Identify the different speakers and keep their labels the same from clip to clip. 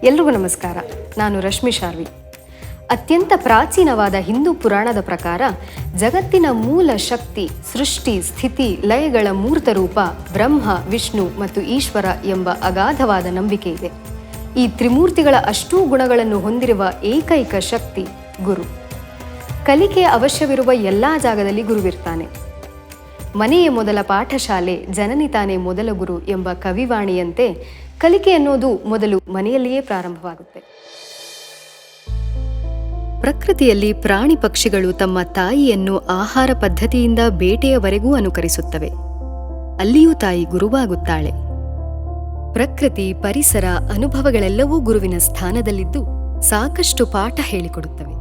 Speaker 1: ಎಲ್ರಿಗೂ ನಮಸ್ಕಾರ. ನಾನು ರಶ್ಮಿ ಶಾರ್ವಿ. ಅತ್ಯಂತ ಪ್ರಾಚೀನವಾದ ಹಿಂದೂ ಪುರಾಣದ ಪ್ರಕಾರ ಜಗತ್ತಿನ ಮೂಲ ಶಕ್ತಿ, ಸೃಷ್ಟಿ, ಸ್ಥಿತಿ, ಲಯಗಳ ಮೂರ್ತ ರೂಪ ಬ್ರಹ್ಮ, ವಿಷ್ಣು ಮತ್ತು ಈಶ್ವರ ಎಂಬ ಅಗಾಧವಾದ ನಂಬಿಕೆ ಇದೆ. ಈ ತ್ರಿಮೂರ್ತಿಗಳ ಅಷ್ಟೂ ಗುಣಗಳನ್ನು ಹೊಂದಿರುವ ಏಕೈಕ ಶಕ್ತಿ ಗುರು. ಕಲಿಕೆಯ ಅವಶ್ಯವಿರುವ ಎಲ್ಲ ಜಾಗದಲ್ಲಿ ಗುರುವಿರ್ತಾನೆ. ಮನೆಯೇ ಮೊದಲ ಪಾಠಶಾಲೆ, ಜನನಿ ತಾನೇ ಮೊದಲ ಗುರು ಎಂಬ ಕವಿವಾಣಿಯಂತೆ ಕಲಿಕೆ ಅನ್ನೋದು ಮೊದಲು ಮನೆಯಲ್ಲಿಯೇ ಪ್ರಾರಂಭವಾಗುತ್ತೆ. ಪ್ರಕೃತಿಯಲ್ಲಿ ಪ್ರಾಣಿ ಪಕ್ಷಿಗಳು ತಮ್ಮ ತಾಯಿಯನ್ನು ಆಹಾರ ಪದ್ಧತಿಯಿಂದ ಬೇಟೆಯವರೆಗೂ ಅನುಕರಿಸುತ್ತವೆ. ಅಲ್ಲಿಯೂ ತಾಯಿ ಗುರುವಾಗುತ್ತಾಳೆ. ಪ್ರಕೃತಿ, ಪರಿಸರ, ಅನುಭವಗಳೆಲ್ಲವೂ ಗುರುವಿನ ಸ್ಥಾನದಲ್ಲಿದ್ದು ಸಾಕಷ್ಟು ಪಾಠ ಹೇಳಿಕೊಡುತ್ತವೆ.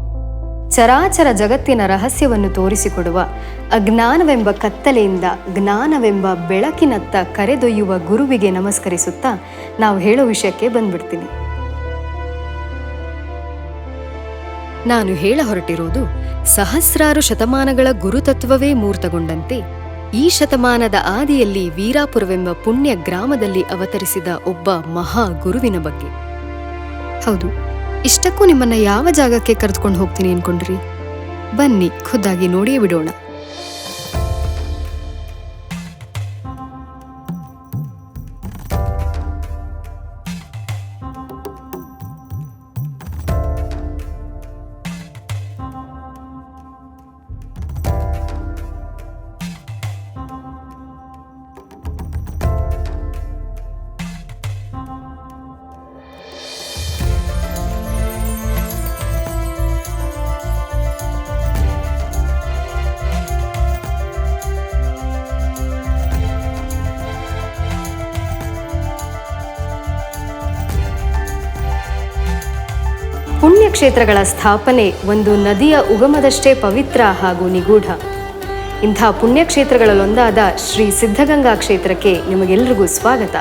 Speaker 1: ಚರಾಚರ ಜಗತ್ತಿನ ರಹಸ್ಯವನ್ನು ತೋರಿಸಿಕೊಡುವ ಅಜ್ಞಾನವೆಂಬ ಕತ್ತಲೆಯಿಂದ ಜ್ಞಾನವೆಂಬ ಬೆಳಕಿನತ್ತ ಕರೆದೊಯ್ಯುವ ಗುರುವಿಗೆ ನಮಸ್ಕರಿಸುತ್ತಾ ನಾವು ಹೇಳೋ ವಿಷಯಕ್ಕೆ ಬಂದ್ಬಿಡ್ತೀನಿ. ನಾನು ಹೇಳ ಹೊರಟಿರೋದು ಸಹಸ್ರಾರು ಶತಮಾನಗಳ ಗುರುತತ್ವವೇ ಮೂರ್ತಗೊಂಡಂತೆ ಈ ಶತಮಾನದ ಆದಿಯಲ್ಲಿ ವೀರಾಪುರವೆಂಬ ಪುಣ್ಯ ಗ್ರಾಮದಲ್ಲಿ ಅವತರಿಸಿದ ಒಬ್ಬ ಮಹಾ ಗುರುವಿನ ಬಗ್ಗೆ. ಹೌದು, ಇಷ್ಟಕ್ಕೂ ನಿಮ್ಮನ್ನ ಯಾವ ಜಾಗಕ್ಕೆ ಕರೆದುಕೊಂಡು ಹೋಗ್ತೀನಿ ಅನ್ಕೊಂಡ್ರಿ? ಬನ್ನಿ, ಖುದ್ದಾಗಿ ನೋಡಿಯೇ ಬಿಡೋಣ. ಪುಣ್ಯಕ್ಷೇತ್ರಗಳ ಸ್ಥಾಪನೆ ಒಂದು ನದಿಯ ಉಗಮದಷ್ಟೇ ಪವಿತ್ರ ಹಾಗೂ ನಿಗೂಢ. ಇಂಥ ಪುಣ್ಯಕ್ಷೇತ್ರಗಳಲ್ಲೊಂದಾದ ಶ್ರೀ ಸಿದ್ಧಗಂಗಾ ಕ್ಷೇತ್ರಕ್ಕೆ ನಿಮಗೆಲ್ಲರಿಗೂ ಸ್ವಾಗತ.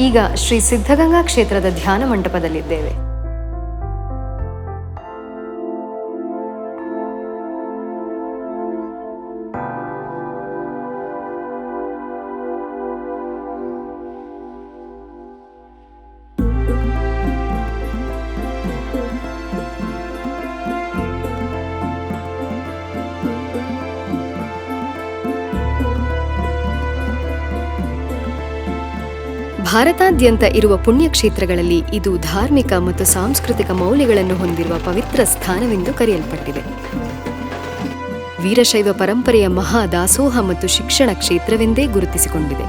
Speaker 1: ಈಗ ಶ್ರೀ ಸಿದ್ಧಗಂಗಾ ಕ್ಷೇತ್ರದ ಧ್ಯಾನ ಮಂಟಪದಲ್ಲಿದ್ದೇವೆ. ಭಾರತಾದ್ಯಂತ ಇರುವ ಪುಣ್ಯಕ್ಷೇತ್ರಗಳಲ್ಲಿ ಇದು ಧಾರ್ಮಿಕ ಮತ್ತು ಸಾಂಸ್ಕೃತಿಕ ಮೌಲ್ಯಗಳನ್ನು ಹೊಂದಿರುವ ಪವಿತ್ರ ಸ್ಥಾನವೆಂದು ಕರೆಯಲ್ಪಟ್ಟಿದೆ. ವೀರಶೈವ ಪರಂಪರೆಯ ಮಹಾ ದಾಸೋಹ ಮತ್ತು ಶಿಕ್ಷಣ ಕ್ಷೇತ್ರವೆಂದೇ ಗುರುತಿಸಿಕೊಂಡಿದೆ.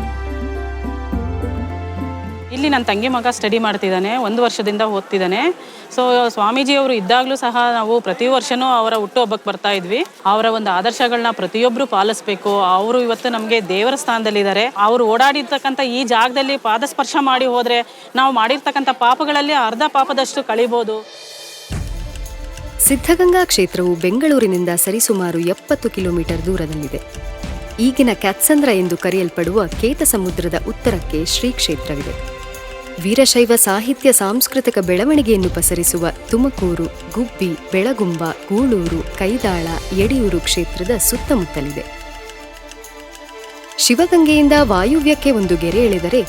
Speaker 2: ಇಲ್ಲಿ ನನ್ನ ತಂಗಿ ಮಗ ಸ್ಟಡಿ ಮಾಡ್ತಿದ್ದಾನೆ, 1 ವರ್ಷದಿಂದ ಓದ್ತಿದ್ದಾನೆ. ಸೊ ಸ್ವಾಮೀಜಿಯವರು ಇದ್ದಾಗಲೂ ಸಹ ನಾವು ಪ್ರತಿ ವರ್ಷವೂ ಅವರ ಹುಟ್ಟುಹಬ್ಬಕ್ಕೆ ಬರ್ತಾ ಇದ್ವಿ. ಅವರ ಒಂದು ಆದರ್ಶಗಳನ್ನ ಪ್ರತಿಯೊಬ್ಬರು ಪಾಲಿಸಬೇಕು. ಅವರು ಇವತ್ತು ನಮಗೆ ದೇವರ ಸ್ಥಾನದಲ್ಲಿದ್ದಾರೆ. ಅವರು ಓಡಾಡಿರ್ತಕ್ಕಂಥ ಈ ಜಾಗದಲ್ಲಿ ಪಾದಸ್ಪರ್ಶ ಮಾಡಿ ಹೋದರೆ ನಾವು ಮಾಡಿರ್ತಕ್ಕಂಥ ಪಾಪಗಳಲ್ಲಿ ಅರ್ಧ ಪಾಪದಷ್ಟು ಕಳಿಬೋದು.
Speaker 1: ಸಿದ್ಧಗಂಗಾ ಕ್ಷೇತ್ರವು ಬೆಂಗಳೂರಿನಿಂದ ಸರಿಸುಮಾರು 70 ಕಿಲೋಮೀಟರ್ ದೂರದಲ್ಲಿದೆ. ಈಗಿನ ಕ್ಯಾತ್ಸಂದ್ರ ಎಂದು ಕರೆಯಲ್ಪಡುವ ಕೇತ ಸಮುದ್ರದ ಉತ್ತರಕ್ಕೆ ಶ್ರೀ ಕ್ಷೇತ್ರವಿದೆ. ವೀರಶೈವ ಸಾಹಿತ್ಯ ಸಾಂಸ್ಕೃತಿಕ ಬೆಳವಣಿಗೆಯನ್ನು ಪಸರಿಸುವ ತುಮಕೂರು, ಗುಬ್ಬಿ, ಬೆಳಗುಂಬ, ಗೂಳೂರು, ಕೈದಾಳ, ಯಡಿಯೂರು ಕ್ಷೇತ್ರದ ಸುತ್ತಮುತ್ತಲಿದೆ. ಶಿವಗಂಗೆಯಿಂದ ವಾಯುವ್ಯಕ್ಕೆ ಒಂದು ಗೆರೆ ಎಳೆದರೆ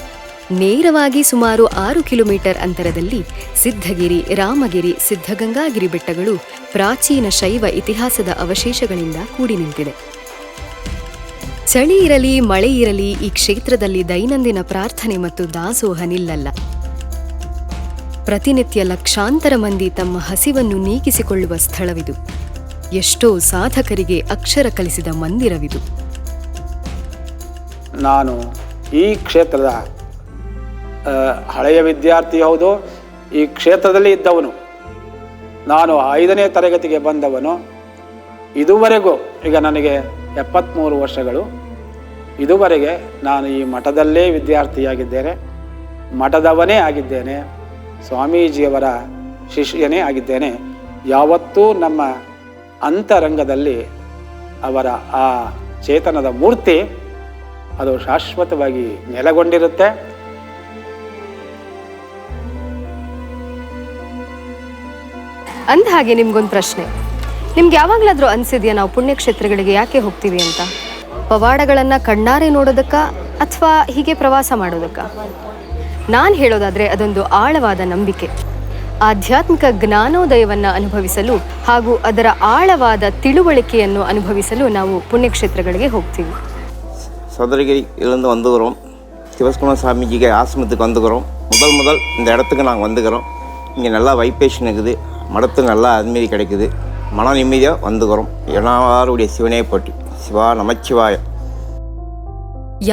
Speaker 1: ನೇರವಾಗಿ ಸುಮಾರು 6 ಕಿಲೋಮೀಟರ್ ಅಂತರದಲ್ಲಿ ಸಿದ್ಧಗಿರಿ, ರಾಮಗಿರಿ, ಸಿದ್ಧಗಂಗಾಗಿರಿ ಬೆಟ್ಟಗಳು ಪ್ರಾಚೀನ ಶೈವ ಇತಿಹಾಸದ ಅವಶೇಷಗಳಿಂದ ಕೂಡಿ ನಿಂತಿದೆ. ಚಳಿ ಇರಲಿ ಮಳೆ ಇರಲಿ ಈ ಕ್ಷೇತ್ರದಲ್ಲಿ ದೈನಂದಿನ ಪ್ರಾರ್ಥನೆ ಮತ್ತು ದಾಸೋಹ ನಿಲ್ಲಲ್ಲ. ಪ್ರತಿನಿತ್ಯ ಲಕ್ಷಾಂತರ ಮಂದಿ ತಮ್ಮ ಹಸಿವನ್ನು ನೀಗಿಸಿಕೊಳ್ಳುವ ಸ್ಥಳವಿದು. ಎಷ್ಟೋ ಸಾಧಕರಿಗೆ ಅಕ್ಷರ ಕಲಿಸಿದ ಮಂದಿರವಿದು.
Speaker 3: ನಾನು ಈ ಕ್ಷೇತ್ರದ ಹಳೆಯ ವಿದ್ಯಾರ್ಥಿ ಹೌದು, ಈ ಕ್ಷೇತ್ರದಲ್ಲಿ ಇದ್ದವನು. ನಾನು 5ನೇ ತರಗತಿಗೆ ಬಂದವನು. ಇದುವರೆಗೂ ಈಗ ನನಗೆ 73 ವರ್ಷಗಳು. ಇದುವರೆಗೆ ನಾನು ಈ ಮಠದಲ್ಲೇ ವಿದ್ಯಾರ್ಥಿಯಾಗಿದ್ದೇನೆ, ಮಠದವನೇ ಆಗಿದ್ದೇನೆ, ಸ್ವಾಮೀಜಿಯವರ ಶಿಷ್ಯನೇ ಆಗಿದ್ದೇನೆ. ಯಾವತ್ತೂ ನಮ್ಮ ಅಂತರಂಗದಲ್ಲಿ ಅವರ ಆ ಚೇತನದ ಮೂರ್ತಿ ಅದು ಶಾಶ್ವತವಾಗಿ ನೆಲೆಗೊಂಡಿರುತ್ತೆ.
Speaker 1: ಅಂದ ಹಾಗೆ ನಿಮ್ಗೊಂದು ಪ್ರಶ್ನೆ, ನಿಮ್ಗೆ ಯಾವಾಗಲಾದರೂ ಅನಿಸಿದೆಯಾ ನಾವು ಪುಣ್ಯಕ್ಷೇತ್ರಗಳಿಗೆ ಯಾಕೆ ಹೋಗ್ತೀವಿ ಅಂತ? ಪವಾಡಗಳನ್ನು ಕಣ್ಣಾರೆ ನೋಡೋದಕ್ಕ ಅಥವಾ ಹೀಗೆ ಪ್ರವಾಸ ಮಾಡೋದಕ್ಕ? ನಾನು ಹೇಳೋದಾದರೆ ಅದೊಂದು ಆಳವಾದ ನಂಬಿಕೆ. ಆಧ್ಯಾತ್ಮಿಕ ಜ್ಞಾನೋದಯವನ್ನು ಅನುಭವಿಸಲು ಹಾಗೂ ಅದರ ಆಳವಾದ ತಿಳುವಳಿಕೆಯನ್ನು ಅನುಭವಿಸಲು ನಾವು ಪುಣ್ಯಕ್ಷೇತ್ರಗಳಿಗೆ ಹೋಗ್ತೀವಿ.
Speaker 4: சதுரகிரி இருந்து வந்துக்கிறோம். சிவஸ்குமார் சாமிஜிக்கு ஆசிரமத்துக்கு வந்துக்கிறோம். முதல் இந்த இடத்துக்கு நாங்கள் வந்துக்கிறோம். இங்கே நல்லா வைப்ரேஷன் இருக்குது, மடத்துக்கு நல்லா அதுமாரி கிடைக்குது, மன நிம்மதியாக வந்துக்கிறோம். எல்லாருடைய சிவனே போட்டி, சிவா நமச்சிவாய.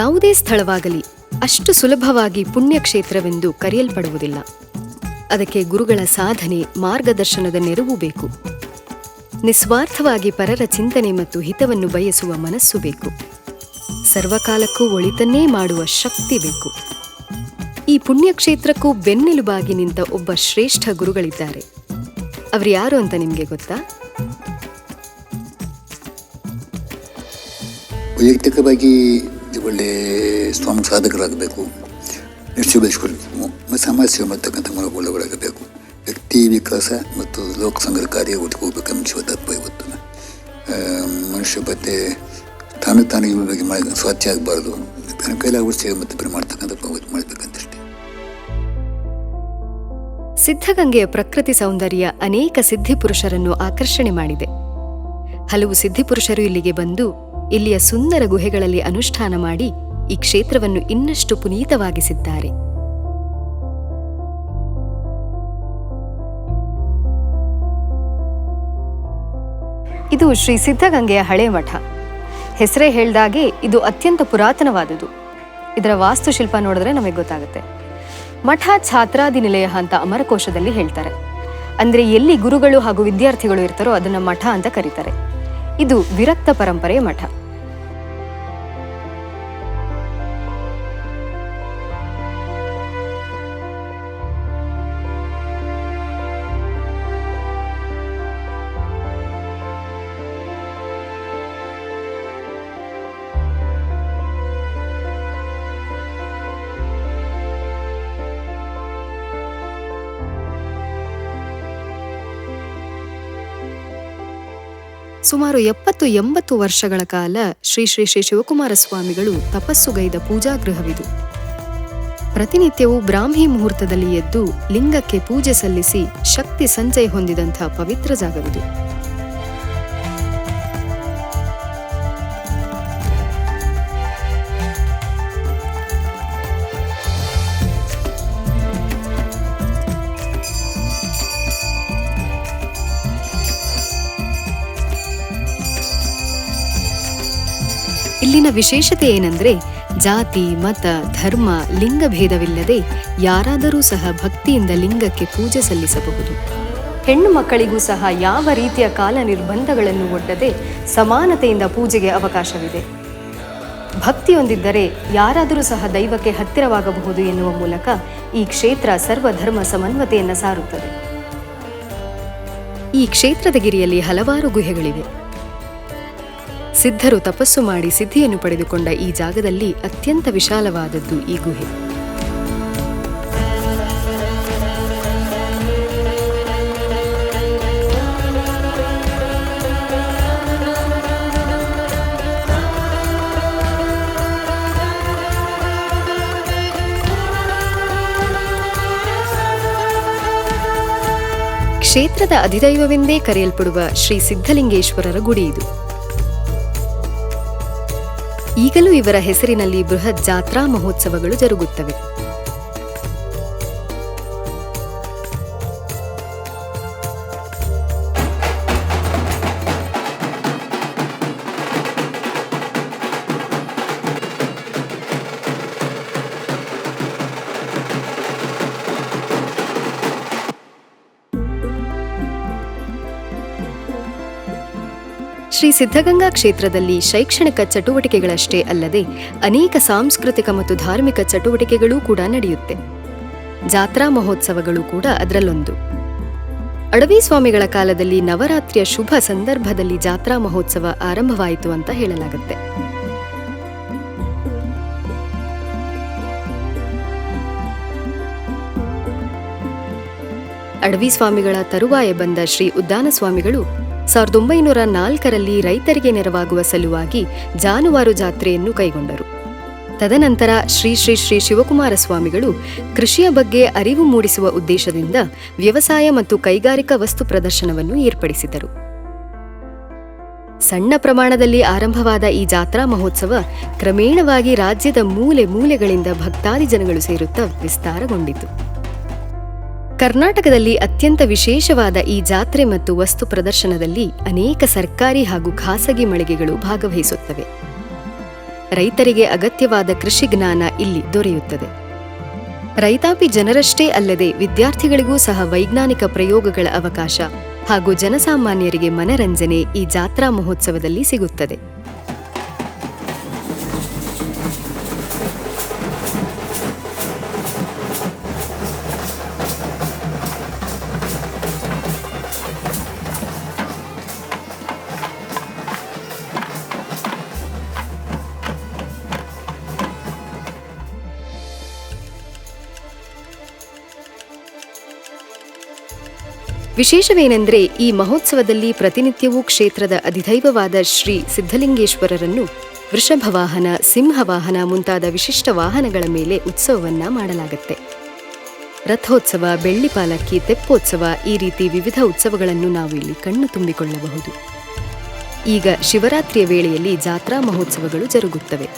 Speaker 1: ಯಾವುದೇ ಸ್ಥಳವಾಗಲಿ ಅಷ್ಟು ಸುಲಭವಾಗಿ ಪುಣ್ಯಕ್ಷೇತ್ರವೆಂದು ಕರೆಯಲ್ಪಡುವುದಿಲ್ಲ. ಅದಕ್ಕೆ ಗುರುಗಳ ಸಾಧನೆ, ಮಾರ್ಗದರ್ಶನದ ನೆರವು ಬೇಕು. ನಿಸ್ವಾರ್ಥವಾಗಿ ಪರರ ಚಿಂತನೆ ಮತ್ತು ಹಿತವನ್ನು ಬಯಸುವ ಮನಸ್ಸು ಬೇಕು. ಸರ್ವಕಾಲಕ್ಕೂ ಒಳಿತನ್ನೇ ಮಾಡುವ ಶಕ್ತಿ ಬೇಕು. ಈ ಪುಣ್ಯಕ್ಷೇತ್ರಕ್ಕೂ ಬೆನ್ನೆಲುಬಾಗಿ ನಿಂತ ಒಬ್ಬ ಶ್ರೇಷ್ಠ ಗುರುಗಳಿದ್ದಾರೆ. ಅವರು ಯಾರು ಅಂತ ನಿಮಗೆ ಗೊತ್ತಾ?
Speaker 5: ವೈಯಕ್ತಿಕವಾಗಿ ಒಳ್ಳೆ ಸ್ವಾಮಿ ಸಾಧಕರಾಗಬೇಕು, ನಿಶ್ಚಯ ಬೆಳೆಸ್ಕೊಳ್ಬೇಕು, ಸಮಾಜ ಸೇವೆ ಮಾಡ್ತಕ್ಕಂಥ ಮನೋಗುಣಗಳಾಗಬೇಕು. ವ್ಯಕ್ತಿ ವಿಕಾಸ ಮತ್ತು ಲೋಕ ಸಂಘದ ಕಾರ್ಯ ಒಟ್ಟಿಗೆ ಹೋಗ್ಬೇಕಂತ ಶಿವತತ್ವ ಇವತ್ತು. ಮನುಷ್ಯ ಮತ್ತೆ ತಾನು ಇವ್ರ ಬಗ್ಗೆ ಮಾಡಿದ ಸ್ವಾಚ್ಯ ಆಗಬಾರ್ದು, ತನ್ನ ಕೈಲಾಗುವ ಸೇವೆ ಮತ್ತು ಮಾಡ್ತಕ್ಕಂಥ ಮಾಡಬೇಕಂತಷ್ಟೇ.
Speaker 1: ಸಿದ್ಧಗಂಗೆಯ ಪ್ರಕೃತಿ ಸೌಂದರ್ಯ ಅನೇಕ ಸಿದ್ಧಿಪುರುಷರನ್ನು ಆಕರ್ಷಣೆ ಮಾಡಿದೆ. ಹಲವು ಸಿದ್ಧಿಪುರುಷರು ಇಲ್ಲಿಗೆ ಬಂದು ಇಲ್ಲಿಯ ಸುಂದರ ಗುಹೆಗಳಲ್ಲಿ ಅನುಷ್ಠಾನ ಮಾಡಿ ಈ ಕ್ಷೇತ್ರವನ್ನು ಇನ್ನಷ್ಟು ಪುನೀತವಾಗಿಸಿದ್ದಾರೆ. ಇದು ಶ್ರೀ ಸಿದ್ಧಗಂಗೆಯ ಹಳೆ ಮಠ. ಹೆಸರೇ ಹೇಳ್ದಾಗೆ ಇದು ಅತ್ಯಂತ ಪುರಾತನವಾದುದು. ಇದರ ವಾಸ್ತುಶಿಲ್ಪ ನೋಡಿದ್ರೆ ನಮಗೆ ಗೊತ್ತಾಗುತ್ತೆ. ಮಠ ಛಾತ್ರಾದಿ ನಿಲಯ ಅಂತ ಅಮರಕೋಶದಲ್ಲಿ ಹೇಳ್ತಾರೆ. ಅಂದ್ರೆ ಎಲ್ಲಿ ಗುರುಗಳು ಹಾಗೂ ವಿದ್ಯಾರ್ಥಿಗಳು ಇರ್ತಾರೋ ಅದನ್ನ ಮಠ ಅಂತ ಕರೀತಾರೆ. ಇದು ವಿರಕ್ತ ಪರಂಪರೆಯ ಮಠ. ಸುಮಾರು 70-80 ವರ್ಷಗಳ ಕಾಲ ಶ್ರೀ ಶ್ರೀ ಶ್ರೀ ಶಿವಕುಮಾರ ಸ್ವಾಮಿಗಳು ತಪಸ್ಸುಗೈದ ಪೂಜಾಗೃಹವಿದು. ಪ್ರತಿನಿತ್ಯವೂ ಬ್ರಾಹ್ಮಿ ಮುಹೂರ್ತದಲ್ಲಿ ಎದ್ದು ಲಿಂಗಕ್ಕೆ ಪೂಜೆ ಸಲ್ಲಿಸಿ ಶಕ್ತಿ ಸಂಚಯ ಹೊಂದಿದಂಥ ಪವಿತ್ರ ಜಾಗವಿದು. ಇಲ್ಲಿನ ವಿಶೇಷತೆ ಏನಂದ್ರೆ ಜಾತಿ, ಮತ, ಧರ್ಮ, ಲಿಂಗಭೇದವಿಲ್ಲದೆ ಯಾರಾದರೂ ಸಹ ಭಕ್ತಿಯಿಂದ ಲಿಂಗಕ್ಕೆ ಪೂಜೆ ಸಲ್ಲಿಸಬಹುದು. ಹೆಣ್ಣು ಮಕ್ಕಳಿಗೂ ಸಹ ಯಾವ ರೀತಿಯ ಕಾಲ ನಿರ್ಬಂಧಗಳನ್ನು ಒಡ್ಡದೆ ಸಮಾನತೆಯಿಂದ ಪೂಜೆಗೆ ಅವಕಾಶವಿದೆ. ಭಕ್ತಿಯೊಂದಿದ್ದರೆ ಯಾರಾದರೂ ಸಹ ದೈವಕ್ಕೆ ಹತ್ತಿರವಾಗಬಹುದು ಎನ್ನುವ ಮೂಲಕ ಈ ಕ್ಷೇತ್ರ ಸರ್ವಧರ್ಮ ಸಮನ್ವತೆಯನ್ನು ಸಾರುತ್ತದೆ. ಈ ಕ್ಷೇತ್ರದ ಗಿರಿಯಲ್ಲಿ ಹಲವಾರು ಗುಹೆಗಳಿವೆ. ಸಿದ್ಧರು ತಪಸ್ಸು ಮಾಡಿ ಸಿದ್ಧಿಯನ್ನು ಪಡೆದುಕೊಂಡ ಈ ಜಾಗದಲ್ಲಿ ಅತ್ಯಂತ ವಿಶಾಲವಾದದ್ದು ಈ ಗುಹೆ. ಕ್ಷೇತ್ರದ ಅಧಿದೈವವೆಂದೇ ಕರೆಯಲ್ಪಡುವ ಶ್ರೀ ಸಿದ್ಧಲಿಂಗೇಶ್ವರರ ಗುಡಿ ಇದು. ಈಗಲೂ ಇವರ ಹೆಸರಿನಲ್ಲಿ ಬೃಹತ್ ಜಾತ್ರಾ ಮಹೋತ್ಸವಗಳು ಜರುಗುತ್ತವೆ. ಶ್ರೀ ಸಿದ್ಧಗಂಗಾ ಕ್ಷೇತ್ರದಲ್ಲಿ ಶೈಕ್ಷಣಿಕ ಚಟುವಟಿಕೆಗಳಷ್ಟೇ ಅಲ್ಲದೆ ಅನೇಕ ಸಾಂಸ್ಕೃತಿಕ ಮತ್ತು ಧಾರ್ಮಿಕ ಚಟುವಟಿಕೆಗಳೂ ಕೂಡ ನಡೆಯುತ್ತೆ. ಜಾತ್ರಾ ಮಹೋತ್ಸವಗಳು ಕೂಡ ಅದರಲ್ಲೊಂದು. ಅಡವಿ ಸ್ವಾಮಿಗಳ ಕಾಲದಲ್ಲಿ ನವರಾತ್ರಿಯ ಶುಭ ಸಂದರ್ಭದಲ್ಲಿ ಜಾತ್ರಾ ಮಹೋತ್ಸವ ಆರಂಭವಾಯಿತು ಅಂತ ಹೇಳಲಾಗುತ್ತೆ. ಅಡವಿ ಸ್ವಾಮಿಗಳ ತರುವಾಯ ಬಂದ ಶ್ರೀ ಉದ್ದಾನ ಸ್ವಾಮಿಗಳು 1904ರಲ್ಲಿ ರೈತರಿಗೆ ನೆರವಾಗುವ ಸಲುವಾಗಿ ಜಾನುವಾರು ಜಾತ್ರೆಯನ್ನು ಕೈಗೊಂಡರು. ತದನಂತರ ಶ್ರೀ ಶ್ರೀ ಶ್ರೀ ಶಿವಕುಮಾರ ಸ್ವಾಮಿಗಳು ಕೃಷಿಯ ಬಗ್ಗೆ ಅರಿವು ಮೂಡಿಸುವ ಉದ್ದೇಶದಿಂದ ವ್ಯವಸಾಯ ಮತ್ತು ಕೈಗಾರಿಕಾ ವಸ್ತು ಪ್ರದರ್ಶನವನ್ನು ಏರ್ಪಡಿಸಿದರು. ಸಣ್ಣ ಪ್ರಮಾಣದಲ್ಲಿ ಆರಂಭವಾದ ಈ ಜಾತ್ರಾ ಮಹೋತ್ಸವ ಕ್ರಮೇಣವಾಗಿ ರಾಜ್ಯದ ಮೂಲೆ ಮೂಲೆಗಳಿಂದ ಭಕ್ತಾದಿ ಜನಗಳು ಸೇರುತ್ತಾ ವಿಸ್ತಾರಗೊಂಡಿತು. ಕರ್ನಾಟಕದಲ್ಲಿ ಅತ್ಯಂತ ವಿಶೇಷವಾದ ಈ ಜಾತ್ರೆ ಮತ್ತು ವಸ್ತು ಪ್ರದರ್ಶನದಲ್ಲಿ ಅನೇಕ ಸರ್ಕಾರಿ ಹಾಗೂ ಖಾಸಗಿ ಮಳಿಗೆಗಳು ಭಾಗವಹಿಸುತ್ತವೆ. ರೈತರಿಗೆ ಅಗತ್ಯವಾದ ಕೃಷಿ ಜ್ಞಾನ ಇಲ್ಲಿ ದೊರೆಯುತ್ತದೆ. ರೈತಾಪಿ ಜನರಷ್ಟೇ ಅಲ್ಲದೆ ವಿದ್ಯಾರ್ಥಿಗಳಿಗೂ ಸಹ ವೈಜ್ಞಾನಿಕ ಪ್ರಯೋಗಗಳ ಅವಕಾಶ ಹಾಗೂ ಜನಸಾಮಾನ್ಯರಿಗೆ ಮನರಂಜನೆ ಈ ಜಾತ್ರಾ ಮಹೋತ್ಸವದಲ್ಲಿ ಸಿಗುತ್ತದೆ. ವಿಶೇಷವೇನೆಂದರೆ ಈ ಮಹೋತ್ಸವದಲ್ಲಿ ಪ್ರತಿನಿತ್ಯವೂ ಕ್ಷೇತ್ರದ ಅಧಿದೈವವಾದ ಶ್ರೀ ಸಿದ್ಧಲಿಂಗೇಶ್ವರರನ್ನು ವೃಷಭವಾಹನ, ಸಿಂಹವಾಹನ ಮುಂತಾದ ವಿಶಿಷ್ಟ ವಾಹನಗಳ ಮೇಲೆ ಉತ್ಸವವನ್ನ ಮಾಡಲಾಗುತ್ತೆ. ರಥೋತ್ಸವ, ಬೆಳ್ಳಿ ಪಾಲಕ್ಕಿ, ತೆಪ್ಪೋತ್ಸವ ಈ ರೀತಿ ವಿವಿಧ ಉತ್ಸವಗಳನ್ನು ನಾವು ಇಲ್ಲಿ ಕಣ್ಣು ತುಂಬಿಕೊಳ್ಳಬಹುದು. ಈಗ ಶಿವರಾತ್ರಿಯ ವೇಳೆಯಲ್ಲಿ ಜಾತ್ರಾ ಮಹೋತ್ಸವಗಳು ಜರುಗುತ್ತವೆ.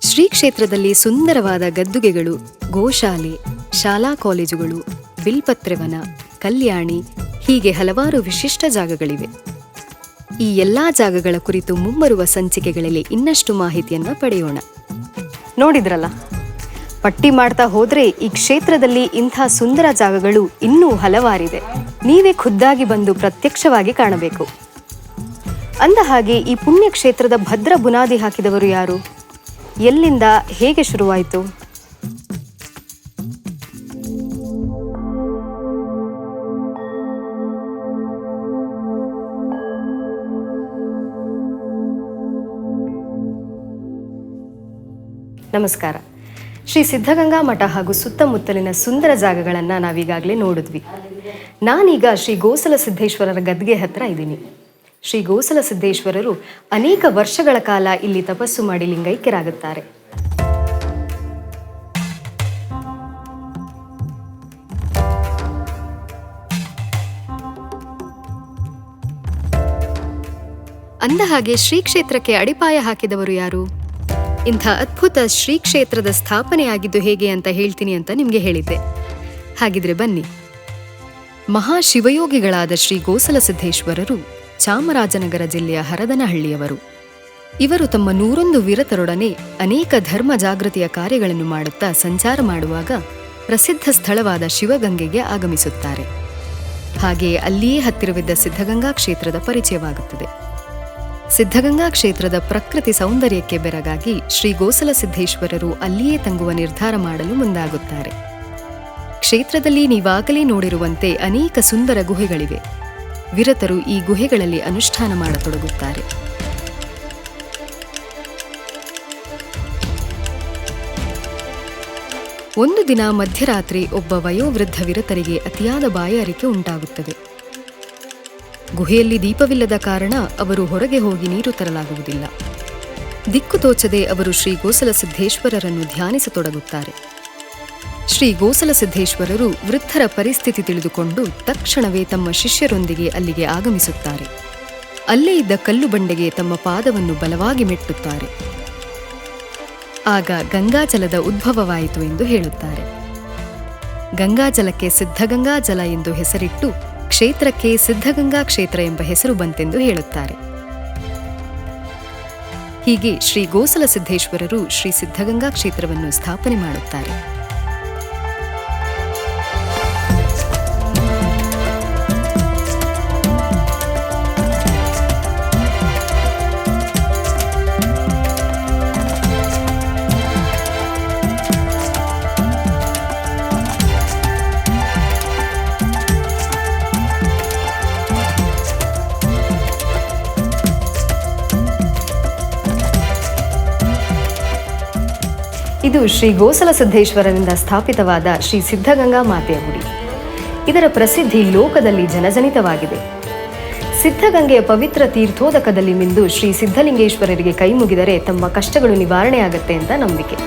Speaker 1: ಶ್ರೀ ಕ್ಷೇತ್ರದಲ್ಲಿ ಸುಂದರವಾದ ಗದ್ದುಗೆಗಳು, ಗೋಶಾಲೆ, ಶಾಲಾ ಕಾಲೇಜುಗಳು, ಬಿಲ್ಪತ್ರೆವನ, ಕಲ್ಯಾಣಿ ಹೀಗೆ ಹಲವಾರು ವಿಶಿಷ್ಟ ಜಾಗಗಳಿವೆ. ಈ ಎಲ್ಲಾ ಜಾಗಗಳ ಕುರಿತು ಮುಂಬರುವ ಸಂಚಿಕೆಗಳಲ್ಲಿ ಇನ್ನಷ್ಟು ಮಾಹಿತಿಯನ್ನ ಪಡೆಯೋಣ. ನೋಡಿದ್ರಲ್ಲ, ಪಟ್ಟಿ ಮಾಡ್ತಾ ಹೋದ್ರೆ ಈ ಕ್ಷೇತ್ರದಲ್ಲಿ ಇಂಥ ಸುಂದರ ಜಾಗಗಳು ಇನ್ನೂ ಹಲವಾರಿದೆ. ನೀವೇ ಖುದ್ದಾಗಿ ಬಂದು ಪ್ರತ್ಯಕ್ಷವಾಗಿ ಕಾಣಬೇಕು. ಅಂದ ಹಾಗೆ ಈ ಪುಣ್ಯ ಕ್ಷೇತ್ರದ ಭದ್ರ ಬುನಾದಿ ಹಾಕಿದವರು ಯಾರು? ಎಲ್ಲಿಂದ ಹೇಗೆ ಶುರುವಾಯಿತು? ನಮಸ್ಕಾರ. ಶ್ರೀ ಸಿದ್ಧಗಂಗಾ ಮಠ ಹಾಗೂ ಸುತ್ತಮುತ್ತಲಿನ ಸುಂದರ ಜಾಗಗಳನ್ನು ನಾವೀಗಾಗಲೇ ನೋಡಿದ್ವಿ. ನಾನೀಗ ಶ್ರೀ ಗೋಸಲ ಸಿದ್ದೇಶ್ವರರ ಗದ್ಗೆ ಹತ್ರ ಇದ್ದೀನಿ. ಶ್ರೀ ಗೋಸಲ ಸಿದ್ದೇಶ್ವರರು ಅನೇಕ ವರ್ಷಗಳ ಕಾಲ ಇಲ್ಲಿ ತಪಸ್ಸು ಮಾಡಿ ಲಿಂಗೈಕ್ಯರಾಗುತ್ತಾರೆ. ಅಂದಹಾಗೆ ಶ್ರೀ ಕ್ಷೇತ್ರಕ್ಕೆ ಅಡಿಪಾಯ ಹಾಕಿದವರು ಯಾರು? ಇಂಥ ಅದ್ಭುತ ಶ್ರೀ ಕ್ಷೇತ್ರದ ಸ್ಥಾಪನೆಯಾಗಿದ್ದು ಹೇಗೆ ಅಂತ ಹೇಳ್ತೀನಿ ಅಂತ ನಿಮಗೆ ಹೇಳಿದ್ದೆ. ಹಾಗಿದ್ರೆ ಬನ್ನಿ. ಮಹಾಶಿವಯೋಗಿಗಳಾದ ಶ್ರೀ ಗೋಸಲ ಸಿದ್ದೇಶ್ವರರು ಚಾಮರಾಜನಗರ ಜಿಲ್ಲೆಯ ಹರದನಹಳ್ಳಿಯವರು. ಇವರು ತಮ್ಮ 101 ವಿರತರೊಡನೆ ಅನೇಕ ಧರ್ಮ ಜಾಗೃತಿಯ ಕಾರ್ಯಗಳನ್ನು ಮಾಡುತ್ತಾ ಸಂಚಾರ ಮಾಡುವಾಗ ಪ್ರಸಿದ್ಧ ಸ್ಥಳವಾದ ಶಿವಗಂಗೆಗೆ ಆಗಮಿಸುತ್ತಾರೆ. ಹಾಗೆಯೇ ಅಲ್ಲಿಯೇ ಹತ್ತಿರವಿದ್ದ ಸಿದ್ಧಗಂಗಾ ಕ್ಷೇತ್ರದ ಪರಿಚಯವಾಗುತ್ತದೆ. ಸಿದ್ಧಗಂಗಾ ಕ್ಷೇತ್ರದ ಪ್ರಕೃತಿ ಸೌಂದರ್ಯಕ್ಕೆ ಬೆರಗಾಗಿ ಶ್ರೀ ಗೋಸಲ ಸಿದ್ದೇಶ್ವರರು ಅಲ್ಲಿಯೇ ತಂಗುವ ನಿರ್ಧಾರ ಮಾಡಲು ಮುಂದಾಗುತ್ತಾರೆ. ಕ್ಷೇತ್ರದಲ್ಲಿ ನೀವಾಗಲೇ ನೋಡಿರುವಂತೆ ಅನೇಕ ಸುಂದರ ಗುಹೆಗಳಿವೆ. ವಿರತರು ಈ ಗುಹೆಗಳಲ್ಲಿ ಅನುಷ್ಠಾನ ಮಾಡತೊಡಗುತ್ತಾರೆ. ಒಂದು ದಿನ ಮಧ್ಯರಾತ್ರಿ ಒಬ್ಬ ವಯೋವೃದ್ಧ ವಿರತರಿಗೆ ಅತಿಯಾದ ಬಾಯಾರಿಕೆ ಉಂಟಾಗುತ್ತದೆ. ಗುಹೆಯಲ್ಲಿ ದೀಪವಿಲ್ಲದ ಕಾರಣ ಅವರು ಹೊರಗೆ ಹೋಗಿ ನೀರು ತರಲಾಗುವುದಿಲ್ಲ. ದಿಕ್ಕು ತೋಚದೆ ಅವರು ಶ್ರೀ ಗೋಸಲ ಸಿದ್ದೇಶ್ವರರನ್ನು ಧ್ಯಾನಿಸತೊಡಗುತ್ತಾರೆ. ಶ್ರೀ ಗೋಸಲ ಸಿದ್ದೇಶ್ವರರು ವೃದ್ಧರ ಪರಿಸ್ಥಿತಿ ತಿಳಿದುಕೊಂಡು ತಕ್ಷಣವೇ ತಮ್ಮ ಶಿಷ್ಯರೊಂದಿಗೆ ಅಲ್ಲಿಗೆ ಆಗಮಿಸುತ್ತಾರೆ. ಅಲ್ಲೇ ಇದ್ದ ಕಲ್ಲು ಬಂಡೆಗೆ ತಮ್ಮ ಪಾದವನ್ನು ಬಲವಾಗಿ ಮೆಟ್ಟುತ್ತಾರೆ. ಆಗ ಗಂಗಾಜಲದ ಉದ್ಭವವಾಯಿತು ಎಂದು ಹೇಳುತ್ತಾರೆ. ಗಂಗಾಜಲಕ್ಕೆ ಸಿದ್ಧಗಂಗಾ ಜಲ ಎಂದು ಹೆಸರಿಟ್ಟು ಕ್ಷೇತ್ರಕ್ಕೆ ಸಿದ್ಧಗಂಗಾ ಕ್ಷೇತ್ರ ಎಂಬ ಹೆಸರು ಬಂತೆಂದು ಹೇಳುತ್ತಾರೆ. ಹೀಗೆ ಶ್ರೀ ಗೋಸಲ ಸಿದ್ದೇಶ್ವರರು ಶ್ರೀ ಸಿದ್ಧಗಂಗಾ ಕ್ಷೇತ್ರವನ್ನು ಸ್ಥಾಪನೆ ಮಾಡುತ್ತಾರೆ. ಇದು ಶ್ರೀ ಗೋಸಲ ಸಿದ್ದೇಶ್ವರರಿಂದ ಸ್ಥಾಪಿತವಾದ ಶ್ರೀ ಸಿದ್ಧಗಂಗಾ ಮಾತೆಯ ಗುಡಿ. ಇದರ ಪ್ರಸಿದ್ಧಿ ಲೋಕದಲ್ಲಿ ಜನಜನಿತವಾಗಿದೆ. ಸಿದ್ಧಗಂಗೆಯ ಪವಿತ್ರ ತೀರ್ಥೋದಕದಲ್ಲಿ ಮಿಂದು ಶ್ರೀ ಸಿದ್ಧಲಿಂಗೇಶ್ವರರಿಗೆ ಕೈ ಮುಗಿದರೆ ತಮ್ಮ ಕಷ್ಟಗಳು ನಿವಾರಣೆಯಾಗತ್ತೆ ಅಂತ ನಂಬಿಕೆ.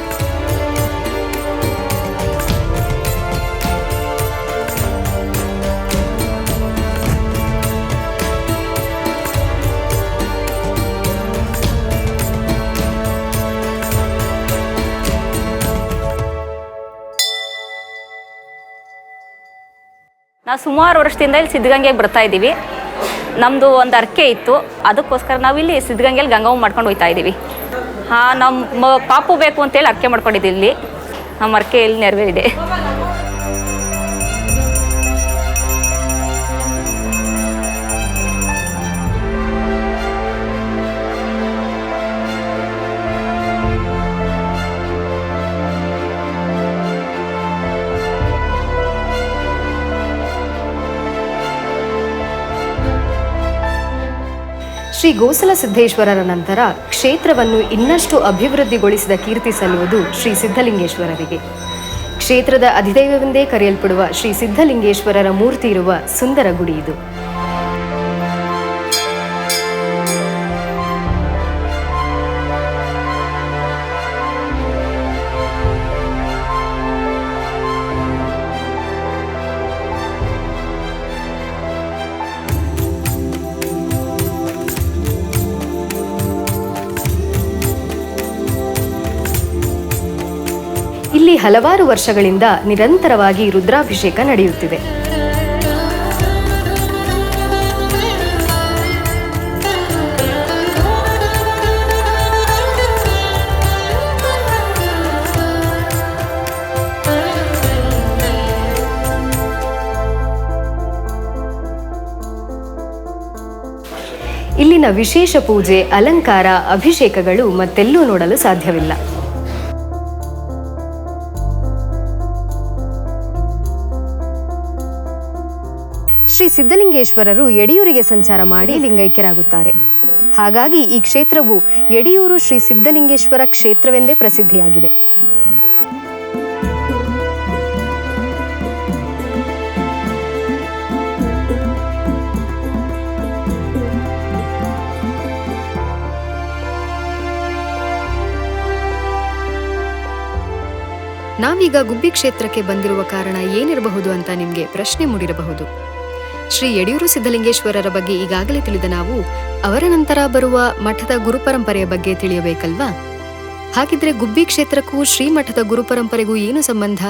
Speaker 6: ನಾವು ಸುಮಾರು ವರ್ಷದಿಂದ ಇಲ್ಲಿ ಸಿದ್ಧಗಂಗೆಗೆ ಬರ್ತಾ ಇದ್ದೀವಿ. ನಮ್ಮದು ಒಂದು ಅರ್ಕೆ ಇತ್ತು, ಅದಕ್ಕೋಸ್ಕರ ನಾವು ಇಲ್ಲಿ ಸಿದ್ಧಗಂಗೆಯಲ್ಲಿ ಗಂಗವ್ವ ಮಾಡ್ಕೊಂಡು ಹೋಗ್ತಾ ಇದ್ದೀವಿ. ನಮ್ಮ ಪಾಪು ಬೇಕು ಅಂತೇಳಿ ಅರ್ಕೆ ಮಾಡ್ಕೊಂಡಿದ್ದೀವಿ. ಇಲ್ಲಿ ನಮ್ಮ ಅರ್ಕೆ ಇಲ್ಲಿ ನೆರವೇರಿದೆ.
Speaker 1: ಶ್ರೀ ಗೋಸಲ ಸಿದ್ದೇಶ್ವರರ ನಂತರ ಕ್ಷೇತ್ರವನ್ನು ಇನ್ನಷ್ಟು ಅಭಿವೃದ್ಧಿಗೊಳಿಸಿದ ಕೀರ್ತಿ ಸಲ್ಲುವುದು ಶ್ರೀ ಸಿದ್ಧಲಿಂಗೇಶ್ವರರಿಗೆ. ಕ್ಷೇತ್ರದ ಅಧಿದೈವವೆಂದೇ ಕರೆಯಲ್ಪಡುವ ಶ್ರೀ ಸಿದ್ಧಲಿಂಗೇಶ್ವರರ ಮೂರ್ತಿ ಇರುವ ಸುಂದರ ಗುಡಿ ಇದು. ಇಲ್ಲಿ ಹಲವಾರು ವರ್ಷಗಳಿಂದ ನಿರಂತರವಾಗಿ ರುದ್ರಾಭಿಷೇಕ ನಡೆಯುತ್ತಿದೆ. ಇಲ್ಲಿನ ವಿಶೇಷ ಪೂಜೆ, ಅಲಂಕಾರ, ಅಭಿಷೇಕಗಳು ಮತ್ತೆಲ್ಲೂ ನೋಡಲು ಸಾಧ್ಯವಿಲ್ಲ. ಶ್ರೀ ಸಿದ್ಧಲಿಂಗೇಶ್ವರರು ಯಡಿಯೂರಿಗೆ ಸಂಚಾರ ಮಾಡಿ ಲಿಂಗೈಕ್ಯರಾಗುತ್ತಾರೆ. ಹಾಗಾಗಿ ಈ ಕ್ಷೇತ್ರವು ಯಡಿಯೂರು ಶ್ರೀ ಸಿದ್ಧಲಿಂಗೇಶ್ವರ ಕ್ಷೇತ್ರವೆಂದೇ ಪ್ರಸಿದ್ಧಿಯಾಗಿದೆ. ನಾವೀಗ ಗುಬ್ಬಿ ಕ್ಷೇತ್ರಕ್ಕೆ ಬಂದಿರುವ ಕಾರಣ ಏನಿರಬಹುದು ಅಂತ ನಿಮಗೆ ಪ್ರಶ್ನೆ ಮೂಡಿರಬಹುದು. ಶ್ರೀ ಯಡಿಯೂರು ಸಿದ್ಧಲಿಂಗೇಶ್ವರರ ಬಗ್ಗೆ ಈಗಾಗಲೇ ತಿಳಿದ ನಾವು ಅವರ ನಂತರ ಬರುವ ಮಠದ ಗುರುಪರಂಪರೆಯ ಬಗ್ಗೆ ತಿಳಿಯಬೇಕಲ್ವಾ? ಹಾಗಿದ್ರೆ ಗುಬ್ಬಿ ಕ್ಷೇತ್ರಕ್ಕೂ ಶ್ರೀಮಠದ ಗುರುಪರಂಪರೆಗೂ ಏನು ಸಂಬಂಧ?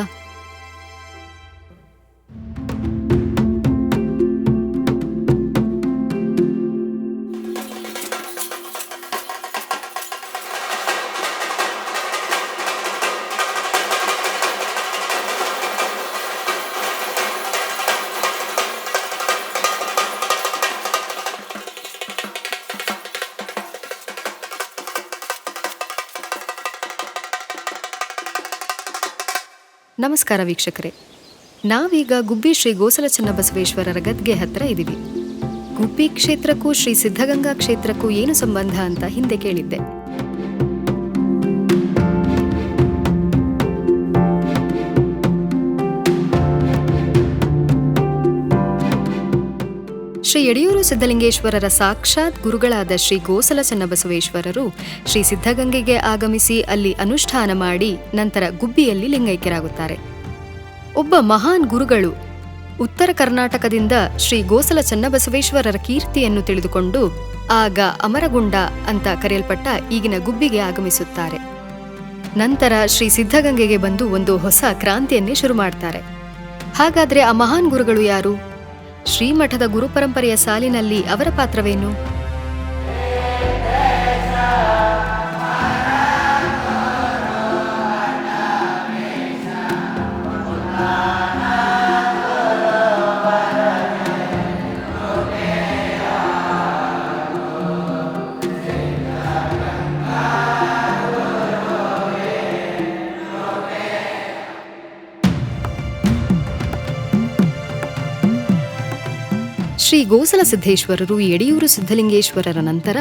Speaker 1: ನಮಸ್ಕಾರ ವೀಕ್ಷಕರೇ, ನಾವೀಗ ಗುಬ್ಬಿ ಶ್ರೀ ಗೋಸಲ ಚನ್ನಬಸವೇಶ್ವರರ ಗದ್ಗೆ ಹತ್ರ ಇದ್ದೀವಿ. ಗುಬ್ಬಿ ಕ್ಷೇತ್ರಕ್ಕೂ ಶ್ರೀ ಸಿದ್ಧಗಂಗಾ ಕ್ಷೇತ್ರಕ್ಕೂ ಏನು ಸಂಬಂಧ ಅಂತ ಹಿಂದೆ ಕೇಳಿದ್ದೆ. ಶ್ರೀ ಯಡಿಯೂರು ಸಿದ್ಧಲಿಂಗೇಶ್ವರರ ಸಾಕ್ಷಾತ್ ಗುರುಗಳಾದ ಶ್ರೀ ಗೋಸಲ ಚನ್ನಬಸವೇಶ್ವರರು ಶ್ರೀ ಸಿದ್ಧಗಂಗೆಗೆ ಆಗಮಿಸಿ ಅಲ್ಲಿ ಅನುಷ್ಠಾನ ಮಾಡಿ ನಂತರ ಗುಬ್ಬಿಯಲ್ಲಿ ಲಿಂಗೈಕ್ಯರಾಗುತ್ತಾರೆ. ಒಬ್ಬ ಮಹಾನ್ ಗುರುಗಳು ಉತ್ತರ ಕರ್ನಾಟಕದಿಂದ ಶ್ರೀ ಗೋಸಲ ಚನ್ನಬಸವೇಶ್ವರರ ಕೀರ್ತಿಯನ್ನು ತಿಳಿದುಕೊಂಡು ಆಗ ಅಮರಗುಂಡ ಅಂತ ಕರೆಯಲ್ಪಟ್ಟ ಈಗಿನ ಗುಬ್ಬಿಗೆ ಆಗಮಿಸುತ್ತಾರೆ. ನಂತರ ಶ್ರೀ ಸಿದ್ಧಗಂಗೆಗೆ ಬಂದು ಒಂದು ಹೊಸ ಕ್ರಾಂತಿಯನ್ನೇ ಶುರು ಮಾಡ್ತಾರೆ. ಹಾಗಾದ್ರೆ ಆ ಮಹಾನ್ ಗುರುಗಳು ಯಾರು? ಶ್ರೀಮಠದ ಗುರುಪರಂಪರೆಯ ಸಾಲಿನಲ್ಲಿ ಅವರ ಪಾತ್ರವೇನು? ಶ್ರೀ ಗೋಸಲ ಸಿದ್ದೇಶ್ವರರು ಯಡಿಯೂರು ಸಿದ್ಧಲಿಂಗೇಶ್ವರರ ನಂತರ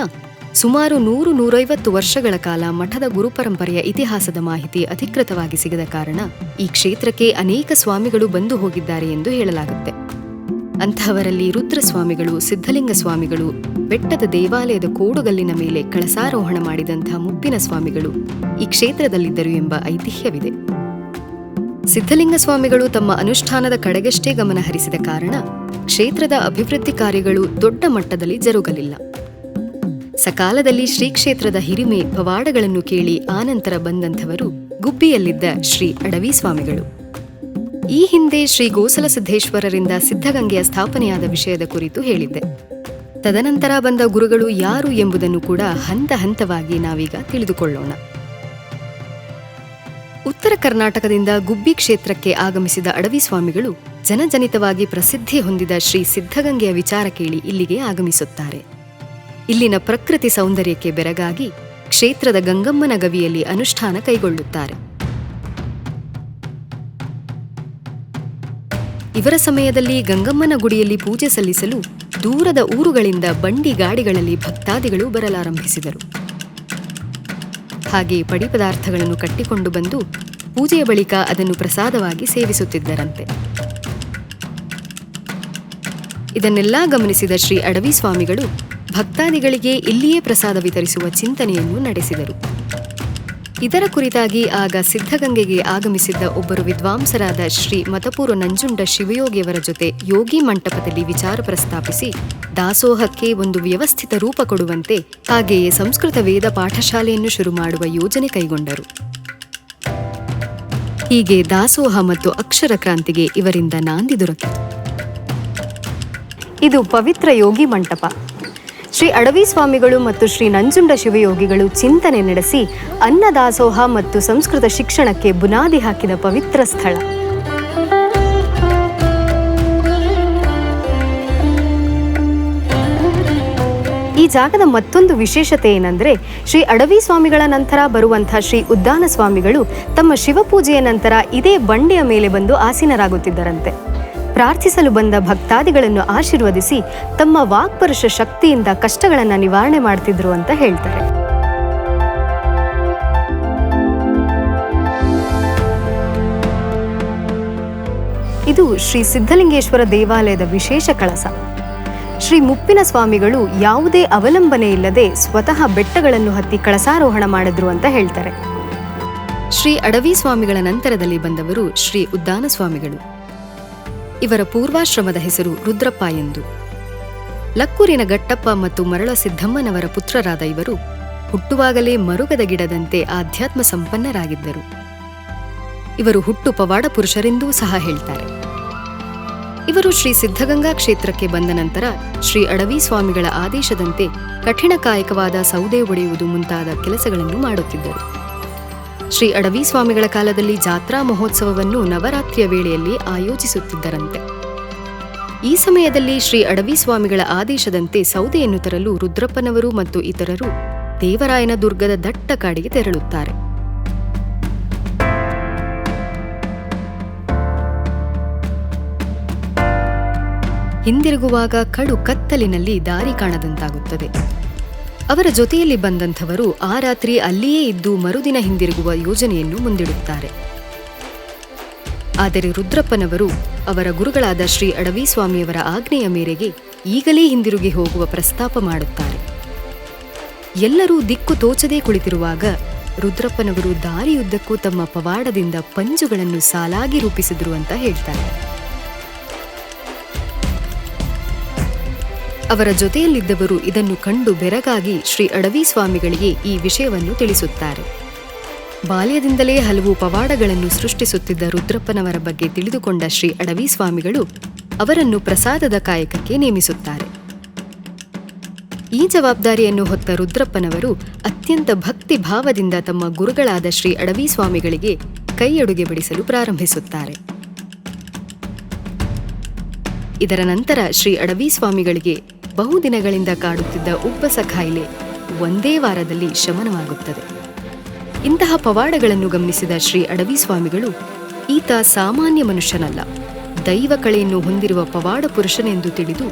Speaker 1: ಸುಮಾರು 100-150 ವರ್ಷಗಳ ಕಾಲ ಮಠದ ಗುರುಪರಂಪರೆಯ ಇತಿಹಾಸದ ಮಾಹಿತಿ ಅಧಿಕೃತವಾಗಿ ಸಿಗದ ಕಾರಣ ಈ ಕ್ಷೇತ್ರಕ್ಕೆ ಅನೇಕ ಸ್ವಾಮಿಗಳು ಬಂದು ಹೋಗಿದ್ದಾರೆ ಎಂದು ಹೇಳಲಾಗುತ್ತೆ. ಅಂತಹವರಲ್ಲಿ ರುದ್ರಸ್ವಾಮಿಗಳು, ಸಿದ್ಧಲಿಂಗ ಸ್ವಾಮಿಗಳು, ಬೆಟ್ಟದ ದೇವಾಲಯದ ಕೋಡುಗಲ್ಲಿನ ಮೇಲೆ ಕಳಸಾರೋಹಣ ಮಾಡಿದಂಥ ಮುಪ್ಪಿನ ಸ್ವಾಮಿಗಳು ಈ ಕ್ಷೇತ್ರದಲ್ಲಿದ್ದರು ಎಂಬ ಐತಿಹ್ಯವಿದೆ. ಸಿದ್ಧಲಿಂಗ ಸ್ವಾಮಿಗಳು ತಮ್ಮ ಅನುಷ್ಠಾನದ ಕಡೆಗಷ್ಟೇ ಗಮನ ಹರಿಸಿದ ಕಾರಣ ಕ್ಷೇತ್ರದ ಅಭಿವೃದ್ಧಿ ಕಾರ್ಯಗಳು ದೊಡ್ಡ ಮಟ್ಟದಲ್ಲಿ ಜರುಗಲಿಲ್ಲ. ಸಕಾಲದಲ್ಲಿ ಶ್ರೀ ಕ್ಷೇತ್ರದ ಹಿರಿಮೆ ಪವಾಡಗಳನ್ನು ಕೇಳಿ ಆನಂತರ ಬಂದಂಥವರು ಗುಬ್ಬಿಯಲ್ಲಿದ್ದ ಶ್ರೀ ಅಡವಿ ಸ್ವಾಮಿಗಳು. ಈ ಹಿಂದೆ ಶ್ರೀ ಗೋಸಲ ಸಿದ್ದೇಶ್ವರರಿಂದ ಸಿದ್ಧಗಂಗೆಯ ಸ್ಥಾಪನೆಯಾದ ವಿಷಯದ ಕುರಿತು ಹೇಳಿದ್ದೆ. ತದನಂತರ ಬಂದ ಗುರುಗಳು ಯಾರು ಎಂಬುದನ್ನು ಕೂಡ ಹಂತ ಹಂತವಾಗಿ ನಾವೀಗ ತಿಳಿದುಕೊಳ್ಳೋಣ. ಉತ್ತರ ಕರ್ನಾಟಕದಿಂದ ಗುಬ್ಬಿ ಕ್ಷೇತ್ರಕ್ಕೆ ಆಗಮಿಸಿದ ಅಡವಿ ಸ್ವಾಮಿಗಳು ಜನಜನಿತವಾಗಿ ಪ್ರಸಿದ್ಧಿ ಹೊಂದಿದ ಶ್ರೀ ಸಿದ್ಧಗಂಗೆಯ ವಿಚಾರ ಕೇಳಿ ಇಲ್ಲಿಗೆ ಆಗಮಿಸುತ್ತಾರೆ. ಇಲ್ಲಿನ ಪ್ರಕೃತಿ ಸೌಂದರ್ಯಕ್ಕೆ ಬೆರಗಾಗಿ ಕ್ಷೇತ್ರದ ಗಂಗಮ್ಮನ ಗವಿಯಲ್ಲಿ ಅನುಷ್ಠಾನ ಕೈಗೊಳ್ಳುತ್ತಾರೆ. ಇವರ ಸಮಯದಲ್ಲಿ ಗಂಗಮ್ಮನ ಗುಡಿಯಲ್ಲಿ ಪೂಜೆ ಸಲ್ಲಿಸಲು ದೂರದ ಊರುಗಳಿಂದ ಬಂಡಿ ಗಾಡಿಗಳಲ್ಲಿ ಭಕ್ತಾದಿಗಳು ಬರಲಾರಂಭಿಸಿದರು. ಹಾಗೆ ಪಡಿ ಪದಾರ್ಥಗಳನ್ನು ಕಟ್ಟಿಕೊಂಡು ಬಂದು ಪೂಜೆಯ ಬಳಿಕ ಅದನ್ನು ಪ್ರಸಾದವಾಗಿ ಸೇವಿಸುತ್ತಿದ್ದರಂತೆ. ಇದನ್ನೆಲ್ಲ ಗಮನಿಸಿದ ಶ್ರೀ ಅಡವಿ ಸ್ವಾಮಿಗಳು ಭಕ್ತಾದಿಗಳಿಗೆ ಇಲ್ಲಿಯೇ ಪ್ರಸಾದ ವಿತರಿಸುವ ಚಿಂತನೆಯನ್ನು ನಡೆಸಿದರು. ಇದರ ಕುರಿತಾಗಿ ಆಗ ಸಿದ್ಧಗಂಗೆಗೆ ಆಗಮಿಸಿದ್ದ ಒಬ್ಬರು ವಿದ್ವಾಂಸರಾದ ಶ್ರೀ ಮತಪೂರ್ವ ನಂಜುಂಡ ಶಿವಯೋಗಿಯವರ ಜೊತೆ ಯೋಗಿ ಮಂಟಪದಲ್ಲಿ ವಿಚಾರ ಪ್ರಸ್ತಾಪಿಸಿ ದಾಸೋಹಕ್ಕೆ ಒಂದು ವ್ಯವಸ್ಥಿತ ರೂಪ ಕೊಡುವಂತೆ, ಹಾಗೆಯೇ ಸಂಸ್ಕೃತ ವೇದ ಪಾಠಶಾಲೆಯನ್ನು ಶುರು ಮಾಡುವ ಯೋಜನೆ ಕೈಗೊಂಡರು. ಹೀಗೆ ದಾಸೋಹ ಮತ್ತು ಅಕ್ಷರ ಕ್ರಾಂತಿಗೆ ಇವರಿಂದ ನಾಂದಿ ದೊರಕಿತು. ಇದು ಪವಿತ್ರ ಯೋಗಿ ಮಂಟಪ. ಶ್ರೀ ಅಡವಿ ಸ್ವಾಮಿಗಳು ಮತ್ತು ಶ್ರೀ ನಂಜುಂಡ ಶಿವಯೋಗಿಗಳು ಚಿಂತನೆ ನಡೆಸಿ ಅನ್ನದಾಸೋಹ ಮತ್ತು ಸಂಸ್ಕೃತ ಶಿಕ್ಷಣಕ್ಕೆ ಬುನಾದಿ ಹಾಕಿದ ಪವಿತ್ರ ಸ್ಥಳ. ಈ ಜಾಗದ ಮತ್ತೊಂದು ವಿಶೇಷತೆ ಏನಂದ್ರೆ, ಶ್ರೀ ಅಡವಿ ಸ್ವಾಮಿಗಳ ನಂತರ ಬರುವಂತಹ ಶ್ರೀ ಉದ್ದಾನ ಸ್ವಾಮಿಗಳು ತಮ್ಮ ಶಿವಪೂಜೆಯ ನಂತರ ಇದೇ ಬಂಡೆಯ ಮೇಲೆ ಬಂದು ಆಸೀನರಾಗುತ್ತಿದ್ದರಂತೆ. ಪ್ರಾರ್ಥಿಸಲು ಬಂದ ಭಕ್ತಾದಿಗಳನ್ನು ಆಶೀರ್ವದಿಸಿ ತಮ್ಮ ವಾಕ್ಪರುಷ ಶಕ್ತಿಯಿಂದ ಕಷ್ಟಗಳನ್ನು ನಿವಾರಣೆ ಮಾಡ್ತಿದ್ರು ಅಂತ ಹೇಳ್ತಾರೆ. ಇದು ಶ್ರೀ ಸಿದ್ಧಲಿಂಗೇಶ್ವರ ದೇವಾಲಯದ ವಿಶೇಷ ಕಳಸ. ಶ್ರೀ ಮುಪ್ಪಿನ ಸ್ವಾಮಿಗಳು ಯಾವುದೇ ಅವಲಂಬನೆ ಇಲ್ಲದೆ ಸ್ವತಃ ಬೆಟ್ಟಗಳನ್ನು ಹತ್ತಿ ಕಳಸಾರೋಹಣ ಮಾಡಿದ್ರು ಅಂತ ಹೇಳ್ತಾರೆ. ಶ್ರೀ ಅಡವಿ ಸ್ವಾಮಿಗಳ ನಂತರದಲ್ಲಿ ಬಂದವರು ಶ್ರೀ ಉದ್ದಾನ ಸ್ವಾಮಿಗಳು. ಇವರ ಪೂರ್ವಾಶ್ರಮದ ಹೆಸರು ರುದ್ರಪ್ಪ ಎಂದು. ಲಕ್ಕೂರಿನ ಗಟ್ಟಪ್ಪ ಮತ್ತು ಮರಳ ಸಿದ್ದಮ್ಮನವರ ಪುತ್ರರಾದ ಇವರು ಹುಟ್ಟುವಾಗಲೇ ಮರುಗದ ಗಿಡದಂತೆ ಆಧ್ಯಾತ್ಮ ಸಂಪನ್ನರಾಗಿದ್ದರು. ಇವರು ಹುಟ್ಟು ಪವಾಡ ಪುರುಷರೆಂದೂ ಸಹ ಹೇಳ್ತಾರೆ. ಇವರು ಶ್ರೀ ಸಿದ್ಧಗಂಗಾ ಕ್ಷೇತ್ರಕ್ಕೆ ಬಂದ ನಂತರ ಶ್ರೀ ಅಡವಿ ಸ್ವಾಮಿಗಳ ಆದೇಶದಂತೆ ಕಠಿಣ ಕಾಯಕವಾದ ಸೌದೆ ಒಡೆಯುವುದು ಮುಂತಾದ ಕೆಲಸಗಳನ್ನು ಮಾಡುತ್ತಿದ್ದರು. ಶ್ರೀ ಅಡವಿ ಸ್ವಾಮಿಗಳ ಕಾಲದಲ್ಲಿ ಜಾತ್ರಾ ಮಹೋತ್ಸವವನ್ನು ನವರಾತ್ರಿಯ ವೇಳೆಯಲ್ಲಿ ಆಯೋಜಿಸುತ್ತಿದ್ದರಂತೆ. ಈ ಸಮಯದಲ್ಲಿ ಶ್ರೀ ಅಡವಿ ಸ್ವಾಮಿಗಳ ಆದೇಶದಂತೆ ಸೌದೆಯನ್ನು ತರಲು ರುದ್ರಪ್ಪನವರು ಮತ್ತು ಇತರರು ದೇವರಾಯನ ದುರ್ಗದ ದಟ್ಟ ಕಾಡಿಗೆ ತೆರಳುತ್ತಾರೆ. ಹಿಂದಿರುಗುವಾಗ ಕಡು ಕತ್ತಲಿನಲ್ಲಿ ದಾರಿ ಕಾಣದಂತಾಗುತ್ತದೆ. ಅವರ ಜೊತೆಯಲ್ಲಿ ಬಂದಂಥವರು ಆ ರಾತ್ರಿ ಅಲ್ಲಿಯೇ ಇದ್ದು ಮರುದಿನ ಹಿಂದಿರುಗುವ ಯೋಜನೆಯನ್ನು ಮುಂದಿಡುತ್ತಾರೆ. ಆದರೆ ರುದ್ರಪ್ಪನವರು ಅವರ ಗುರುಗಳಾದ ಶ್ರೀ ಅಡವಿ ಸ್ವಾಮಿಯವರ ಆಜ್ಞೆಯ ಮೇರೆಗೆ ಈಗಲೇ ಹಿಂದಿರುಗಿ ಹೋಗುವ ಪ್ರಸ್ತಾಪ ಮಾಡುತ್ತಾರೆ. ಎಲ್ಲರೂ ದಿಕ್ಕು ತೋಚದೇ ಕುಳಿತಿರುವಾಗ ರುದ್ರಪ್ಪನವರು ದಾರಿಯುದ್ದಕ್ಕೂ ತಮ್ಮ ಪವಾಡದಿಂದ ಪಂಜುಗಳನ್ನು ಸಾಲಾಗಿ ರೂಪಿಸಿದ್ರು ಅಂತ ಹೇಳ್ತಾರೆ. ಅವರ ಜೊತೆಯಲ್ಲಿದ್ದವರು ಇದನ್ನು ಕಂಡು ಬೆರಗಾಗಿ ಶ್ರೀ ಅಡವಿ ಸ್ವಾಮಿಗಳಿಗೆ ಈ ವಿಷಯವನ್ನು ತಿಳಿಸುತ್ತಾರೆ. ಬಾಲ್ಯದಿಂದಲೇ ಹಲವು ಪವಾಡಗಳನ್ನು ಸೃಷ್ಟಿಸುತ್ತಿದ್ದ ರುದ್ರಪ್ಪನವರ ಬಗ್ಗೆ ತಿಳಿದುಕೊಂಡ ಶ್ರೀ ಅಡವಿ ಸ್ವಾಮಿಗಳು ಅವರನ್ನು ಪ್ರಸಾದದ ಕಾಯಕಕ್ಕೆ ನೇಮಿಸುತ್ತಾರೆ. ಈ ಜವಾಬ್ದಾರಿಯನ್ನು ಹೊತ್ತ ರುದ್ರಪ್ಪನವರು ಅತ್ಯಂತ ಭಕ್ತಿ ಭಾವದಿಂದ ತಮ್ಮ ಗುರುಗಳಾದ ಶ್ರೀ ಅಡವಿ ಸ್ವಾಮಿಗಳಿಗೆ ಕೈಯಡುಗೆ ಬಡಿಸಲು ಪ್ರಾರಂಭಿಸುತ್ತಾರೆ. ಇದರ ನಂತರ ಶ್ರೀ ಅಡವಿ ಸ್ವಾಮಿಗಳಿಗೆ ಬಹುದಿನಗಳಿಂದ ಕಾಡುತ್ತಿದ್ದ ಉಬ್ಬಸ ಕಾಯಿಲೆ ಒಂದೇ ವಾರದಲ್ಲಿ ಶಮನವಾಗುತ್ತದೆ. ಇಂತಹ ಪವಾಡಗಳನ್ನು ಗಮನಿಸಿದ ಶ್ರೀ ಅಡವಿ ಸ್ವಾಮಿಗಳು, ಈತ ಸಾಮಾನ್ಯ ಮನುಷ್ಯನಲ್ಲ, ದೈವ ಕಳೆಯನ್ನು ಹೊಂದಿರುವ ಪವಾಡ ಪುರುಷನೆಂದು ತಿಳಿದು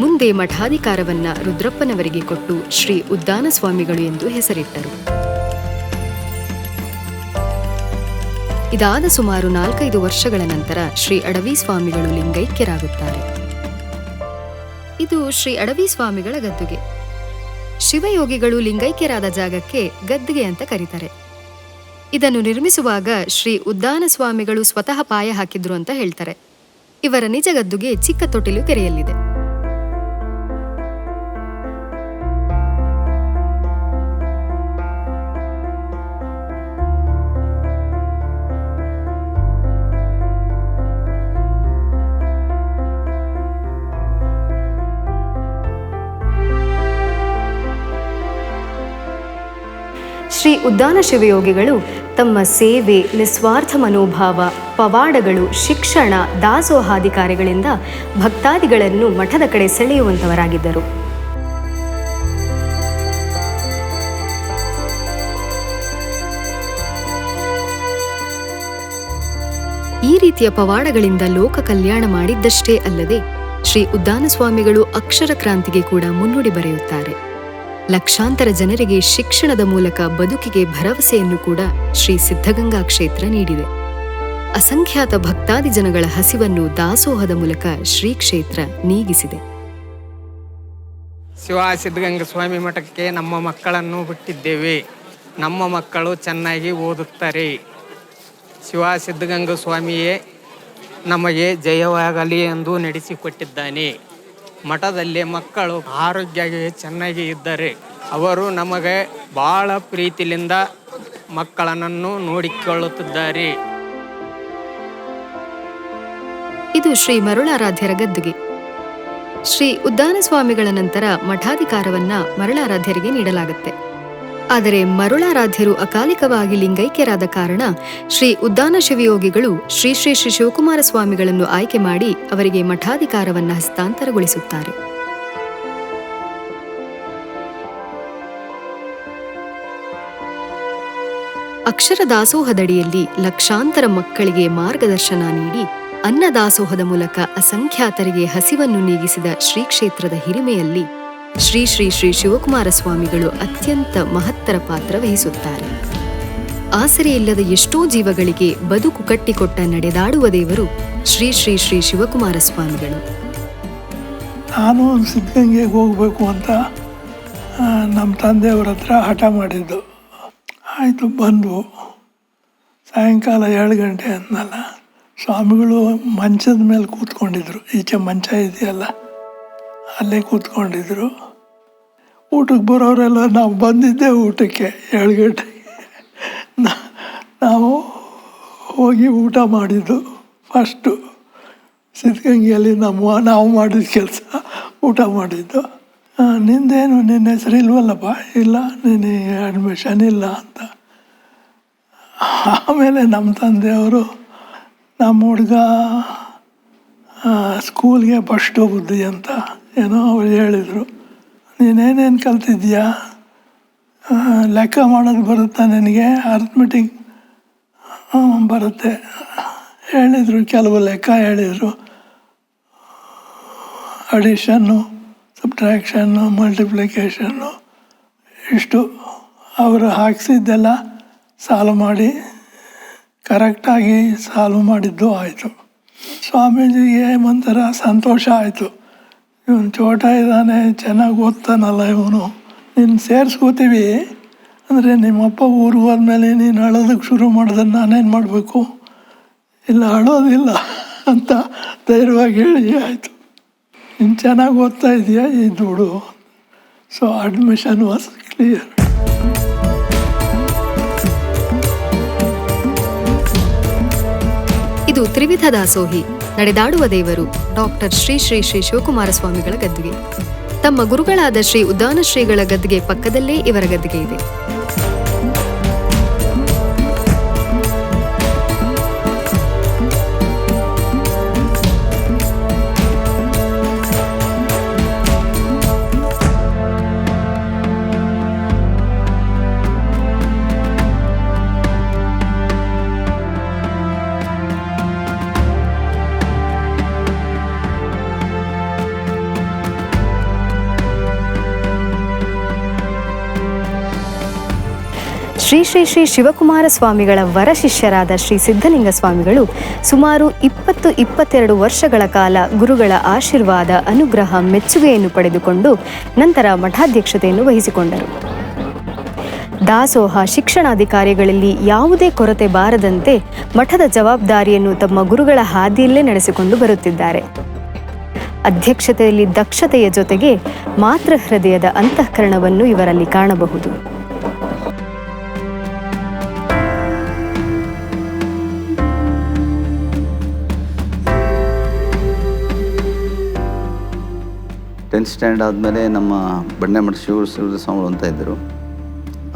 Speaker 1: ಮುಂದೆ ಮಠಾಧಿಕಾರವನ್ನ ರುದ್ರಪ್ಪನವರಿಗೆ ಕೊಟ್ಟು ಶ್ರೀ ಉದ್ದಾನ ಸ್ವಾಮಿಗಳು ಎಂದು ಹೆಸರಿಟ್ಟರು. ಇದಾದ ಸುಮಾರು 4-5 ವರ್ಷಗಳ ನಂತರ ಶ್ರೀ ಅಡವಿ ಸ್ವಾಮಿಗಳು ಲಿಂಗೈಕ್ಯರಾಗುತ್ತಾರೆ. ಇದು ಶ್ರೀ ಅಡವಿ ಸ್ವಾಮಿಗಳ ಗದ್ದುಗೆ. ಶಿವಯೋಗಿಗಳು ಲಿಂಗೈಕ್ಯರಾದ ಜಾಗಕ್ಕೆ ಗದ್ದುಗೆ ಅಂತ ಕರೀತಾರೆ. ಇದನ್ನು ನಿರ್ಮಿಸುವಾಗ ಶ್ರೀ ಉದ್ದಾನ ಸ್ವಾಮಿಗಳು ಸ್ವತಃ ಪಾಯ ಹಾಕಿದ್ರು ಅಂತ ಹೇಳ್ತಾರೆ. ಇವರ ನಿಜ ಗದ್ದುಗೆ ಚಿಕ್ಕ ತೊಟ್ಟಿಲು ಕೆರೆಯಲ್ಲಿದೆ. ಶ್ರೀ ಉದ್ದಾನ ಶಿವಯೋಗಿಗಳು ತಮ್ಮ ಸೇವೆ, ನಿಸ್ವಾರ್ಥ ಮನೋಭಾವ, ಪವಾಡಗಳು, ಶಿಕ್ಷಣ, ದಾಸೋಹಾದಿ ಕಾರ್ಯಗಳಿಂದ ಭಕ್ತಾದಿಗಳನ್ನು ಮಠದ ಕಡೆ ಸೆಳೆಯುವಂತವರಾಗಿದ್ದರು. ಈ ರೀತಿಯ ಪವಾಡಗಳಿಂದ ಲೋಕ ಕಲ್ಯಾಣ ಮಾಡಿದ್ದಷ್ಟೇ ಅಲ್ಲದೆ ಶ್ರೀ ಉದ್ದಾನ ಸ್ವಾಮಿಗಳು ಅಕ್ಷರ ಕ್ರಾಂತಿಗೆ ಕೂಡ ಮುನ್ನುಡಿ ಬರೆಯುತ್ತಾರೆ. ಲಕ್ಷಾಂತರ ಜನರಿಗೆ ಶಿಕ್ಷಣದ ಮೂಲಕ ಬದುಕಿಗೆ ಭರವಸೆಯನ್ನು ಕೂಡ ಶ್ರೀ ಸಿದ್ಧಗಂಗಾ ಕ್ಷೇತ್ರ ನೀಡಿದೆ. ಅಸಂಖ್ಯಾತ ಭಕ್ತಾದಿ ಜನಗಳ ಹಸಿವನ್ನು ದಾಸೋಹದ ಮೂಲಕ ಶ್ರೀ ಕ್ಷೇತ್ರ ನೀಗಿಸಿದೆ.
Speaker 7: ಶಿವ ಸಿದ್ಧಗಂಗಾ ಸ್ವಾಮಿ ಮಠಕ್ಕೆ ನಮ್ಮ ಮಕ್ಕಳನ್ನು ಬಿಟ್ಟಿದ್ದೇವೆ. ನಮ್ಮ ಮಕ್ಕಳು ಚೆನ್ನಾಗಿ ಓದುತ್ತಾರೆ. ಶಿವ ಸಿದ್ಧಗಂಗಾ ಸ್ವಾಮಿಯೇ ನಮಗೆ ಜಯವಾಗಲಿ ಎಂದು ನಡೆಸಿಕೊಟ್ಟಿದ್ದಾನೆ. ಮಠದಲ್ಲಿ ಮಕ್ಕಳು ಆರೋಗ್ಯವಾಗಿ ಚೆನ್ನಾಗಿ ಇದ್ದರೆ ಅವರು ನಮಗೆ ಬಹಳ ಪ್ರೀತಿಯಿಂದ ಮಕ್ಕಳನ್ನು ನೋಡಿಕೊಳ್ಳುತ್ತಿದ್ದಾರೆ.
Speaker 1: ಇದು ಶ್ರೀ ಮರುಳಾರಾಧ್ಯರ ಗದ್ದುಗೆ. ಶ್ರೀ ಉದ್ದಾನ ಸ್ವಾಮಿಗಳ ನಂತರ ಮಠಾಧಿಕಾರವನ್ನ ಮರುಳಾರಾಧ್ಯರಿಗೆ ನೀಡಲಾಗುತ್ತೆ. ಆದರೆ ಮರುಳಾರಾಧ್ಯರು ಅಕಾಲಿಕವಾಗಿ ಲಿಂಗೈಕ್ಯರಾದ ಕಾರಣ ಶ್ರೀ ಉದ್ದಾನ ಶಿವಯೋಗಿಗಳು ಶ್ರೀ ಶ್ರೀ ಶ್ರೀ ಶಿವಕುಮಾರ ಸ್ವಾಮಿಗಳನ್ನು ಆಯ್ಕೆ ಮಾಡಿ ಅವರಿಗೆ ಮಠಾಧಿಕಾರವನ್ನು ಹಸ್ತಾಂತರಗೊಳಿಸುತ್ತಾರೆ. ಅಕ್ಷರ ದಾಸೋಹದಡಿಯಲ್ಲಿ ಲಕ್ಷಾಂತರ ಮಕ್ಕಳಿಗೆ ಮಾರ್ಗದರ್ಶನ ನೀಡಿ ಅನ್ನದಾಸೋಹದ ಮೂಲಕ ಅಸಂಖ್ಯಾತರಿಗೆ ಹಸಿವನ್ನು ನೀಗಿಸಿದ ಶ್ರೀ ಕ್ಷೇತ್ರದ ಹಿರಿಮೆಯಲ್ಲಿ ಶ್ರೀ ಶ್ರೀ ಶ್ರೀ ಶಿವಕುಮಾರ ಸ್ವಾಮಿಗಳು ಅತ್ಯಂತ ಮಹತ್ತರ ಪಾತ್ರ ವಹಿಸುತ್ತಾರೆ. ಆಸರೆಯಿಲ್ಲದ ಎಷ್ಟೋ ಜೀವಗಳಿಗೆ ಬದುಕು ಕಟ್ಟಿಕೊಟ್ಟ ನಡೆದಾಡುವ ದೇವರು ಶ್ರೀ ಶ್ರೀ ಶ್ರೀ ಶಿವಕುಮಾರ ಸ್ವಾಮಿಗಳು.
Speaker 8: ನಾನು ಸಿದ್ಧಗಂಗೆಗೆ ಹೋಗಬೇಕು ಅಂತ ನಮ್ಮ ತಂದೆಯವ್ರ ಹತ್ರ ಹಠ ಮಾಡಿದ್ದು. ಆಯಿತು, ಬಂದು ಸಾಯಂಕಾಲ 7 ಗಂಟೆ ಅಂದಲ್ಲ, ಸ್ವಾಮಿಗಳು ಮಂಚದ ಮೇಲೆ ಕೂತ್ಕೊಂಡಿದ್ರು. ಈಚೆ ಮಂಚ ಇದೆಯಲ್ಲ, ಅಲ್ಲೇ ಕೂತ್ಕೊಂಡಿದ್ರು. ಊಟಕ್ಕೆ ಬರೋರೆಲ್ಲ ನಾವು ಬಂದಿದ್ದೆ ಊಟಕ್ಕೆ 7 ಗಂಟೆಗೆ. ನಾವು ಹೋಗಿ ಊಟ ಮಾಡಿದ್ದು ಫಸ್ಟು ಸಿದ್ಧಗಂಗೆಯಲ್ಲಿ ನಾವು ಮಾಡಿದ ಕೆಲಸ ಊಟ ಮಾಡಿದ್ದು. ನಿಂದೇನು, ನಿನ್ನ ಹೆಸರು ಇಲ್ವಲ್ಲಪ್ಪ? ಇಲ್ಲ, ನಿನಗೆ ಅಡ್ಮಿಷನ್ ಇಲ್ಲ ಅಂತ. ಆಮೇಲೆ ನಮ್ಮ ತಂದೆಯವರು ನಮ್ಮ ಹುಡುಗ ಸ್ಕೂಲ್ಗೆ ಫಸ್ಟ್ ಹೋಗುದ್ದಿ ಅಂತ ಏನೋ ಅವ್ರು ಹೇಳಿದರು. ನೀನೇನೇನು ಕಲ್ತಿದ್ದೀಯಾ? ಲೆಕ್ಕ ಮಾಡೋದು ಬರುತ್ತಾ ನಿನಗೆ? ಅರ್ಥಮೆಟಿಕ್ ಬರುತ್ತೆ ಹೇಳಿದರು. ಕೆಲವು ಲೆಕ್ಕ ಹೇಳಿದರು, ಅಡಿಷನ್ನು, ಸಬ್ಟ್ರಾಕ್ಷನ್ನು, ಮಲ್ಟಿಪ್ಲಿಕೇಷನ್ನು, ಇಷ್ಟು ಅವರು ಹಾಕಿಸಿದ್ದೆಲ್ಲ ಸಾಲ್ವ್ ಮಾಡಿ ಕರೆಕ್ಟಾಗಿ ಸಾಲ್ವ್ ಮಾಡಿದ್ದು ಆಯಿತು. ಸ್ವಾಮೀಜಿಗೆ ಒಂಥರ ಸಂತೋಷ ಆಯಿತು. ಇವನು ಚೋಟ ಇದ್ದಾನೆ, ಚೆನ್ನಾಗಿ ಓದ್ತಾನಲ್ಲ ಇವನು, ನೀನು ಸೇರಿಸ್ಕೋತೀವಿ ಅಂದರೆ ನಿಮ್ಮಪ್ಪ ಊರಿಗೆ ಹೋದ್ಮೇಲೆ ನೀನು ಅಳೋದಕ್ಕೆ ಶುರು ಮಾಡಿದ್ರೆ ನಾನೇನು ಮಾಡಬೇಕು? ಇಲ್ಲ, ಅಳೋದಿಲ್ಲ ಅಂತ ಧೈರ್ಯವಾಗಿ ಹೇಳಿ ಆಯಿತು. ನೀನು ಚೆನ್ನಾಗಿ ಓದ್ತಾ ಇದೆಯಾ, ಈ ದುಡ್ಡು. So admission was clear.
Speaker 1: ಇದು ತ್ರಿವಿಧ ದಾಸೋಹಿ ನಡೆದಾಡುವ ದೇವರು ಡಾಕ್ಟರ್ ಶ್ರೀ ಶ್ರೀ ಶ್ರೀ ಶಿವಕುಮಾರ ಸ್ವಾಮಿಗಳ ಗದ್ದಿಗೆ. ತಮ್ಮ ಗುರುಗಳಾದ ಶ್ರೀ ಉದ್ದಾನ ಶ್ರೀಗಳ ಗದ್ದಿಗೆ ಪಕ್ಕದಲ್ಲೇ ಇವರ ಗದ್ದಿಗೆ ಇದೆ. ಶ್ರೀ ಶ್ರೀ ಶ್ರೀ ಶಿವಕುಮಾರ ಸ್ವಾಮಿಗಳ ವರ ಶಿಷ್ಯರಾದ ಶ್ರೀ ಸಿದ್ಧಲಿಂಗ ಸ್ವಾಮಿಗಳು ಸುಮಾರು 22 ವರ್ಷಗಳ ಕಾಲ ಗುರುಗಳ ಆಶೀರ್ವಾದ, ಅನುಗ್ರಹ, ಮೆಚ್ಚುಗೆಯನ್ನು ಪಡೆದುಕೊಂಡು ನಂತರ ಮಠಾಧ್ಯಕ್ಷತೆಯನ್ನು ವಹಿಸಿಕೊಂಡರು. ದಾಸೋಹ ಶಿಕ್ಷಣಾಧಿಕಾರಿಗಳಲ್ಲಿ ಯಾವುದೇ ಕೊರತೆ ಬಾರದಂತೆ ಮಠದ ಜವಾಬ್ದಾರಿಯನ್ನು ತಮ್ಮ ಗುರುಗಳ ಹಾದಿಯಲ್ಲೇ ನಡೆಸಿಕೊಂಡು ಬರುತ್ತಿದ್ದಾರೆ. ಅಧ್ಯಕ್ಷತೆಯಲ್ಲಿ ದಕ್ಷತೆಯ ಜೊತೆಗೆ ಮಾತೃ ಹೃದಯದ ಅಂತಃಕರಣವನ್ನು ಇವರಲ್ಲಿ ಕಾಣಬಹುದು.
Speaker 9: ಟೆಂತ್ ಸ್ಟ್ಯಾಂಡರ್ಡ್ ಆದಮೇಲೆ ನಮ್ಮ ಬಂಡೆಮಠ ಶಿವರುದ್ರ ಸ್ವಾಮಿಗಳು ಅಂತ ಇದ್ದರು.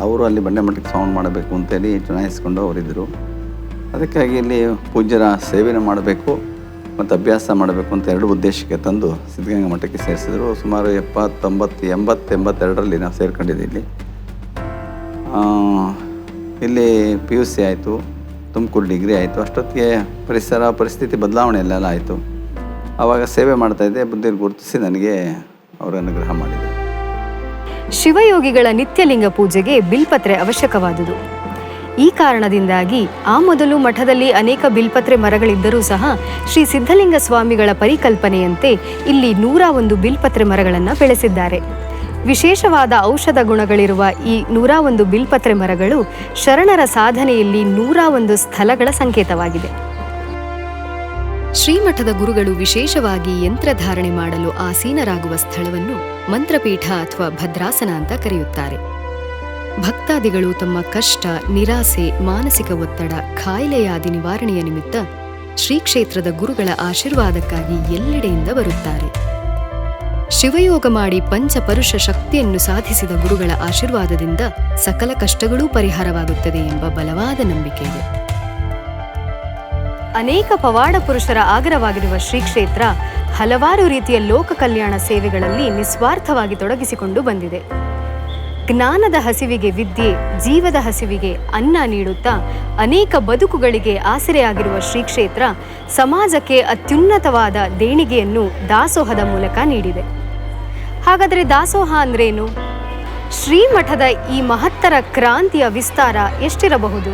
Speaker 9: ಅವರು ಅಲ್ಲಿ ಬಂಡೆಮಠಕ್ಕೆ ಸೌಂಡ್ ಮಾಡಬೇಕು ಅಂತೇಳಿ ಚುನಾಯಿಸ್ಕೊಂಡು ಅವರಿದ್ದರು. ಅದಕ್ಕಾಗಿ ಇಲ್ಲಿ ಪೂಜ್ಯರ ಸೇವೆಯನ್ನು ಮಾಡಬೇಕು ಮತ್ತು ಅಭ್ಯಾಸ ಮಾಡಬೇಕು ಅಂತ 2 ಉದ್ದೇಶಕ್ಕೆ ತಂದು ಸಿದ್ಧಗಂಗಾ ಮಠಕ್ಕೆ ಸೇರಿಸಿದ್ರು. ಸುಮಾರು 82ರಲ್ಲಿ ನಾವು ಸೇರ್ಕೊಂಡಿದ್ದೀವಿ. ಇಲ್ಲಿ PUC ಆಯಿತು, ತುಮಕೂರು ಡಿಗ್ರಿ ಆಯಿತು. ಅಷ್ಟೊತ್ತಿಗೆ ಪರಿಸ್ಥಿತಿ ಬದಲಾವಣೆ ಎಲ್ಲ ಆಯಿತು. ಆವಾಗ ಸೇವೆ ಮಾಡ್ತಾಯಿದ್ದೆ. ಬುದ್ಧಿಯಲ್ಲಿ ಗುರುತಿಸಿ ನನಗೆ ಅವರು ಅನುಗ್ರಹ ಮಾಡಿದರು.
Speaker 1: ಶಿವಯೋಗಿಗಳ ನಿತ್ಯಲಿಂಗ ಪೂಜೆಗೆ ಬಿಲ್ಪತ್ರೆ ಅವಶ್ಯಕವಾದುದು. ಈ ಕಾರಣದಿಂದಾಗಿ ಆ ಮೊದಲು ಮಠದಲ್ಲಿ ಅನೇಕ ಬಿಲ್ಪತ್ರೆ ಮರಗಳಿದ್ದರೂ ಸಹ ಶ್ರೀ ಸಿದ್ಧಲಿಂಗ ಸ್ವಾಮಿಗಳ ಪರಿಕಲ್ಪನೆಯಂತೆ ಇಲ್ಲಿ 101 ಬಿಲ್ಪತ್ರೆ ಮರಗಳನ್ನು ಬೆಳೆಸಿದ್ದಾರೆ. ವಿಶೇಷವಾದ ಔಷಧ ಗುಣಗಳಿರುವ ಈ 101 ಬಿಲ್ಪತ್ರೆ ಮರಗಳು ಶರಣರ ಸಾಧನೆಯಲ್ಲಿ 101 ಸ್ಥಳಗಳ ಸಂಕೇತವಾಗಿದೆ. ಶ್ರೀಮಠದ ಗುರುಗಳು ವಿಶೇಷವಾಗಿ ಯಂತ್ರಧಾರಣೆ ಮಾಡಲು ಆಸೀನರಾಗುವ ಸ್ಥಳವನ್ನು ಮಂತ್ರಪೀಠ ಅಥವಾ ಭದ್ರಾಸನ ಅಂತ ಕರೆಯುತ್ತಾರೆ. ಭಕ್ತಾದಿಗಳು ತಮ್ಮ ಕಷ್ಟ, ನಿರಾಸೆ, ಮಾನಸಿಕ ಒತ್ತಡ, ಕಾಯಿಲೆಯಾದಿ ನಿವಾರಣೆಯ ನಿಮಿತ್ತ ಶ್ರೀ ಕ್ಷೇತ್ರದ ಗುರುಗಳ ಆಶೀರ್ವಾದಕ್ಕಾಗಿ ಎಲ್ಲೆಡೆಯಿಂದ ಬರುತ್ತಾರೆ. ಶಿವಯೋಗ ಮಾಡಿ ಪಂಚಪರುಷ ಶಕ್ತಿಯನ್ನು ಸಾಧಿಸಿದ ಗುರುಗಳ ಆಶೀರ್ವಾದದಿಂದ ಸಕಲ ಕಷ್ಟಗಳೂ ಪರಿಹಾರವಾಗುತ್ತದೆ ಎಂಬ ಬಲವಾದ ನಂಬಿಕೆ ಇದೆ. ಅನೇಕ ಪವಾಡ ಪುರುಷರ ಆಗರವಾಗಿರುವ ಶ್ರೀ ಕ್ಷೇತ್ರ ಹಲವಾರು ರೀತಿಯ ಲೋಕ ಕಲ್ಯಾಣ ಸೇವೆಗಳಲ್ಲಿ ನಿಸ್ವಾರ್ಥವಾಗಿ ತೊಡಗಿಸಿಕೊಂಡು ಬಂದಿದೆ. ಜ್ಞಾನದ ಹಸಿವಿಗೆ ವಿದ್ಯೆ, ಜೀವದ ಹಸಿವಿಗೆ ಅನ್ನ ನೀಡುತ್ತಾ ಅನೇಕ ಬದುಕುಗಳಿಗೆ ಆಸರೆಯಾಗಿರುವ ಶ್ರೀ ಕ್ಷೇತ್ರ ಸಮಾಜಕ್ಕೆ ಅತ್ಯುನ್ನತವಾದ ದೇಣಿಗೆಯನ್ನು ದಾಸೋಹದ ಮೂಲಕ ನೀಡಿದೆ. ಹಾಗಾದರೆ ದಾಸೋಹ ಅಂದ್ರೇನು? ಶ್ರೀಮಠದ ಈ ಮಹತ್ತರ ಕ್ರಾಂತಿಯ ವಿಸ್ತಾರ ಎಷ್ಟಿರಬಹುದು?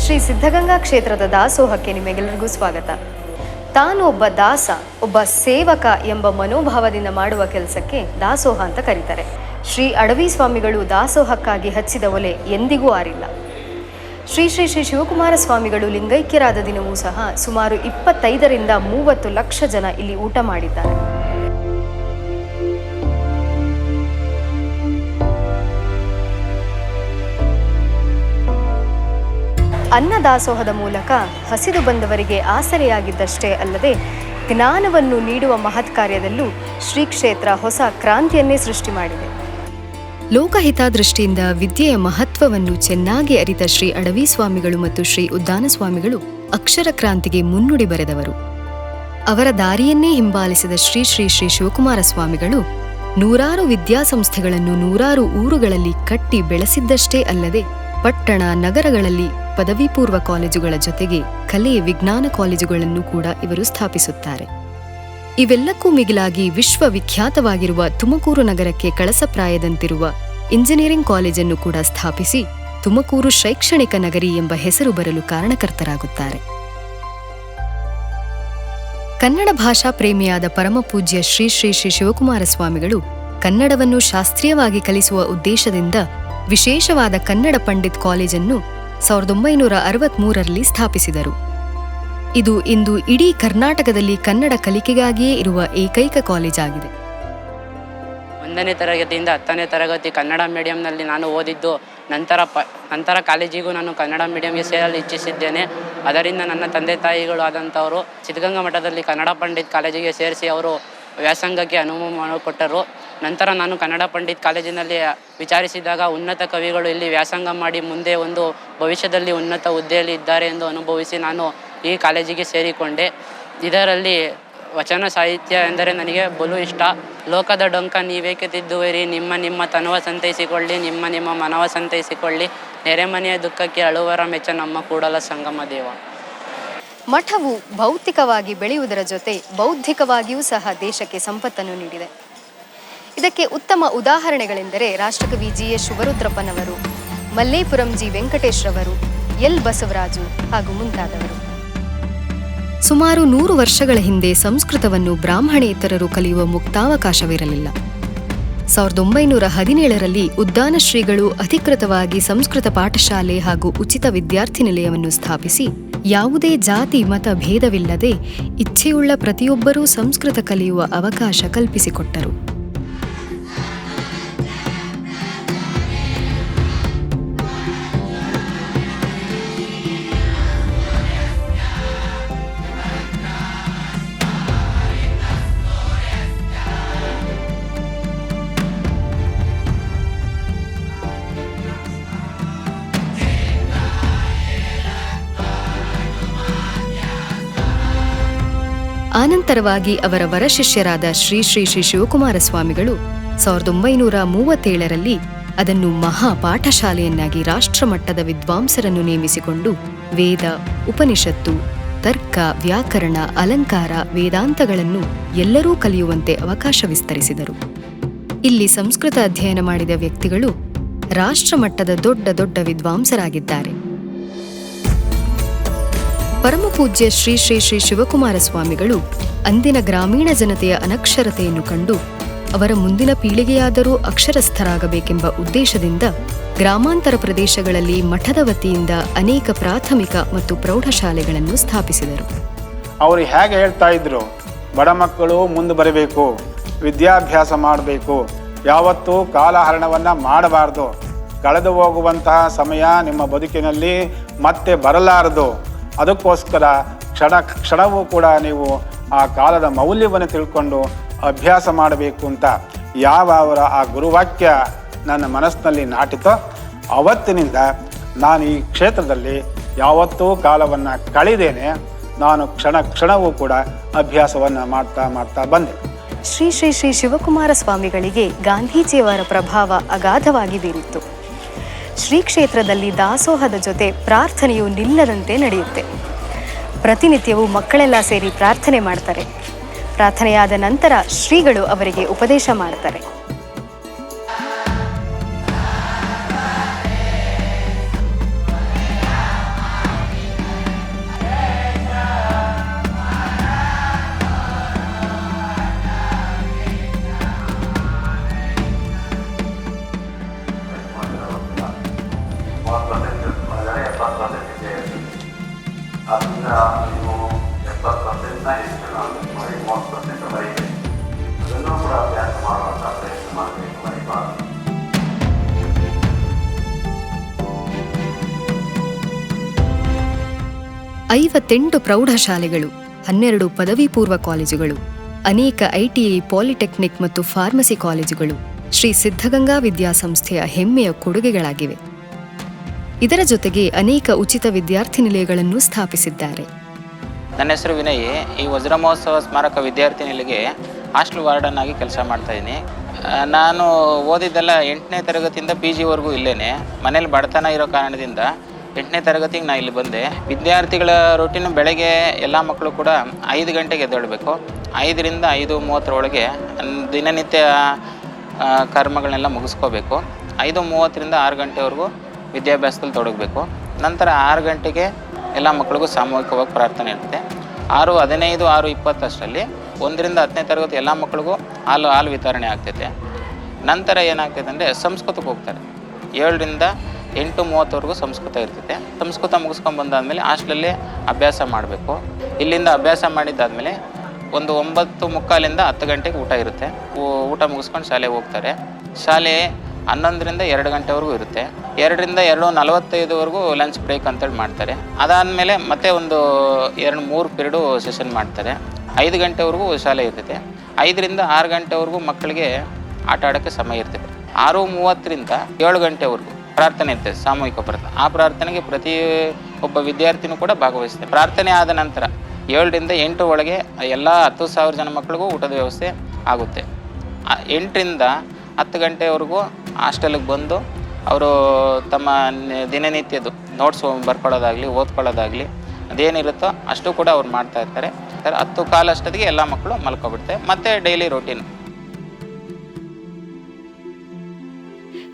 Speaker 1: ಶ್ರೀ ಸಿದ್ಧಗಂಗಾ ಕ್ಷೇತ್ರದ ದಾಸೋಹಕ್ಕೆ ನಿಮಗೆಲ್ಲರಿಗೂ ಸ್ವಾಗತ. ತಾನು ಒಬ್ಬ ದಾಸ, ಒಬ್ಬ ಸೇವಕ ಎಂಬ ಮನೋಭಾವದಿಂದ ಮಾಡುವ ಕೆಲಸಕ್ಕೆ ದಾಸೋಹ ಅಂತ ಕರೀತಾರೆ. ಶ್ರೀ ಅಡವಿ ಸ್ವಾಮಿಗಳು ದಾಸೋಹಕ್ಕಾಗಿ ಹಚ್ಚಿದ ಒಲೆ ಎಂದಿಗೂ ಆರಿಲ್ಲ. ಶ್ರೀ ಶ್ರೀ ಶ್ರೀ ಶಿವಕುಮಾರ ಸ್ವಾಮಿಗಳು ಲಿಂಗೈಕ್ಯರಾದ ದಿನವೂ ಸಹ ಸುಮಾರು 25ರಿಂದ 30 ಲಕ್ಷ ಜನ ಇಲ್ಲಿ ಊಟ ಮಾಡಿದ್ದಾರೆ. ಅನ್ನದಾಸೋಹದ ಮೂಲಕ ಹಸಿದು ಬಂದವರಿಗೆ ಆಸರೆಯಾಗಿದ್ದಷ್ಟೇ ಅಲ್ಲದೆ ಜ್ಞಾನವನ್ನು ನೀಡುವ ಮಹತ್ ಕಾರ್ಯದಲ್ಲೂ ಶ್ರೀ ಕ್ಷೇತ್ರ ಹೊಸ ಕ್ರಾಂತಿಯನ್ನೇ ಸೃಷ್ಟಿ ಮಾಡಿದೆ. ಲೋಕಹಿತದೃಷ್ಟಿಯಿಂದ ವಿದ್ಯೆಯ ಮಹತ್ವವನ್ನು ಚೆನ್ನಾಗಿ ಅರಿತ ಶ್ರೀ ಅಡವಿ ಸ್ವಾಮಿಗಳು ಮತ್ತು ಶ್ರೀ ಉದ್ದಾನ ಸ್ವಾಮಿಗಳು ಅಕ್ಷರ ಕ್ರಾಂತಿಗೆ ಮುನ್ನುಡಿ ಬರೆದವರು. ಅವರ ದಾರಿಯನ್ನೇ ಹಿಂಬಾಲಿಸಿದ ಶ್ರೀ ಶ್ರೀ ಶ್ರೀ ಶಿವಕುಮಾರ ಸ್ವಾಮಿಗಳು 100 ವಿದ್ಯಾಸಂಸ್ಥೆಗಳನ್ನು 100 ಊರುಗಳಲ್ಲಿ ಕಟ್ಟಿ ಬೆಳೆಸಿದ್ದಷ್ಟೇ ಅಲ್ಲದೆ ಪಟ್ಟಣ ನಗರಗಳಲ್ಲಿ ಪದವಿ ಪೂರ್ವ ಕಾಲೇಜುಗಳ ಜೊತೆಗೆ ಕಲೆ, ವಿಜ್ಞಾನ ಕಾಲೇಜುಗಳನ್ನು ಕೂಡ ಇವರು ಸ್ಥಾಪಿಸುತ್ತಾರೆ. ಇವೆಲ್ಲಕ್ಕೂ ಮಿಗಿಲಾಗಿ ವಿಶ್ವವಿಖ್ಯಾತವಾಗಿರುವ ತುಮಕೂರು ನಗರಕ್ಕೆ ಕಳಸಪ್ರಾಯದಂತಿರುವ ಇಂಜಿನಿಯರಿಂಗ್ ಕಾಲೇಜನ್ನು ಕೂಡ ಸ್ಥಾಪಿಸಿ ತುಮಕೂರು ಶೈಕ್ಷಣಿಕ ನಗರಿ ಎಂಬ ಹೆಸರು ಬರಲು ಕಾರಣಕರ್ತರಾಗುತ್ತಾರೆ. ಕನ್ನಡ ಭಾಷಾ ಪ್ರೇಮಿಯಾದ ಪರಮಪೂಜ್ಯ ಶ್ರೀ ಶ್ರೀ ಶ್ರೀ ಶಿವಕುಮಾರ ಸ್ವಾಮಿಗಳು ಕನ್ನಡವನ್ನು ಶಾಸ್ತ್ರೀಯವಾಗಿ ಕಲಿಸುವ ಉದ್ದೇಶದಿಂದ ವಿಶೇಷವಾದ ಕನ್ನಡ ಪಂಡಿತ್ ಕಾಲೇಜನ್ನು 1963ರಲ್ಲಿ ಸ್ಥಾಪಿಸಿದರು. ಇದು ಇಂದು ಇಡೀ ಕರ್ನಾಟಕದಲ್ಲಿ ಕನ್ನಡ ಕಲಿಕೆಗಾಗಿಯೇ ಇರುವ ಏಕೈಕ ಕಾಲೇಜ್ ಆಗಿದೆ.
Speaker 10: 1ನೇ ತರಗತಿಯಿಂದ 10ನೇ ತರಗತಿ ಕನ್ನಡ ಮೀಡಿಯಂನಲ್ಲಿ ನಾನು ಓದಿದ್ದು. ನಂತರ ಕಾಲೇಜಿಗೂ ನಾನು ಕನ್ನಡ ಮೀಡಿಯಂಗೆ ಸೇರಲು ಇಚ್ಛಿಸಿದ್ದೇನೆ. ಅದರಿಂದ ನನ್ನ ತಂದೆ ತಾಯಿಗಳು ಆದಂಥವರು ಸಿದ್ಧಗಂಗಾ ಮಠದಲ್ಲಿ ಕನ್ನಡ ಪಂಡಿತ್ ಕಾಲೇಜಿಗೆ ಸೇರಿಸಿ ಅವರು ವ್ಯಾಸಂಗಕ್ಕೆ ಅನುವು ಮಾಡಿಕೊಟ್ಟರು. ನಂತರ ನಾನು ಕನ್ನಡ ಪಂಡಿತ್ ಕಾಲೇಜಿನಲ್ಲಿ ವಿಚಾರಿಸಿದಾಗ ಉನ್ನತ ಕವಿಗಳು ಇಲ್ಲಿ ವ್ಯಾಸಂಗ ಮಾಡಿ ಮುಂದೆ ಒಂದು ಭವಿಷ್ಯದಲ್ಲಿ ಉನ್ನತ ಹುದ್ದೆಯಲ್ಲಿ ಇದ್ದಾರೆ ಎಂದು ಅನುಭವಿಸಿ ನಾನು ಈ ಕಾಲೇಜಿಗೆ ಸೇರಿಕೊಂಡೆ. ಇದರಲ್ಲಿ ವಚನ ಸಾಹಿತ್ಯ ಎಂದರೆ ನನಗೆ ಬಲು ಇಷ್ಟ. ಲೋಕದ ಡೊಂಕ ನೀವೇಕೆ ತಿದ್ದುವಿರಿ, ನಿಮ್ಮ ತನುವ ಸಂತೈಸಿಕೊಳ್ಳಿ, ನಿಮ್ಮ ಮನವ ಸಂತೈಸಿಕೊಳ್ಳಿ, ನೆರೆಮನೆಯ ದುಃಖಕ್ಕೆ ಅಳುವರ ಮೆಚ್ಚ ನಮ್ಮ ಕೂಡಲ ಸಂಗಮ ದೇವ.
Speaker 1: ಮಠವು ಭೌತಿಕವಾಗಿ ಬೆಳೆಯುವುದರ ಜೊತೆ ಬೌದ್ಧಿಕವಾಗಿಯೂ ಸಹ ದೇಶಕ್ಕೆ ಸಂಪತ್ತನ್ನು ನೀಡಿದೆ. ಇದಕ್ಕೆ ಉತ್ತಮ ಉದಾಹರಣೆಗಳೆಂದರೆ ರಾಷ್ಟ್ರಕವಿ GS ಶಿವರುದ್ರಪ್ಪನವರು, Mallepuram G ವೆಂಕಟೇಶ್ರವರು, L Basavaraju ಹಾಗೂ ಮುಂತಾದವರು. ಸುಮಾರು 100 ವರ್ಷಗಳ ಹಿಂದೆ ಸಂಸ್ಕೃತವನ್ನು ಬ್ರಾಹ್ಮಣೇತರರು ಕಲಿಯುವ ಮುಕ್ತಾವಕಾಶವಿರಲಿಲ್ಲ. 1917ರಲ್ಲಿ ಉದ್ದಾನ ಶ್ರೀಗಳು ಅಧಿಕೃತವಾಗಿ ಸಂಸ್ಕೃತ ಪಾಠಶಾಲೆ ಹಾಗೂ ಉಚಿತ ವಿದ್ಯಾರ್ಥಿ ನಿಲಯವನ್ನು ಸ್ಥಾಪಿಸಿ ಯಾವುದೇ ಜಾತಿ ಮತ ಭೇದವಿಲ್ಲದೆ ಇಚ್ಛೆಯುಳ್ಳ ಪ್ರತಿಯೊಬ್ಬರೂ ಸಂಸ್ಕೃತ ಕಲಿಯುವ ಅವಕಾಶ ಕಲ್ಪಿಸಿಕೊಟ್ಟರು. ಆನಂತರವಾಗಿ ಅವರ ವರಶಿಷ್ಯರಾದ ಶ್ರೀ ಶಿವಕುಮಾರ ಸ್ವಾಮಿಗಳು 1937ರಲ್ಲಿ ಅದನ್ನು ಮಹಾ ಪಾಠಶಾಲೆಯನ್ನಾಗಿ ರಾಷ್ಟ್ರಮಟ್ಟದ ವಿದ್ವಾಂಸರನ್ನು ನೇಮಿಸಿಕೊಂಡು ವೇದ, ಉಪನಿಷತ್ತು, ತರ್ಕ, ವ್ಯಾಕರಣ, ಅಲಂಕಾರ, ವೇದಾಂತಗಳನ್ನು ಎಲ್ಲರೂ ಕಲಿಯುವಂತೆ ಅವಕಾಶ ವಿಸ್ತರಿಸಿದರು. ಇಲ್ಲಿ ಸಂಸ್ಕೃತ ಅಧ್ಯಯನ ಮಾಡಿದ ವ್ಯಕ್ತಿಗಳು ರಾಷ್ಟ್ರಮಟ್ಟದ ದೊಡ್ಡ ದೊಡ್ಡ ವಿದ್ವಾಂಸರಾಗಿದ್ದಾರೆ. ಪರಮಪೂಜ್ಯ ಶ್ರೀ ಶಿವಕುಮಾರ ಸ್ವಾಮಿಗಳು ಅಂದಿನ ಗ್ರಾಮೀಣ ಜನತೆಯ ಅನಕ್ಷರತೆಯನ್ನು ಕಂಡು ಅವರ ಮುಂದಿನ ಪೀಳಿಗೆಯಾದರೂ ಅಕ್ಷರಸ್ಥರಾಗಬೇಕೆಂಬ ಉದ್ದೇಶದಿಂದ ಗ್ರಾಮಾಂತರ ಪ್ರದೇಶಗಳಲ್ಲಿ ಮಠದ ವತಿಯಿಂದ ಅನೇಕ ಪ್ರಾಥಮಿಕ ಮತ್ತು ಪ್ರೌಢಶಾಲೆಗಳನ್ನು ಸ್ಥಾಪಿಸಿದರು.
Speaker 3: ಅವರು ಹೇಗೆ ಹೇಳ್ತಾ ಇದ್ರು, ಬಡ ಮಕ್ಕಳು ಮುಂದೆ ಬರಬೇಕು, ವಿದ್ಯಾಭ್ಯಾಸ ಮಾಡಬೇಕು, ಯಾವತ್ತೂ ಕಾಲಹರಣವನ್ನು ಮಾಡಬಾರ್ದು, ಕಳೆದು ಹೋಗುವಂತಹ ಸಮಯ ನಿಮ್ಮ ಬದುಕಿನಲ್ಲಿ ಮತ್ತೆ ಬರಲಾರದು, ಅದಕ್ಕೋಸ್ಕರ ಕ್ಷಣವೂ ಕೂಡ ನೀವು ಆ ಕಾಲದ ಮೌಲ್ಯವನ್ನು ತಿಳ್ಕೊಂಡು ಅಭ್ಯಾಸ ಮಾಡಬೇಕು ಅಂತ ಯಾವ ಅವರ ಆ ಗುರುವಾಕ್ಯ ನನ್ನ ಮನಸ್ಸಿನಲ್ಲಿ ನಾಟಿತೋ ಅವತ್ತಿನಿಂದ ನಾನು ಈ ಕ್ಷೇತ್ರದಲ್ಲಿ ಯಾವತ್ತೂ ಕಾಲವನ್ನು ಕಳೆದೇನೆ. ನಾನು ಕ್ಷಣವೂ ಕೂಡ ಅಭ್ಯಾಸವನ್ನು ಮಾಡ್ತಾ ಬಂದೆ.
Speaker 1: ಶ್ರೀ ಶಿವಕುಮಾರ ಸ್ವಾಮಿಗಳಿಗೆ ಗಾಂಧೀಜಿಯವರ ಪ್ರಭಾವ ಅಗಾಧವಾಗಿ ಬೀರಿತ್ತು. ಶ್ರೀ ಕ್ಷೇತ್ರದಲ್ಲಿ ದಾಸೋಹದ ಜೊತೆ ಪ್ರಾರ್ಥನೆಯು ನಿಲ್ಲದಂತೆ ನಡೆಯುತ್ತೆ. ಪ್ರತಿನಿತ್ಯವೂ ಮಕ್ಕಳೆಲ್ಲ ಸೇರಿ ಪ್ರಾರ್ಥನೆ ಮಾಡ್ತಾರೆ. ಪ್ರಾರ್ಥನೆಯಾದ ನಂತರ ಶ್ರೀಗಳು ಅವರಿಗೆ ಉಪದೇಶ ಮಾಡ್ತಾರೆ. ಐವತ್ತೆಂಟು ಪ್ರೌಢಶಾಲೆಗಳು, 12 ಪದವಿ ಪೂರ್ವ ಕಾಲೇಜುಗಳು, ಅನೇಕ ITI, ಪಾಲಿಟೆಕ್ನಿಕ್ ಮತ್ತು ಫಾರ್ಮಸಿ ಕಾಲೇಜುಗಳು ಶ್ರೀ ಸಿದ್ಧಗಂಗಾ ವಿದ್ಯಾಸಂಸ್ಥೆಯ ಹೆಮ್ಮೆಯ ಕೊಡುಗೆಗಳಾಗಿವೆ. ಇದರ ಜೊತೆಗೆ ಅನೇಕ ಉಚಿತ ವಿದ್ಯಾರ್ಥಿ ನಿಲಯಗಳನ್ನು ಸ್ಥಾಪಿಸಿದ್ದಾರೆ.
Speaker 11: ನನ್ನ ಹೆಸರು ವಿನಯ್. ಈ ವಜ್ರ ಮಹೋತ್ಸವ ಸ್ಮಾರಕ ವಿದ್ಯಾರ್ಥಿ ನಿಲಯಕ್ಕೆ ಹಾಸ್ಟೆಲ್ ವಾರ್ಡನ್ ಆಗಿ ಕೆಲಸ ಮಾಡ್ತಾಯಿದ್ದೀನಿ. ನಾನು ಓದಿದ್ದೆಲ್ಲ 8ನೇ ತರಗತಿಯಿಂದ PGವರೆಗೂ ಇಲ್ಲೇನೆ. ಮನೇಲಿ ಬಡತನ ಇರೋ ಕಾರಣದಿಂದ 8ನೇ ತರಗತಿಗೆ ನಾನು ಇಲ್ಲಿ ಬಂದೆ. ವಿದ್ಯಾರ್ಥಿಗಳ ರೂಟೀನು ಬೆಳಗ್ಗೆ ಎಲ್ಲ ಮಕ್ಕಳು ಕೂಡ 5 ಗಂಟೆಗೆ ಎದ್ದೇಳಬೇಕು. 5ರಿಂದ 5:30 ದಿನನಿತ್ಯ ಕರ್ಮಗಳನ್ನೆಲ್ಲ ಮುಗಿಸ್ಕೋಬೇಕು. 5:30ರಿಂದ 6 ಗಂಟೆವರೆಗೂ ವಿದ್ಯಾಭ್ಯಾಸದಲ್ಲಿ ತೊಡಗಬೇಕು. ನಂತರ 6 ಗಂಟೆಗೆ ಎಲ್ಲ ಮಕ್ಕಳಿಗೂ ಸಾಮೂಹಿಕವಾಗಿ ಪ್ರಾರ್ಥನೆ ಇರುತ್ತೆ. 6:15, 6:20 ಅಷ್ಟರಲ್ಲಿ 1ರಿಂದ 10ನೇ ತರಗತಿ ಎಲ್ಲ ಮಕ್ಕಳಿಗೂ ಹಾಲು ವಿತರಣೆ ಆಗ್ತೈತೆ. ನಂತರ ಏನಾಗ್ತೈತೆ ಅಂದರೆ ಸಂಸ್ಕೃತಕ್ಕೆ ಹೋಗ್ತಾರೆ. 7ರಿಂದ 8:30ವರೆಗೂ ಸಂಸ್ಕೃತ ಇರ್ತೈತೆ. ಸಂಸ್ಕೃತ ಮುಗಿಸ್ಕೊಂಡು ಬಂದಾದಮೇಲೆ ಹಾಸ್ಟೆಲಲ್ಲಿ ಅಭ್ಯಾಸ ಮಾಡಬೇಕು. ಇಲ್ಲಿಂದ ಅಭ್ಯಾಸ ಮಾಡಿದ್ದಾದಮೇಲೆ ಒಂದು 9:45 10 ಗಂಟೆಗೆ ಊಟ ಇರುತ್ತೆ. ಊಟ ಮುಗಿಸ್ಕೊಂಡು ಶಾಲೆಗೆ ಹೋಗ್ತಾರೆ. ಶಾಲೆ 11ರಿಂದ 2 ಗಂಟೆವರೆಗೂ ಇರುತ್ತೆ. 2ರಿಂದ 2:45ವರೆಗೂ ಲಂಚ್ ಬ್ರೇಕ್ ಅಂತೇಳಿ ಮಾಡ್ತಾರೆ. ಅದಾದಮೇಲೆ ಮತ್ತೆ ಒಂದು 2-3 ಪೀರಿಯಡು ಸೆಷನ್ ಮಾಡ್ತಾರೆ. 5 ಗಂಟೆವರೆಗೂ ಶಾಲೆ ಇರ್ತೈತೆ. 5ರಿಂದ 6 ಗಂಟೆವರೆಗೂ ಮಕ್ಕಳಿಗೆ ಆಟ ಆಡೋಕ್ಕೆ ಸಮಯ ಇರ್ತದೆ. 6:30ರಿಂದ 7 ಗಂಟೆವರೆಗೂ ಪ್ರಾರ್ಥನೆ ಇರ್ತದೆ, ಸಾಮೂಹಿಕ ಪ್ರಾರ್ಥನೆ. ಆ ಪ್ರಾರ್ಥನೆಗೆ ಪ್ರತಿ ಒಬ್ಬ ವಿದ್ಯಾರ್ಥಿನೂ ಕೂಡ ಭಾಗವಹಿಸ್ತಾರೆ. ಪ್ರಾರ್ಥನೆ ಆದ ನಂತರ 7ರಿಂದ 8 ಒಳಗೆ ಎಲ್ಲ 10,000 ಜನ ಮಕ್ಕಳಿಗೂ ಊಟದ ವ್ಯವಸ್ಥೆ ಆಗುತ್ತೆ. 8ರಿಂದ 10 ಗಂಟೆವರೆಗೂ ಹಾಸ್ಟೆಲಿಗೆ ಬಂದು ಅವರು ತಮ್ಮ ದಿನನಿತ್ಯದ್ದು ನೋಟ್ಸ್ ಬರ್ಕೊಳ್ಳೋದಾಗಲಿ ಓದ್ಕೊಳ್ಳೋದಾಗಲಿ ಅದೇನಿರುತ್ತೋ ಅಷ್ಟು ಕೂಡ ಅವ್ರು ಮಾಡ್ತಾ ಇರ್ತಾರೆ. 10:15 ಅಷ್ಟೊತ್ತಿಗೆ ಎಲ್ಲ ಮಕ್ಕಳು ಮಲ್ಕೊಬಿಡ್ತಾರೆ. ಮತ್ತೆ ಡೈಲಿ ರೋಟೀನ್.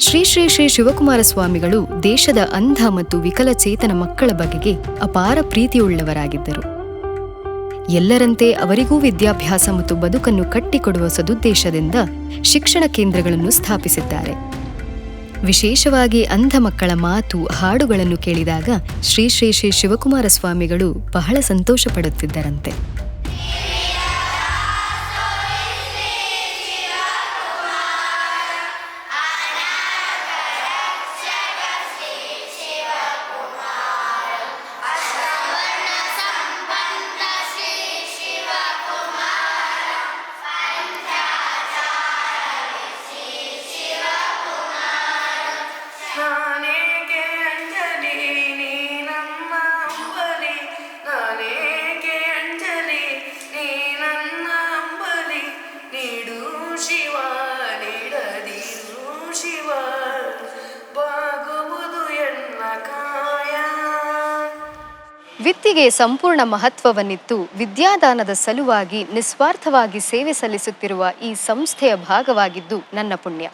Speaker 1: ಶ್ರೀ ಶ್ರೀ ಶ್ರೀ ಶಿವಕುಮಾರ ಸ್ವಾಮಿಗಳು ದೇಶದ ಅಂಧ ಮತ್ತು ವಿಕಲಚೇತನ ಮಕ್ಕಳ ಬಗೆಗೆ ಅಪಾರ ಪ್ರೀತಿಯುಳ್ಳವರಾಗಿದ್ದರು. ಎಲ್ಲರಂತೆ ಅವರಿಗೂ ವಿದ್ಯಾಭ್ಯಾಸ ಮತ್ತು ಬದುಕನ್ನು ಕಟ್ಟಿಕೊಡುವ ಸದುದ್ದೇಶದಿಂದ ಶಿಕ್ಷಣ ಕೇಂದ್ರಗಳನ್ನು ಸ್ಥಾಪಿಸಿದ್ದಾರೆ. ವಿಶೇಷವಾಗಿ ಅಂಧ ಮಕ್ಕಳ ಮಾತು, ಹಾಡುಗಳನ್ನು ಕೇಳಿದಾಗ ಶ್ರೀ ಶ್ರೀ ಶ್ರೀ ಶಿವಕುಮಾರ ಸ್ವಾಮಿಗಳು ಬಹಳ ಸಂತೋಷ ಪಡುತ್ತಿದ್ದರಂತೆ. ವಿತ್ತಿಗೆ ಸಂಪೂರ್ಣ ಮಹತ್ವವನ್ನಿತ್ತು ವಿದ್ಯಾದಾನದ ಸಲುವಾಗಿ ನಿಸ್ವಾರ್ಥವಾಗಿ ಸೇವೆ ಸಲ್ಲಿಸುತ್ತಿರುವ ಈ ಸಂಸ್ಥೆಯ ಭಾಗವಾಗಿದ್ದು ನನ್ನ ಪುಣ್ಯ.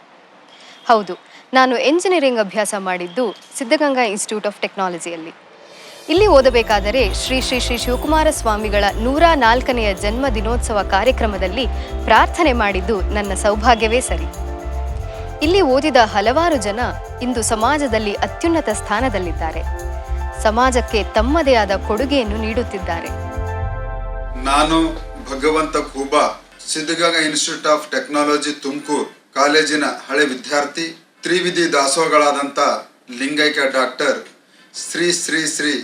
Speaker 1: ಹೌದು, ನಾನು ಎಂಜಿನಿಯರಿಂಗ್ ಅಭ್ಯಾಸ ಮಾಡಿದ್ದು ಸಿದ್ಧಗಂಗಾ ಇನ್ಸ್ಟಿಟ್ಯೂಟ್ ಆಫ್ ಟೆಕ್ನಾಲಜಿಯಲ್ಲಿ. ಇಲ್ಲಿ ಓದಬೇಕಾದರೆ ಶ್ರೀ ಶ್ರೀ ಶ್ರೀ ಶಿವಕುಮಾರ ಸ್ವಾಮಿಗಳ 104ನೆಯ ಜನ್ಮ ದಿನೋತ್ಸವ ಕಾರ್ಯಕ್ರಮದಲ್ಲಿ ಪ್ರಾರ್ಥನೆ ಮಾಡಿದ್ದು ನನ್ನ ಸೌಭಾಗ್ಯವೇ ಸರಿ. ಇಲ್ಲಿ ಓದಿದ ಹಲವಾರು ಜನ ಇಂದು ಸಮಾಜದಲ್ಲಿ ಅತ್ಯುನ್ನತ ಸ್ಥಾನದಲ್ಲಿದ್ದಾರೆ. ಸಮಾಜಕ್ಕೆ ತಮ್ಮದೇ ಆದ ಕೊಡುಗೆಯನ್ನು ನೀಡುತ್ತಿದ್ದಾರೆ.
Speaker 12: ನಾನು Bhagwanth Khuba, Siddaganga institute of technology Tumakuru ಕಾಲೇಜಿನ ಹಳೆ ವಿದ್ಯಾರ್ಥಿ, ತ್ರಿವಿಧಿ ದಾಸೋಹಗಳಾದಂಥ ಲಿಂಗೈಕ್ಯ ಡಾಕ್ಟರ್ ಶ್ರೀ ಶ್ರೀ ಶ್ರೀ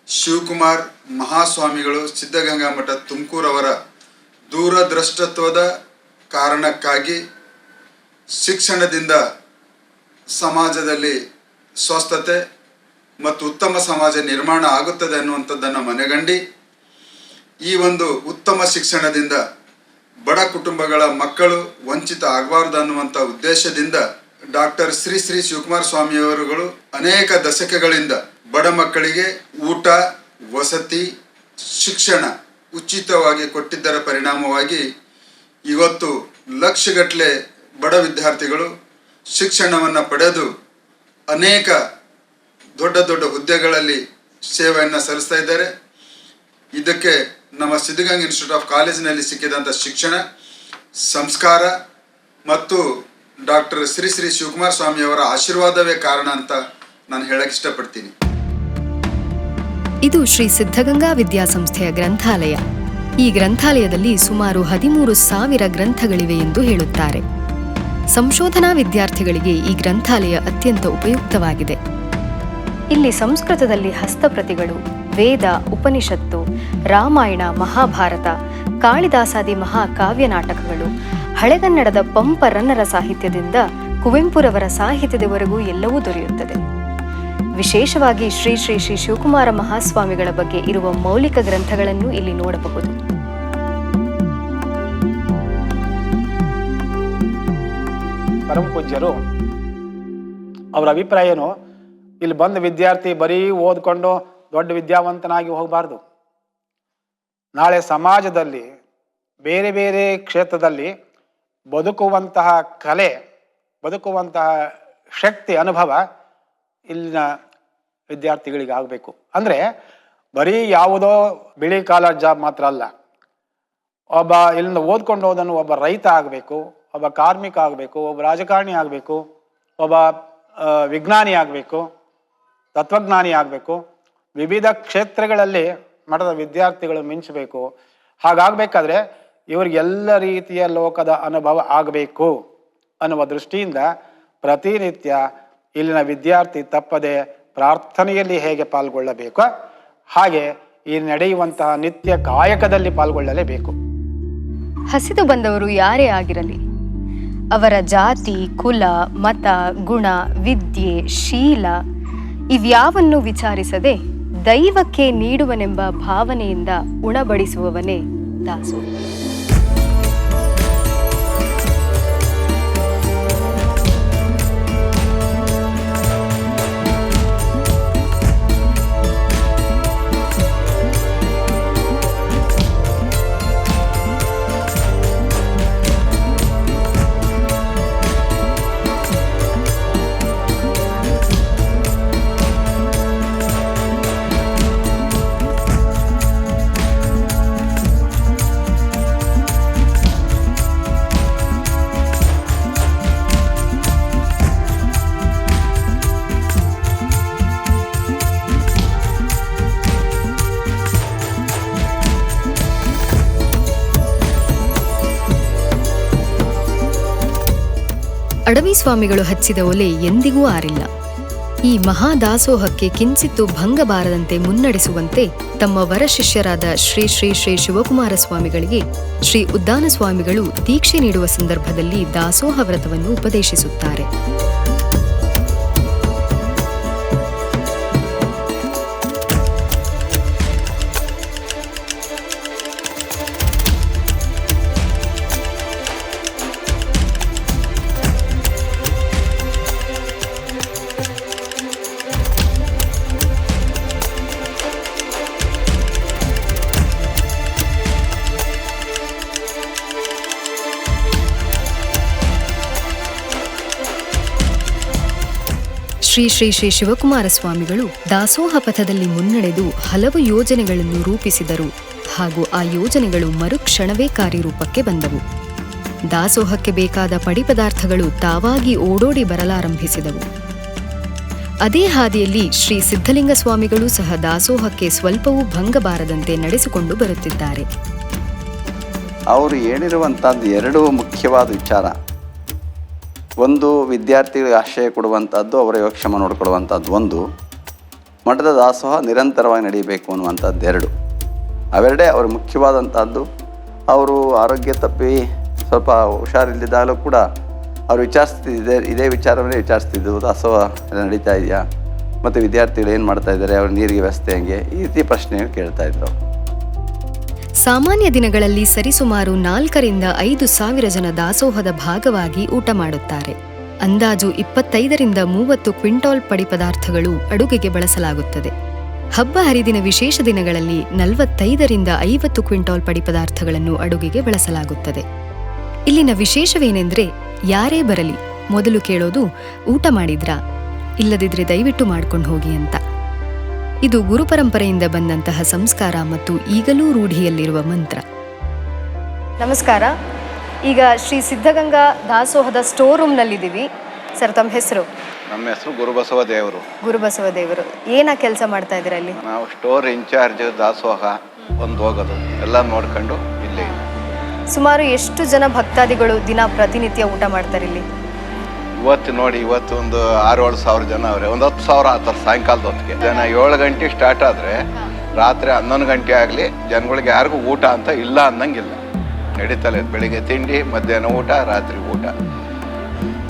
Speaker 12: ಶಿವಕುಮಾರ್ ಮಹಾಸ್ವಾಮಿಗಳು ಸಿದ್ಧಗಂಗಾ ಮಠ ತುಮಕೂರವರ ದೂರದೃಷ್ಟತ್ವದ ಕಾರಣಕ್ಕಾಗಿ ಶಿಕ್ಷಣದಿಂದ ಸಮಾಜದಲ್ಲಿ ಸ್ವಸ್ಥತೆ ಮತ್ತು ಉತ್ತಮ ಸಮಾಜ ನಿರ್ಮಾಣ ಆಗುತ್ತದೆ ಅನ್ನುವಂಥದ್ದನ್ನು ಮನೆಗಂಡು ಈ ಒಂದು ಉತ್ತಮ ಶಿಕ್ಷಣದಿಂದ ಬಡ ಕುಟುಂಬಗಳ ಮಕ್ಕಳು ವಂಚಿತ ಆಗಬಾರ್ದು ಅನ್ನುವಂಥ ಉದ್ದೇಶದಿಂದ ಡಾಕ್ಟರ್ ಶ್ರೀ ಶ್ರೀ ಶಿವಕುಮಾರ ಸ್ವಾಮಿಯವರುಗಳು ಅನೇಕ ದಶಕಗಳಿಂದ ಬಡ ಮಕ್ಕಳಿಗೆ ಊಟ, ವಸತಿ, ಶಿಕ್ಷಣ ಉಚಿತವಾಗಿ ಕೊಟ್ಟಿದ್ದರ ಪರಿಣಾಮವಾಗಿ ಇವತ್ತು ಲಕ್ಷಗಟ್ಟಲೆ ಬಡ ವಿದ್ಯಾರ್ಥಿಗಳು ಶಿಕ್ಷಣವನ್ನು ಪಡೆದು ಅನೇಕ ದೊಡ್ಡ ದೊಡ್ಡ ಹುದ್ದೆಗಳಲ್ಲಿ ಸೇವೆಯನ್ನು ಸಲ್ಲಿಸ್ತಾ ಇದ್ದಾರೆ. ಇದಕ್ಕೆ ನಮ್ಮ ಸಿದ್ಧಗಂಗಾ ಇನ್ಸ್ಟಿಟ್ಯೂಟ್ ಆಫ್ ಕಾಲೇಜಿನಲ್ಲಿ ಸಿಕ್ಕಿದಂಥ ಶಿಕ್ಷಣ, ಸಂಸ್ಕಾರ ಮತ್ತು ಡಾಕ್ಟರ್ ಶ್ರೀ ಶ್ರೀ ಶಿವಕುಮಾರ ಸ್ವಾಮಿಯವರ ಆಶೀರ್ವಾದವೇ ಕಾರಣ ಅಂತ ನಾನು ಹೇಳಕ್ಕೆ ಇಷ್ಟಪಡ್ತೀನಿ.
Speaker 1: ಇದು ಶ್ರೀ ಸಿದ್ಧಗಂಗಾ ವಿದ್ಯಾಸಂಸ್ಥೆಯ ಗ್ರಂಥಾಲಯ. ಈ ಗ್ರಂಥಾಲಯದಲ್ಲಿ ಸುಮಾರು 13,000 ಗ್ರಂಥಗಳಿವೆ ಎಂದು ಹೇಳುತ್ತಾರೆ. ಸಂಶೋಧನಾ ವಿದ್ಯಾರ್ಥಿಗಳಿಗೆ ಈ ಗ್ರಂಥಾಲಯ ಅತ್ಯಂತ ಉಪಯುಕ್ತವಾಗಿದೆ. ಇಲ್ಲಿ ಸಂಸ್ಕೃತದಲ್ಲಿ ಹಸ್ತಪ್ರತಿಗಳು, ವೇದ, ಉಪನಿಷತ್ತು, ರಾಮಾಯಣ, ಮಹಾಭಾರತ, ಕಾಳಿದಾಸಾದಿ ಮಹಾಕಾವ್ಯ ನಾಟಕಗಳು, ಹಳೆಗನ್ನಡದ ಪಂಪ ರನ್ನರ ಸಾಹಿತ್ಯದಿಂದ ಕುವೆಂಪುರವರ ಸಾಹಿತ್ಯದವರೆಗೂ ಎಲ್ಲವೂ ದೊರೆಯುತ್ತದೆ. ವಿಶೇಷವಾಗಿ ಶ್ರೀ ಶ್ರೀ ಶ್ರೀ ಶಿವಕುಮಾರ ಮಹಾಸ್ವಾಮಿಗಳ ಬಗ್ಗೆ ಇರುವ ಮೌಲಿಕ ಗ್ರಂಥಗಳನ್ನು ಇಲ್ಲಿ ನೋಡಬಹುದು.
Speaker 3: ಪರಮ ಪೂಜ್ಯರು ಅವರ ಅಭಿಪ್ರಾಯ ಏನು, ಇಲ್ಲಿ ಬಂದ ವಿದ್ಯಾರ್ಥಿ ಬರೀ ಓದ್ಕೊಂಡು ದೊಡ್ಡ ವಿದ್ಯಾವಂತನಾಗಿ ಹೋಗಬಾರ್ದು. ನಾಳೆ ಸಮಾಜದಲ್ಲಿ ಬೇರೆ ಬೇರೆ ಕ್ಷೇತ್ರದಲ್ಲಿ ಬದುಕುವಂತಹ ಕಲೆ, ಬದುಕುವಂತಹ ಶಕ್ತಿ, ಅನುಭವ ಇಲ್ಲಿನ ವಿದ್ಯಾರ್ಥಿಗಳಿಗೆ ಆಗಬೇಕು. ಅಂದರೆ ಬರೀ ಯಾವುದೋ ಬಿಳಿ ಕಾಲರ್ ಜಾಬ್ ಮಾತ್ರ ಅಲ್ಲ. ಒಬ್ಬ ಇಲ್ಲಿಂದ ಓದ್ಕೊಂಡು ಹೋದನು ಒಬ್ಬ ರೈತ ಆಗಬೇಕು, ಒಬ್ಬ ಕಾರ್ಮಿಕ ಆಗಬೇಕು, ಒಬ್ಬ ರಾಜಕಾರಣಿ ಆಗಬೇಕು, ಒಬ್ಬ ವಿಜ್ಞಾನಿ ಆಗಬೇಕು, ತತ್ವಜ್ಞಾನಿ ಆಗಬೇಕು. ವಿವಿಧ ಕ್ಷೇತ್ರಗಳಲ್ಲಿ ಮಠದ ವಿದ್ಯಾರ್ಥಿಗಳು ಮಿಂಚಬೇಕು. ಹಾಗಾಗಬೇಕಾದ್ರೆ ಇವರಿಗೆಲ್ಲ ರೀತಿಯ ಲೋಕದ ಅನುಭವ ಆಗಬೇಕು ಅನ್ನುವ ದೃಷ್ಟಿಯಿಂದ ಪ್ರತಿನಿತ್ಯ ಇಲ್ಲಿನ ವಿದ್ಯಾರ್ಥಿ ತಪ್ಪದೆ ಪ್ರಾರ್ಥನೆಯಲ್ಲಿ ಹೇಗೆ ಪಾಲ್ಗೊಳ್ಳಬೇಕು ಹಾಗೆ ಈ ನಡೆಯುವಂತಹ ನಿತ್ಯ ಕಾಯಕದಲ್ಲಿ ಪಾಲ್ಗೊಳ್ಳಲೇಬೇಕು.
Speaker 1: ಹಸಿದು ಬಂದವರು ಯಾರೇ ಆಗಿರಲಿ, ಅವರ ಜಾತಿ, ಕುಲ, ಮತ, ಗುಣ, ವಿದ್ಯೆ, ಶೀಲ ಇವ್ಯಾವನ್ನು ವಿಚಾರಿಸದೆ ದೈವಕ್ಕೆ ನೀಡುವನೆಂಬ ಭಾವನೆಯಿಂದ ಉಣಬಡಿಸುವವನೇ ದಾಸೋಹ. ಅಡವಿ ಸ್ವಾಮಿಗಳು ಹಚ್ಚಿದ ಒಲೆ ಎಂದಿಗೂ ಆರಿಲ್ಲ. ಈ ಮಹಾದಾಸೋಹಕ್ಕೆ ಕಿಂಚಿತ್ತು ಭಂಗ ಬಾರದಂತೆ ಮುನ್ನಡೆಸುವಂತೆ ತಮ್ಮ ವರಶಿಷ್ಯರಾದ ಶ್ರೀ ಶ್ರೀ ಶ್ರೀ ಶಿವಕುಮಾರ ಸ್ವಾಮಿಗಳಿಗೆ ಶ್ರೀ ಉದ್ದಾನ ಸ್ವಾಮಿಗಳು ದೀಕ್ಷೆ ನೀಡುವ ಸಂದರ್ಭದಲ್ಲಿ ದಾಸೋಹ ವ್ರತವನ್ನು ಉಪದೇಶಿಸುತ್ತಾರೆ. ಶ್ರೀ ಶ್ರೀ ಶ್ರೀ ಶಿವಕುಮಾರ ಸ್ವಾಮಿಗಳು ದಾಸೋಹ ಪಥದಲ್ಲಿ ಮುನ್ನಡೆದು ಹಲವು ಯೋಜನೆಗಳನ್ನು ರೂಪಿಸಿದರು ಹಾಗೂ ಆ ಯೋಜನೆಗಳು ಮರುಕ್ಷಣವೇ ಕಾರ್ಯರೂಪಕ್ಕೆ ಬಂದವು. ದಾಸೋಹಕ್ಕೆ ಬೇಕಾದ ಪಡಿಪದಾರ್ಥಗಳು ತಾವಾಗಿ ಓಡೋಡಿ ಬರಲಾರಂಭಿಸಿದವು. ಅದೇ ಹಾದಿಯಲ್ಲಿ ಶ್ರೀ ಸಿದ್ಧಲಿಂಗ ಸ್ವಾಮಿಗಳೂ ಸಹ ದಾಸೋಹಕ್ಕೆ ಸ್ವಲ್ಪವೂ ಭಂಗ ಬಾರದಂತೆ ನಡೆಸಿಕೊಂಡು ಬರುತ್ತಿದ್ದಾರೆ.
Speaker 9: ಅವರು ಹೇಳಿರುವಂಥದ್ದು ಎರಡು ಮುಖ್ಯವಾದ ವಿಚಾರ. ಒಂದು, ವಿದ್ಯಾರ್ಥಿಗಳಿಗೆ ಆಶ್ರಯ ಕೊಡುವಂಥದ್ದು, ಅವರ ಯೋಗಕ್ಷೇಮ ನೋಡಿಕೊಳ್ಳುವಂಥದ್ದು ಒಂದು. ಮಠದ ದಾಸೋಹ ನಿರಂತರವಾಗಿ ನಡೆಯಬೇಕು ಅನ್ನುವಂಥದ್ದು ಎರಡು. ಅವೆರಡೇ ಅವರು ಮುಖ್ಯವಾದಂಥದ್ದು. ಅವರು ಆರೋಗ್ಯ ತಪ್ಪಿ ಸ್ವಲ್ಪ ಹುಷಾರಿಲ್ಲದಾಗಲೂ ಕೂಡ ಅವರು ಇದೇ ವಿಚಾರವನ್ನೇ ವಿಚಾರಿಸ್ತಿದ್ದು. ದಾಸೋಹ ನಡೀತಾ ಇದೆಯಾ, ಮತ್ತು ವಿದ್ಯಾರ್ಥಿಗಳು ಏನು ಮಾಡ್ತಾ ಇದ್ದಾರೆ, ಅವ್ರ ನೀರಿಗೆ ವ್ಯವಸ್ಥೆ ಹೆಂಗೆ, ಈ ರೀತಿ ಪ್ರಶ್ನೆಗಳು ಕೇಳ್ತಾ ಇದ್ರು.
Speaker 1: ಸಾಮಾನ್ಯ ದಿನಗಳಲ್ಲಿ ಸರಿಸುಮಾರು 4,000 to 5,000 ಜನ ದಾಸೋಹದ ಭಾಗವಾಗಿ ಊಟ ಮಾಡುತ್ತಾರೆ. ಅಂದಾಜು 25 to 30 ಕ್ವಿಂಟಾಲ್ ಪಡಿಪದಾರ್ಥಗಳು ಅಡುಗೆಗೆ ಬಳಸಲಾಗುತ್ತದೆ. ಹಬ್ಬ ಹರಿದಿನ ವಿಶೇಷ ದಿನಗಳಲ್ಲಿ 45 to 50 ಕ್ವಿಂಟಾಲ್ ಪಡಿಪದಾರ್ಥಗಳನ್ನು ಅಡುಗೆಗೆ ಬಳಸಲಾಗುತ್ತದೆ. ಇಲ್ಲಿನ ವಿಶೇಷವೇನೆಂದ್ರೆ, ಯಾರೇ ಬರಲಿ ಮೊದಲು ಕೇಳೋದು ಊಟ ಮಾಡಿದ್ರಾ, ಇಲ್ಲದಿದ್ರೆ ದಯವಿಟ್ಟು ಮಾಡ್ಕೊಂಡು ಹೋಗಿ ಅಂತ. ಇದು ಗುರುಪರಂಪರೆಯಿಂದ ಬಂದಂತಹ ಸಂಸ್ಕಾರ ಮತ್ತು ಈಗಲೂ ರೂಢಿಯಲ್ಲಿರುವ ಮಂತ್ರ. ನಮಸ್ಕಾರ. ಈಗ ಶ್ರೀ ಸಿದ್ಧಗಂಗಾ ದಾಸೋಹದ ಸ್ಟೋರ್ ರೂಮ್ನಲ್ಲಿದ್ದೀವಿ. ಸರ್, ತಮ್ಮ ಹೆಸರು?
Speaker 13: ನಮ್ಮ ಹೆಸರು ಗುರುಬಸವ ದೇವರು.
Speaker 1: ಗುರುಬಸವ ದೇವರು, ಏನ ಕೆಲಸ ಮಾಡ್ತಾ ಇದ್ದೀರಾ ಇಲ್ಲಿ?
Speaker 13: ನಾವು ಸ್ಟೋರ್ ಇನ್ಚಾರ್ಜ್, ದಾಸೋಹ ಒಂದು ಹೋಗೋದು ಎಲ್ಲ ನೋಡ್ಕೊಂಡು ಇಲ್ಲೇ.
Speaker 1: ಸುಮಾರು ಎಷ್ಟು ಜನ ಭಕ್ತಾದಿಗಳು ದಿನ ಪ್ರತಿನಿತ್ಯ ಊಟ ಮಾಡ್ತಾರೆ ಇಲ್ಲಿ?
Speaker 13: ಇವತ್ತು ಒಂದು 6-7 ಸಾವಿರ ಜನ ಅವರೇ. ಒಂದು 10,000 ಆಗ್ತಾರೆ ಸಾಯಂಕಾಲದ ಹೊತ್ತಿಗೆ. ಜನ 7 ಗಂಟೆ ಸ್ಟಾರ್ಟ್ ಆದರೆ ರಾತ್ರಿ 11 ಗಂಟೆ ಆಗಲಿ ಜನಗಳಿಗೆ ಯಾರಿಗೂ ಊಟ ಅಂತ ಇಲ್ಲ ಅನ್ನಂಗಿಲ್ಲ. ನಡೀತಲೇ ಬೆಳಿಗ್ಗೆ ತಿಂಡಿ, ಮಧ್ಯಾಹ್ನ ಊಟ, ರಾತ್ರಿ ಊಟ.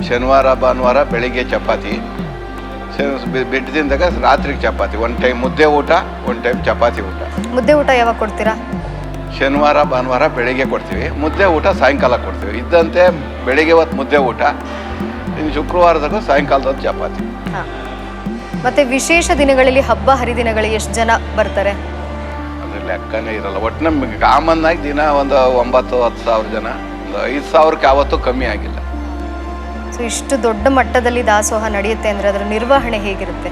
Speaker 13: ಶನಿವಾರ ಭಾನುವಾರ ಬೆಳಿಗ್ಗೆ ಚಪಾತಿ, ಬಿಟ್ಟದಿಂದಾಗ ರಾತ್ರಿಗೆ ಚಪಾತಿ. ಒಂದು ಟೈಮ್ ಮುದ್ದೆ ಊಟ, ಒಂದು ಟೈಮ್ ಚಪಾತಿ ಊಟ.
Speaker 1: ಮುದ್ದೆ ಊಟ ಯಾವಾಗ ಕೊಡ್ತೀರಾ?
Speaker 13: ಶನಿವಾರ ಭಾನುವಾರ ಬೆಳಿಗ್ಗೆ ಕೊಡ್ತೀವಿ, ಮುದ್ದೆ ಊಟ ಸಾಯಂಕಾಲ ಕೊಡ್ತೀವಿ. ಇದ್ದಂತೆ ಬೆಳಿಗ್ಗೆ ಹೊತ್ತು ಮುದ್ದೆ ಊಟ, ಇನ್ನು ಶುಕ್ರವಾರದಾಗ ಸಾಯಂಕಾಲದ ಚಪಾತಿ.
Speaker 1: ಮತ್ತೆ ವಿಶೇಷ ದಿನಗಳಲ್ಲಿ, ಹಬ್ಬ ಹರಿದಿನಗಳಲ್ಲಿ ಎಷ್ಟು ಜನ ಬರ್ತಾರೆ?
Speaker 13: ಅದ್ರ ಲೆಕ್ಕನೇ ಇರಲ್ಲ. ಒಟ್ಟು ನಮ್ಗೆ ಕಾಮನ್ ಆಗಿ ದಿನ ಒಂದು 9-10 ಸಾವಿರ ಜನ, ಒಂದು 5,000ಕ್ಕೆ ಯಾವತ್ತೂ ಕಮ್ಮಿ ಆಗಿಲ್ಲ.
Speaker 1: ಸೊ ಇಷ್ಟು ದೊಡ್ಡ ಮಟ್ಟದಲ್ಲಿ ದಾಸೋಹ ನಡೆಯುತ್ತೆ ಅಂದ್ರೆ ಅದರ ನಿರ್ವಹಣೆ ಹೇಗಿರುತ್ತೆ?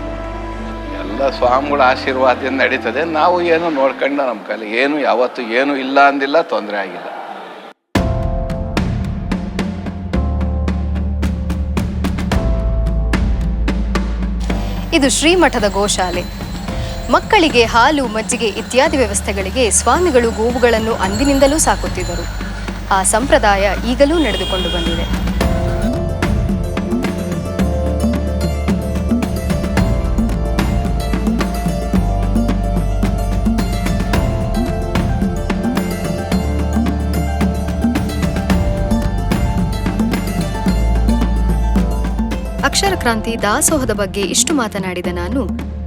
Speaker 13: ಎಲ್ಲ ಸ್ವಾಮಿಗಳ ಆಶೀರ್ವಾದದಿಂದ ನಡೀತದೆ. ನಾವು ಏನೋ ನೋಡ್ಕೊಂಡು ನಮ್ಮ ಕೈಲಿ ಏನು ಯಾವತ್ತು ಏನು ಇಲ್ಲ ಅಂದಿಲ್ಲ, ತೊಂದರೆ ಆಗಿಲ್ಲ.
Speaker 1: ಇದು ಶ್ರೀಮಠದ ಗೋಶಾಲೆ. ಮಕ್ಕಳಿಗೆ ಹಾಲು, ಮಜ್ಜಿಗೆ ಇತ್ಯಾದಿ ವ್ಯವಸ್ಥೆಗಳಿಗೆ ಸ್ವಾಮಿಗಳು ಗೋವುಗಳನ್ನು ಅಂದಿನಿಂದಲೂ ಸಾಕುತ್ತಿದ್ದರು. ಆ ಸಂಪ್ರದಾಯ ಈಗಲೂ ನಡೆದುಕೊಂಡು ಬಂದಿದೆ. ಅಕ್ಷರ ಕ್ರಾಂತಿ ದಾಸೋಹದ ಬಗ್ಗೆ ಇಷ್ಟು ಮಾತನಾಡಿದ ನಾನು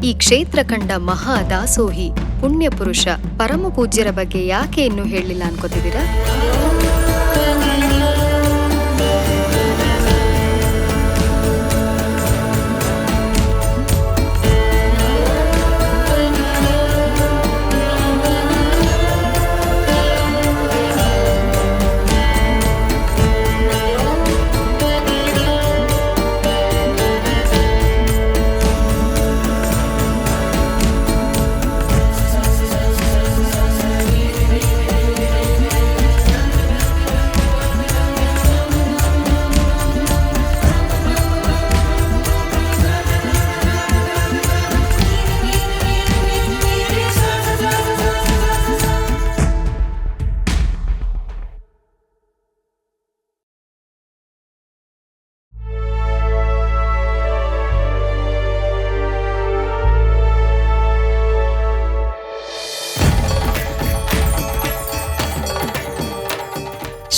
Speaker 1: ಈ ಕ್ಷೇತ್ರ ಕಂಡ ಮಹಾ ದಾಸೋಹಿ ಪುಣ್ಯ ಪುರುಷ ಪರಮ ಪೂಜ್ಯರ ಬಗ್ಗೆ ಯಾಕೆ ಇನ್ನೂ ಹೇಳಲಿಲ್ಲ ಅನ್ಕೋತಿದ್ದೀರಾ?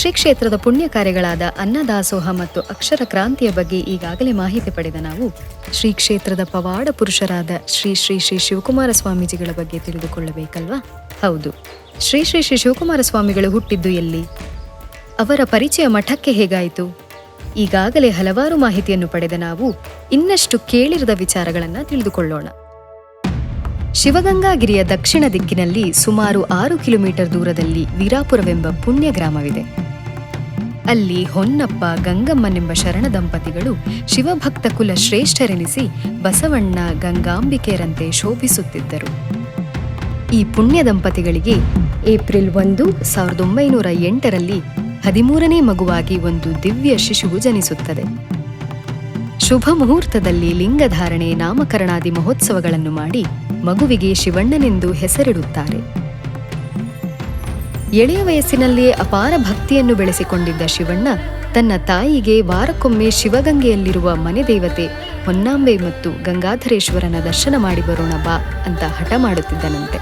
Speaker 1: ಶ್ರೀ ಕ್ಷೇತ್ರದ ಪುಣ್ಯ ಕಾರ್ಯಗಳಾದ ಅನ್ನದಾಸೋಹ ಮತ್ತು ಅಕ್ಷರ ಕ್ರಾಂತಿಯ ಬಗ್ಗೆ ಈಗಾಗಲೇ ಮಾಹಿತಿ ಪಡೆದ ನಾವು ಶ್ರೀ ಕ್ಷೇತ್ರದ ಪವಾಡ ಪುರುಷರಾದ ಶ್ರೀ ಶ್ರೀ ಶ್ರೀ ಶಿವಕುಮಾರ ಸ್ವಾಮೀಜಿಗಳ ಬಗ್ಗೆ ತಿಳಿದುಕೊಳ್ಳಬೇಕಲ್ವಾ? ಹೌದು, ಶ್ರೀ ಶ್ರೀ ಶ್ರೀ ಶಿವಕುಮಾರ ಸ್ವಾಮಿಗಳು ಹುಟ್ಟಿದ್ದು ಎಲ್ಲಿ? ಅವರ ಪರಿಚಯ ಮಠಕ್ಕೆ ಹೇಗಾಯಿತು? ಈಗಾಗಲೇ ಹಲವಾರು ಮಾಹಿತಿಯನ್ನು ಪಡೆದ ನಾವು ಇನ್ನಷ್ಟು ಕೇಳಿರದ ವಿಚಾರಗಳನ್ನು ತಿಳಿದುಕೊಳ್ಳೋಣ. ಶಿವಗಂಗಾಗಿರಿಯ ದಕ್ಷಿಣ ದಿಕ್ಕಿನಲ್ಲಿ ಸುಮಾರು 6 ಕಿಲೋಮೀಟರ್ ದೂರದಲ್ಲಿ ವೀರಾಪುರವೆಂಬ ಪುಣ್ಯ ಗ್ರಾಮವಿದೆ. ಅಲ್ಲಿ ಹೊನ್ನಪ್ಪ ಗಂಗಮ್ಮನೆಂಬ ಶರಣ ದಂಪತಿಗಳು ಶಿವಭಕ್ತ ಕುಲ ಶ್ರೇಷ್ಠರೆನಿಸಿ ಬಸವಣ್ಣ ಗಂಗಾಂಬಿಕೆಯರಂತೆ ಶೋಭಿಸುತ್ತಿದ್ದರು. ಈ ಪುಣ್ಯ ದಂಪತಿಗಳಿಗೆ ಏಪ್ರಿಲ್ 1, 1908ರಲ್ಲಿ 13ನೇ ಮಗುವಾಗಿ ಒಂದು ದಿವ್ಯ ಶಿಶುವು ಜನಿಸುತ್ತದೆ. ಶುಭ ಮುಹೂರ್ತದಲ್ಲಿ ಲಿಂಗಧಾರಣೆ ನಾಮಕರಣಾದಿ ಮಹೋತ್ಸವಗಳನ್ನು ಮಾಡಿ ಮಗುವಿಗೆ ಶಿವಣ್ಣನೆಂದು ಹೆಸರಿಡುತ್ತಾರೆ. ಎಳೆಯ ವಯಸ್ಸಿನಲ್ಲಿಯೇ ಅಪಾರ ಭಕ್ತಿಯನ್ನು ಬೆಳೆಸಿಕೊಂಡಿದ್ದ ಶಿವಣ್ಣ ತನ್ನ ತಾಯಿಗೆ ವಾರಕ್ಕೊಮ್ಮೆ ಶಿವಗಂಗೆಯಲ್ಲಿರುವ ಮನೆ ದೇವತೆ ಹೊನ್ನಾಂಬೆ ಮತ್ತು ಗಂಗಾಧರೇಶ್ವರನ ದರ್ಶನ ಮಾಡಿ ಬರೋಣ ಬಾ ಅಂತ ಹಠ ಮಾಡುತ್ತಿದ್ದನಂತೆ.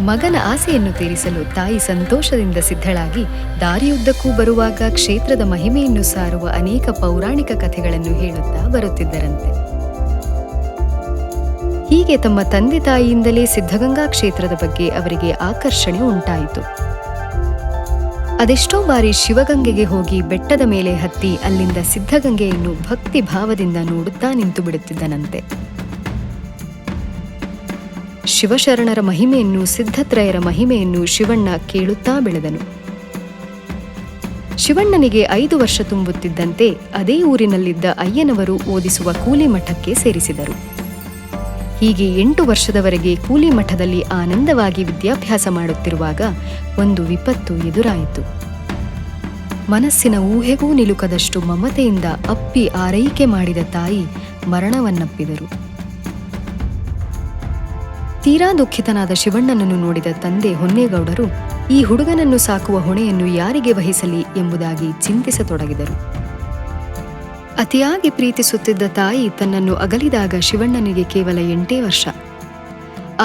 Speaker 1: ಮಗನ ಆಸೆಯನ್ನು ತೀರಿಸಲು ತಾಯಿ ಸಂತೋಷದಿಂದ ಸಿದ್ಧಳಾಗಿ ದಾರಿಯುದ್ದಕ್ಕೂ ಬರುವಾಗ ಕ್ಷೇತ್ರದ ಮಹಿಮೆಯನ್ನು ಸಾರುವ ಅನೇಕ ಪೌರಾಣಿಕ ಕಥೆಗಳನ್ನು ಹೇಳುತ್ತಾ ಬರುತ್ತಿದ್ದರಂತೆ. ಹೀಗೆ ತಮ್ಮ ತಂದೆ ತಾಯಿಯಿಂದಲೇ ಸಿದ್ಧಗಂಗಾ ಕ್ಷೇತ್ರದ ಬಗ್ಗೆ ಅವರಿಗೆ ಆಕರ್ಷಣೆ ಉಂಟಾಯಿತು. ಅದೆಷ್ಟೋ ಬಾರಿ ಶಿವಗಂಗೆಗೆ ಹೋಗಿ ಬೆಟ್ಟದ ಮೇಲೆ ಹತ್ತಿ ಅಲ್ಲಿಂದ ಸಿದ್ಧಗಂಗೆಯನ್ನು ಭಕ್ತಿ ಭಾವದಿಂದ ನೋಡುತ್ತಾ ನಿಂತು ಬಿಡುತ್ತಿದ್ದನಂತೆ. ಶಿವಶರಣರ ಮಹಿಮೆಯನ್ನು ಸಿದ್ಧತ್ರಯರ ಮಹಿಮೆಯನ್ನು ಶಿವಣ್ಣ ಕೇಳುತ್ತಾ ಬೆಳೆದನು. ಶಿವಣ್ಣನಿಗೆ 5 ವರ್ಷ ತುಂಬುತ್ತಿದ್ದಂತೆ ಅದೇ ಊರಿನಲ್ಲಿದ್ದ ಅಯ್ಯನವರು ಓದಿಸುವ ಕೂಲಿ ಮಠಕ್ಕೆ ಸೇರಿಸಿದರು. ಹೀಗೆ 8 ವರ್ಷದವರೆಗೆ ಕೂಲಿ ಮಠದಲ್ಲಿ ಆನಂದವಾಗಿ ವಿದ್ಯಾಭ್ಯಾಸ ಮಾಡುತ್ತಿರುವಾಗ ಒಂದು ವಿಪತ್ತು ಎದುರಾಯಿತು. ಮನಸ್ಸಿನ ಊಹೆಗೂ ನಿಲುಕದಷ್ಟು ಮಮತೆಯಿಂದ ಅಪ್ಪಿ ಆರೈಕೆ ಮಾಡಿದ ತಾಯಿ ಮರಣವನ್ನಪ್ಪಿದರು. ತೀರಾ ದುಃಖಿತನಾದ ಶಿವಣ್ಣನನ್ನು ನೋಡಿದ ತಂದೆ ಹೊನ್ನೇಗೌಡರು ಈ ಹುಡುಗನನ್ನು ಸಾಕುವ ಹೊಣೆಯನ್ನು ಯಾರಿಗೆ ವಹಿಸಲಿ ಎಂಬುದಾಗಿ ಚಿಂತಿಸತೊಡಗಿದರು. ಅತಿಯಾಗಿ ಪ್ರೀತಿಸುತ್ತಿದ್ದ ತಾಯಿ ತನ್ನನ್ನು ಅಗಲಿದಾಗ ಶಿವಣ್ಣನಿಗೆ ಕೇವಲ 8 ವರ್ಷ.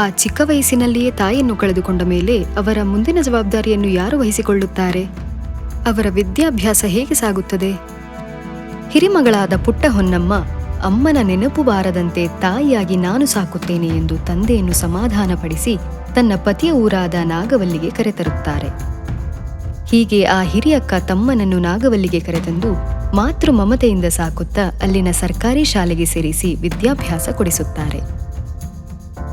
Speaker 1: ಆ ಚಿಕ್ಕ ವಯಸ್ಸಿನಲ್ಲಿಯೇ ತಾಯಿಯನ್ನು ಕಳೆದುಕೊಂಡ ಮೇಲೆ ಅವರ ಮುಂದಿನ ಜವಾಬ್ದಾರಿಯನ್ನು ಯಾರು ವಹಿಸಿಕೊಳ್ಳುತ್ತಾರೆ? ಅವರ ವಿದ್ಯಾಭ್ಯಾಸ ಹೇಗೆ ಸಾಗುತ್ತದೆ? ಹಿರಿಮಗಳಾದ ಪುಟ್ಟ ಹೊನ್ನಮ್ಮ ಅಮ್ಮನ ನೆನಪು ಬಾರದಂತೆ ತಾಯಿಯಾಗಿ ನಾನು ಸಾಕುತ್ತೇನೆ ಎಂದು ತಂದೆಯನ್ನು ಸಮಾಧಾನಪಡಿಸಿ ತನ್ನ ಪತಿಯ ಊರಾದ ನಾಗವಲ್ಲಿಗೆ ಕರೆತರುತ್ತಾರೆ. ಹೀಗೆ ಆ ಹಿರಿಯಕ್ಕ ತಮ್ಮನನ್ನು ನಾಗವಲ್ಲಿಗೆ ಕರೆತಂದು ಮಾತೃ ಮಮತೆಯಿಂದ ಸಾಕುತ್ತಾ ಅಲ್ಲಿನ ಸರ್ಕಾರಿ ಶಾಲೆಗೆ ಸೇರಿಸಿ ವಿದ್ಯಾಭ್ಯಾಸ ಕೊಡಿಸುತ್ತಾರೆ.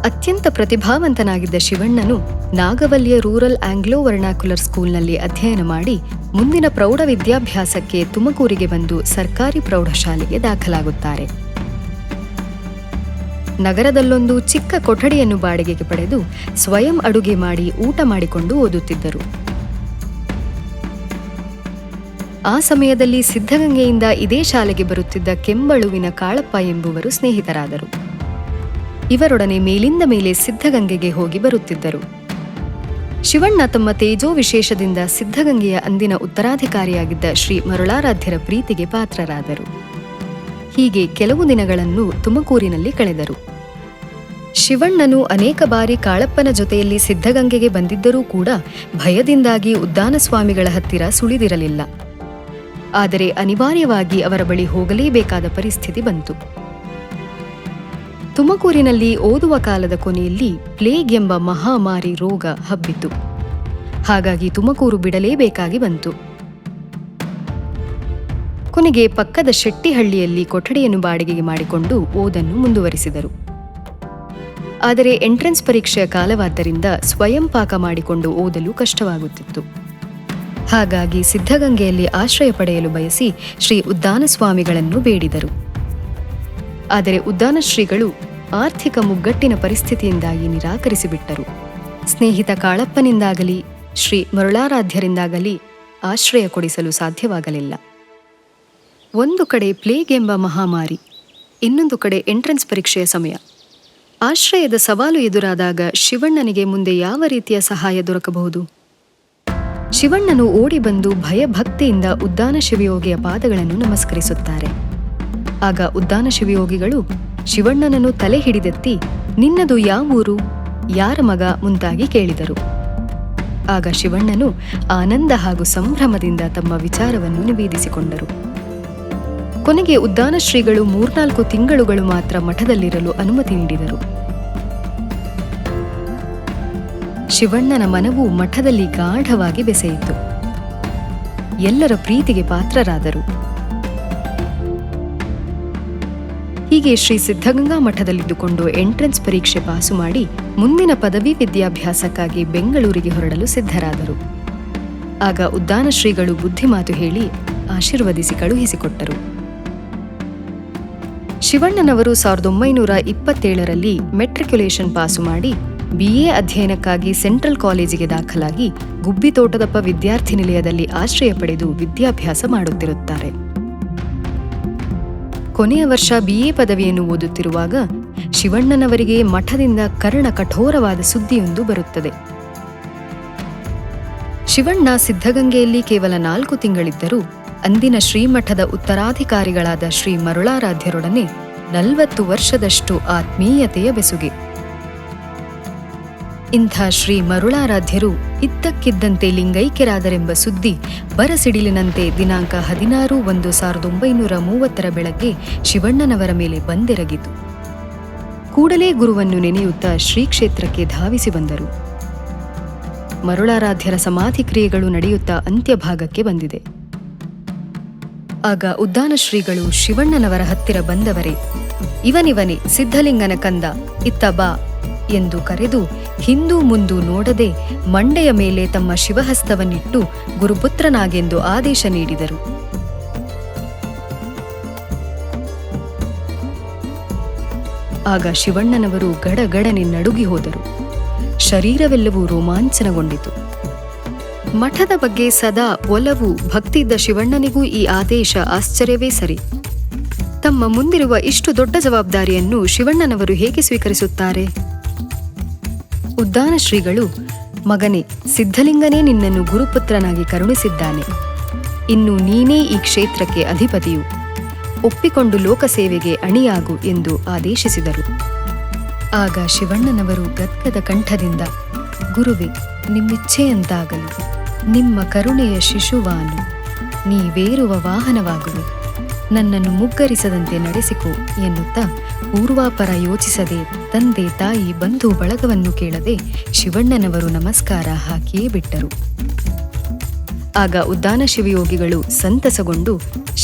Speaker 1: ಅತ್ಯಂತ ಪ್ರತಿಭಾವಂತನಾಗಿದ್ದ ಶಿವಣ್ಣನು ನಾಗವಲ್ಲಿಯ ರೂರಲ್ ಆಂಗ್ಲೋ ವರ್ನಾಕ್ಯುಲರ್ ಸ್ಕೂಲ್ನಲ್ಲಿ ಅಧ್ಯಯನ ಮಾಡಿ ಮುಂದಿನ ಪ್ರೌಢ ವಿದ್ಯಾಭ್ಯಾಸಕ್ಕೆ ತುಮಕೂರಿಗೆ ಬಂದು ಸರ್ಕಾರಿ ಪ್ರೌಢಶಾಲೆಗೆ ದಾಖಲಾಗುತ್ತಾರೆ. ನಗರದಲ್ಲೊಂದು ಚಿಕ್ಕ ಕೊಠಡಿಯನ್ನು ಬಾಡಿಗೆಗೆ ಪಡೆದು ಸ್ವಯಂ ಅಡುಗೆ ಮಾಡಿ ಊಟ ಮಾಡಿಕೊಂಡು ಓದುತ್ತಿದ್ದರು. ಆ ಸಮಯದಲ್ಲಿ ಸಿದ್ಧಗಂಗೆಯಿಂದ ಇದೇ ಶಾಲೆಗೆ ಬರುತ್ತಿದ್ದ ಕೆಂಬಳುವಿನ ಕಾಳಪ್ಪ ಎಂಬುವರು ಸ್ನೇಹಿತರಾದರು. ಇವರೊಡನೆ ಮೇಲಿಂದ ಮೇಲೆ ಸಿದ್ಧಗಂಗೆಗೆ ಹೋಗಿ ಬರುತ್ತಿದ್ದರು. ಶಿವಣ್ಣ ತಮ್ಮ ತೇಜೋ ವಿಶೇಷದಿಂದ ಸಿದ್ಧಗಂಗೆಯ ಅಂದಿನ ಉತ್ತರಾಧಿಕಾರಿಯಾಗಿದ್ದ ಶ್ರೀ ಮರುಳಾರಾಧ್ಯರ ಪ್ರೀತಿಗೆ ಪಾತ್ರರಾದರು. ಹೀಗೆ ಕೆಲವು ದಿನಗಳನ್ನು ತುಮಕೂರಿನಲ್ಲಿ ಕಳೆದರು. ಶಿವಣ್ಣನು ಅನೇಕ ಬಾರಿ ಕಾಳಪ್ಪನ ಜೊತೆಯಲ್ಲಿ ಸಿದ್ಧಗಂಗೆಗೆ ಬಂದಿದ್ದರೂ ಕೂಡ ಭಯದಿಂದಾಗಿ ಉದ್ದಾನ ಸ್ವಾಮಿಗಳ ಹತ್ತಿರ ಸುಳಿದಿರಲಿಲ್ಲ. ಆದರೆ ಅನಿವಾರ್ಯವಾಗಿ ಅವರ ಬಳಿ ಹೋಗಲೇಬೇಕಾದ ಪರಿಸ್ಥಿತಿ ಬಂತು. ತುಮಕೂರಿನಲ್ಲಿ ಓದುವ ಕಾಲದ ಕೊನೆಯಲ್ಲಿ ಪ್ಲೇಗ್ ಎಂಬ ಮಹಾಮಾರಿ ರೋಗ ಹಬ್ಬಿತು. ಹಾಗಾಗಿ ತುಮಕೂರು ಬಿಡಲೇಬೇಕಾಗಿ ಬಂತು. ಕೊನೆಗೆ ಪಕ್ಕದ ಶೆಟ್ಟಿಹಳ್ಳಿಯಲ್ಲಿ ಕೊಠಡಿಯನ್ನು ಬಾಡಿಗೆಗೆ ಮಾಡಿಕೊಂಡು ಓದನ್ನು ಮುಂದುವರಿಸಿದರು. ಆದರೆ ಎಂಟ್ರೆನ್ಸ್ ಪರೀಕ್ಷೆಯ ಕಾಲವಾದ್ದರಿಂದ ಸ್ವಯಂ ಪಾಕ ಮಾಡಿಕೊಂಡು ಓದಲು ಕಷ್ಟವಾಗುತ್ತಿತ್ತು. ಹಾಗಾಗಿ ಸಿದ್ಧಗಂಗೆಯಲ್ಲಿ ಆಶ್ರಯ ಪಡೆಯಲು ಬಯಸಿ ಶ್ರೀ ಉದ್ದಾನ ಸ್ವಾಮಿಗಳನ್ನು ಬೇಡಿದರು. ಆದರೆ ಉದ್ದಾನ ಶ್ರೀಗಳು ಆರ್ಥಿಕ ಮುಗ್ಗಟ್ಟಿನ ಪರಿಸ್ಥಿತಿಯಿಂದಾಗಿ ನಿರಾಕರಿಸಿಬಿಟ್ಟರು. ಸ್ನೇಹಿತ ಕಾಳಪ್ಪನಿಂದಾಗಲಿ ಶ್ರೀ ಮರುಳಾರಾಧ್ಯರಿಂದಾಗಲಿ ಆಶ್ರಯ ಕೊಡಿಸಲು ಸಾಧ್ಯವಾಗಲಿಲ್ಲ. ಒಂದು ಕಡೆ ಪ್ಲೇಗ್ ಎಂಬ ಮಹಾಮಾರಿ, ಇನ್ನೊಂದು ಕಡೆ ಎಂಟ್ರೆನ್ಸ್ ಪರೀಕ್ಷೆಯ ಸಮಯ. ಆಶ್ರಯದ ಸವಾಲು ಎದುರಾದಾಗ ಶಿವಣ್ಣನಿಗೆ ಮುಂದೆ ಯಾವ ರೀತಿಯ ಸಹಾಯ ದೊರಕಬಹುದು? ಶಿವಣ್ಣನು ಓಡಿ ಬಂದು ಭಯಭಕ್ತಿಯಿಂದ ಉದ್ದಾನ ಶಿವಯೋಗಿಯ ಪಾದಗಳನ್ನು ನಮಸ್ಕರಿಸುತ್ತಾರೆ. ಆಗ ಉದ್ದಾನ ಶಿವಯೋಗಿಗಳು ಶಿವಣ್ಣನನ್ನು ತಲೆ ಹಿಡಿದೆತ್ತಿ, ನಿನ್ನದು ಯಾವೂರು, ಯಾರ ಮಗ ಮುಂತಾಗಿ ಕೇಳಿದರು. ಆಗ ಶಿವಣ್ಣನು ಆನಂದ ಹಾಗೂ ಸಂಭ್ರಮದಿಂದ ತಮ್ಮ ವಿಚಾರವನ್ನು ನಿವೇದಿಸಿಕೊಂಡರು. ಕೊನೆಗೆ ಉದ್ದಾನ ಶ್ರೀಗಳು 3-4 ತಿಂಗಳುಗಳು ಮಾತ್ರ ಮಠದಲ್ಲಿರಲು ಅನುಮತಿ ನೀಡಿದರು. ಶಿವಣ್ಣನ ಮನವು ಮಠದಲ್ಲಿ ಗಾಢವಾಗಿ ಬೆಸೆಯಿತು. ಎಲ್ಲರ ಪ್ರೀತಿಗೆ ಪಾತ್ರರಾದರು. ಹೀಗೆ ಶ್ರೀ ಸಿದ್ಧಗಂಗಾ ಮಠದಲ್ಲಿದ್ದುಕೊಂಡು ಎಂಟ್ರೆನ್ಸ್ ಪರೀಕ್ಷೆ ಪಾಸು ಮಾಡಿ ಮುಂದಿನ ಪದವಿ ವಿದ್ಯಾಭ್ಯಾಸಕ್ಕಾಗಿ ಬೆಂಗಳೂರಿಗೆ ಹೊರಡಲು ಸಿದ್ಧರಾದರು. ಆಗ ಉದ್ದಾನ ಶ್ರೀಗಳು ಬುದ್ಧಿಮಾತು ಹೇಳಿ ಆಶೀರ್ವದಿಸಿ ಕಳುಹಿಸಿಕೊಟ್ಟರು. ಶಿವಣ್ಣನವರು 1927ರಲ್ಲಿ ಮೆಟ್ರಿಕ್ಯುಲೇಷನ್ ಪಾಸು ಮಾಡಿ BA ಅಧ್ಯಯನಕ್ಕಾಗಿ ಸೆಂಟ್ರಲ್ ಕಾಲೇಜಿಗೆ ದಾಖಲಾಗಿ ಗುಬ್ಬಿತೋಟದಪ್ಪ ವಿದ್ಯಾರ್ಥಿ ನಿಲಯದಲ್ಲಿ ಆಶ್ರಯ ಪಡೆದು ವಿದ್ಯಾಭ್ಯಾಸ ಮಾಡುತ್ತಿರುತ್ತಾರೆ. ಕೊನೆಯ ವರ್ಷ BA ಪದವಿಯನ್ನು ಓದುತ್ತಿರುವಾಗ ಶಿವಣ್ಣನವರಿಗೆ ಮಠದಿಂದ ಕರ್ಣ ಕಠೋರವಾದ ಸುದ್ದಿಯೊಂದು ಬರುತ್ತದೆ. ಶಿವಣ್ಣ ಸಿದ್ಧಗಂಗೆಯಲ್ಲಿ ಕೇವಲ 4 ತಿಂಗಳಿದ್ದರೂ ಅಂದಿನ ಶ್ರೀಮಠದ ಉತ್ತರಾಧಿಕಾರಿಗಳಾದ ಶ್ರೀ ಮರುಳಾರಾಧ್ಯರೊಡನೆ 40 ವರ್ಷದಷ್ಟು ಆತ್ಮೀಯತೆಯ ಬೆಸುಗೆ. ಇಂಥ ಶ್ರೀ ಮರುಳಾರಾಧ್ಯರು ಇದ್ದಕ್ಕಿದ್ದಂತೆ ಲಿಂಗೈಕ್ಯರಾದರೆಂಬ ಸುದ್ದಿ ಬರಸಿಡಿಲಿನಂತೆ ದಿನಾಂಕ 16/1/1930 ಬೆಳಗ್ಗೆ ಶಿವಣ್ಣನವರ ಮೇಲೆ ಬಂದೆರಗಿತು. ಕೂಡಲೇ ಗುರುವನ್ನು ನೆನೆಯುತ್ತಾ ಶ್ರೀಕ್ಷೇತ್ರಕ್ಕೆ ಧಾವಿಸಿ ಬಂದರು. ಮರುಳಾರಾಧ್ಯರ ಸಮಾಧಿ ಕ್ರಿಯೆಗಳು ನಡೆಯುತ್ತಾ ಅಂತ್ಯಭಾಗಕ್ಕೆ ಬಂದಿದೆ. ಆಗ ಉದ್ದಾನ ಶ್ರೀಗಳು ಶಿವಣ್ಣನವರ ಹತ್ತಿರ ಬಂದವರೇ, ಇವನಿವನೇ ಸಿದ್ಧಲಿಂಗನ ಕಂದ, ಇತ್ತ ಬಾ ಎಂದು ಕರೆದು ಹಿಂದೂ ಮುಂದೂ ನೋಡದೆ ಮಂಡೆಯ ಮೇಲೆ ತಮ್ಮ ಶಿವಹಸ್ತವನ್ನಿಟ್ಟು ಗುರುಪುತ್ರನಾಗೆಂದು ಆದೇಶ ನೀಡಿದರು. ಆಗ ಶಿವಣ್ಣನವರು ಗಡಗಡನೆ ನಡುಗಿ ಹೋದರು. ಶರೀರವೆಲ್ಲವೂ ರೋಮಾಂಚನಗೊಂಡಿತು. ಮಠದ ಬಗ್ಗೆ ಸದಾ ಒಲವು ಭಕ್ತಿ ಇದ್ದ ಶಿವಣ್ಣನಿಗೂ ಈ ಆದೇಶ ಆಶ್ಚರ್ಯವೇ ಸರಿ. ತಮ್ಮ ಮುಂದಿರುವ ಇಷ್ಟು ದೊಡ್ಡ ಜವಾಬ್ದಾರಿಯನ್ನು ಶಿವಣ್ಣನವರು ಹೇಗೆ ಸ್ವೀಕರಿಸುತ್ತಾರೆ? ಉದ್ದಾನ ಶ್ರೀಗಳು, ಮಗನೇ, ಸಿದ್ಧಲಿಂಗನೇ ನಿನ್ನನ್ನು ಗುರುಪುತ್ರನಾಗಿ ಕರುಣಿಸಿದ್ದಾನೆ. ಇನ್ನು ನೀನೇ ಈ ಕ್ಷೇತ್ರಕ್ಕೆ ಅಧಿಪತಿಯು. ಒಪ್ಪಿಕೊಂಡು ಲೋಕಸೇವೆಗೆ ಅಣಿಯಾಗು ಎಂದು ಆದೇಶಿಸಿದರು. ಆಗ ಶಿವಣ್ಣನವರು ಗದ್ಗದ ಕಂಠದಿಂದ, ಗುರುವೇ, ನಿಮ್ಮಿಚ್ಛೆಯಂತಾಗಲಿ. ನಿಮ್ಮ ಕರುಣೆಯ ಶಿಶುವಾನು, ನೀವೇರುವ ವಾಹನವಾಗುವೆ. ನನ್ನನ್ನು ಮುಗ್ಗರಿಸದಂತೆ ನಡೆಸಿಕೋ ಎನ್ನುತ್ತಾ ಪೂರ್ವಾಪರ ಯೋಚಿಸದೆ ತಂದೆ ತಾಯಿ ಬಂಧು ಬಳಗವನ್ನು ಕೇಳದೆ ಶಿವಣ್ಣನವರು ನಮಸ್ಕಾರ ಹಾಕಿಯೇ ಬಿಟ್ಟರು. ಆಗ ಉದ್ದಾನ ಶಿವಯೋಗಿಗಳು ಸಂತಸಗೊಂಡು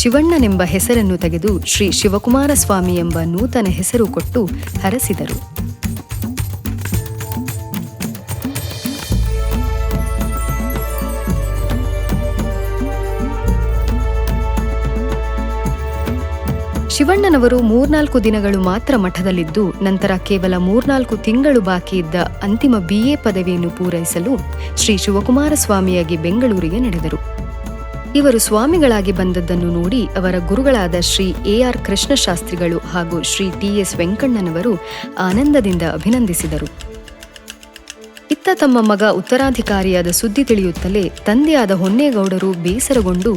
Speaker 1: ಶಿವಣ್ಣನೆಂಬ ಹೆಸರನ್ನು ತೆಗೆದು ಶ್ರೀ ಶಿವಕುಮಾರ ಸ್ವಾಮಿ ಎಂಬ ನೂತನ ಹೆಸರು ಕೊಟ್ಟು ಹರಸಿದರು. ಶಿವಣ್ಣನವರು 3-4 ದಿನಗಳು ಮಾತ್ರ ಮಠದಲ್ಲಿದ್ದು ನಂತರ ಕೇವಲ 3-4 ತಿಂಗಳು ಬಾಕಿ ಇದ್ದ ಅಂತಿಮ BA ಪದವಿಯನ್ನು ಪೂರೈಸಲು ಶ್ರೀ ಶಿವಕುಮಾರ ಸ್ವಾಮಿಯಾಗಿ ಬೆಂಗಳೂರಿಗೆ ನಡೆದರು. ಇವರು ಸ್ವಾಮಿಗಳಾಗಿ ಬಂದದ್ದನ್ನು ನೋಡಿ ಅವರ ಗುರುಗಳಾದ ಶ್ರೀ AR ಕೃಷ್ಣಶಾಸ್ತ್ರಿಗಳು ಹಾಗೂ ಶ್ರೀ TS ವೆಂಕಣ್ಣನವರು ಆನಂದದಿಂದ ಅಭಿನಂದಿಸಿದರು. ಇತ್ತ ತಮ್ಮ ಮಗ ಉತ್ತರಾಧಿಕಾರಿಯಾದ ಸುದ್ದಿ ತಿಳಿಯುತ್ತಲೇ ತಂದೆಯಾದ ಹೊನ್ನೇಗೌಡರು ಬೇಸರಗೊಂಡು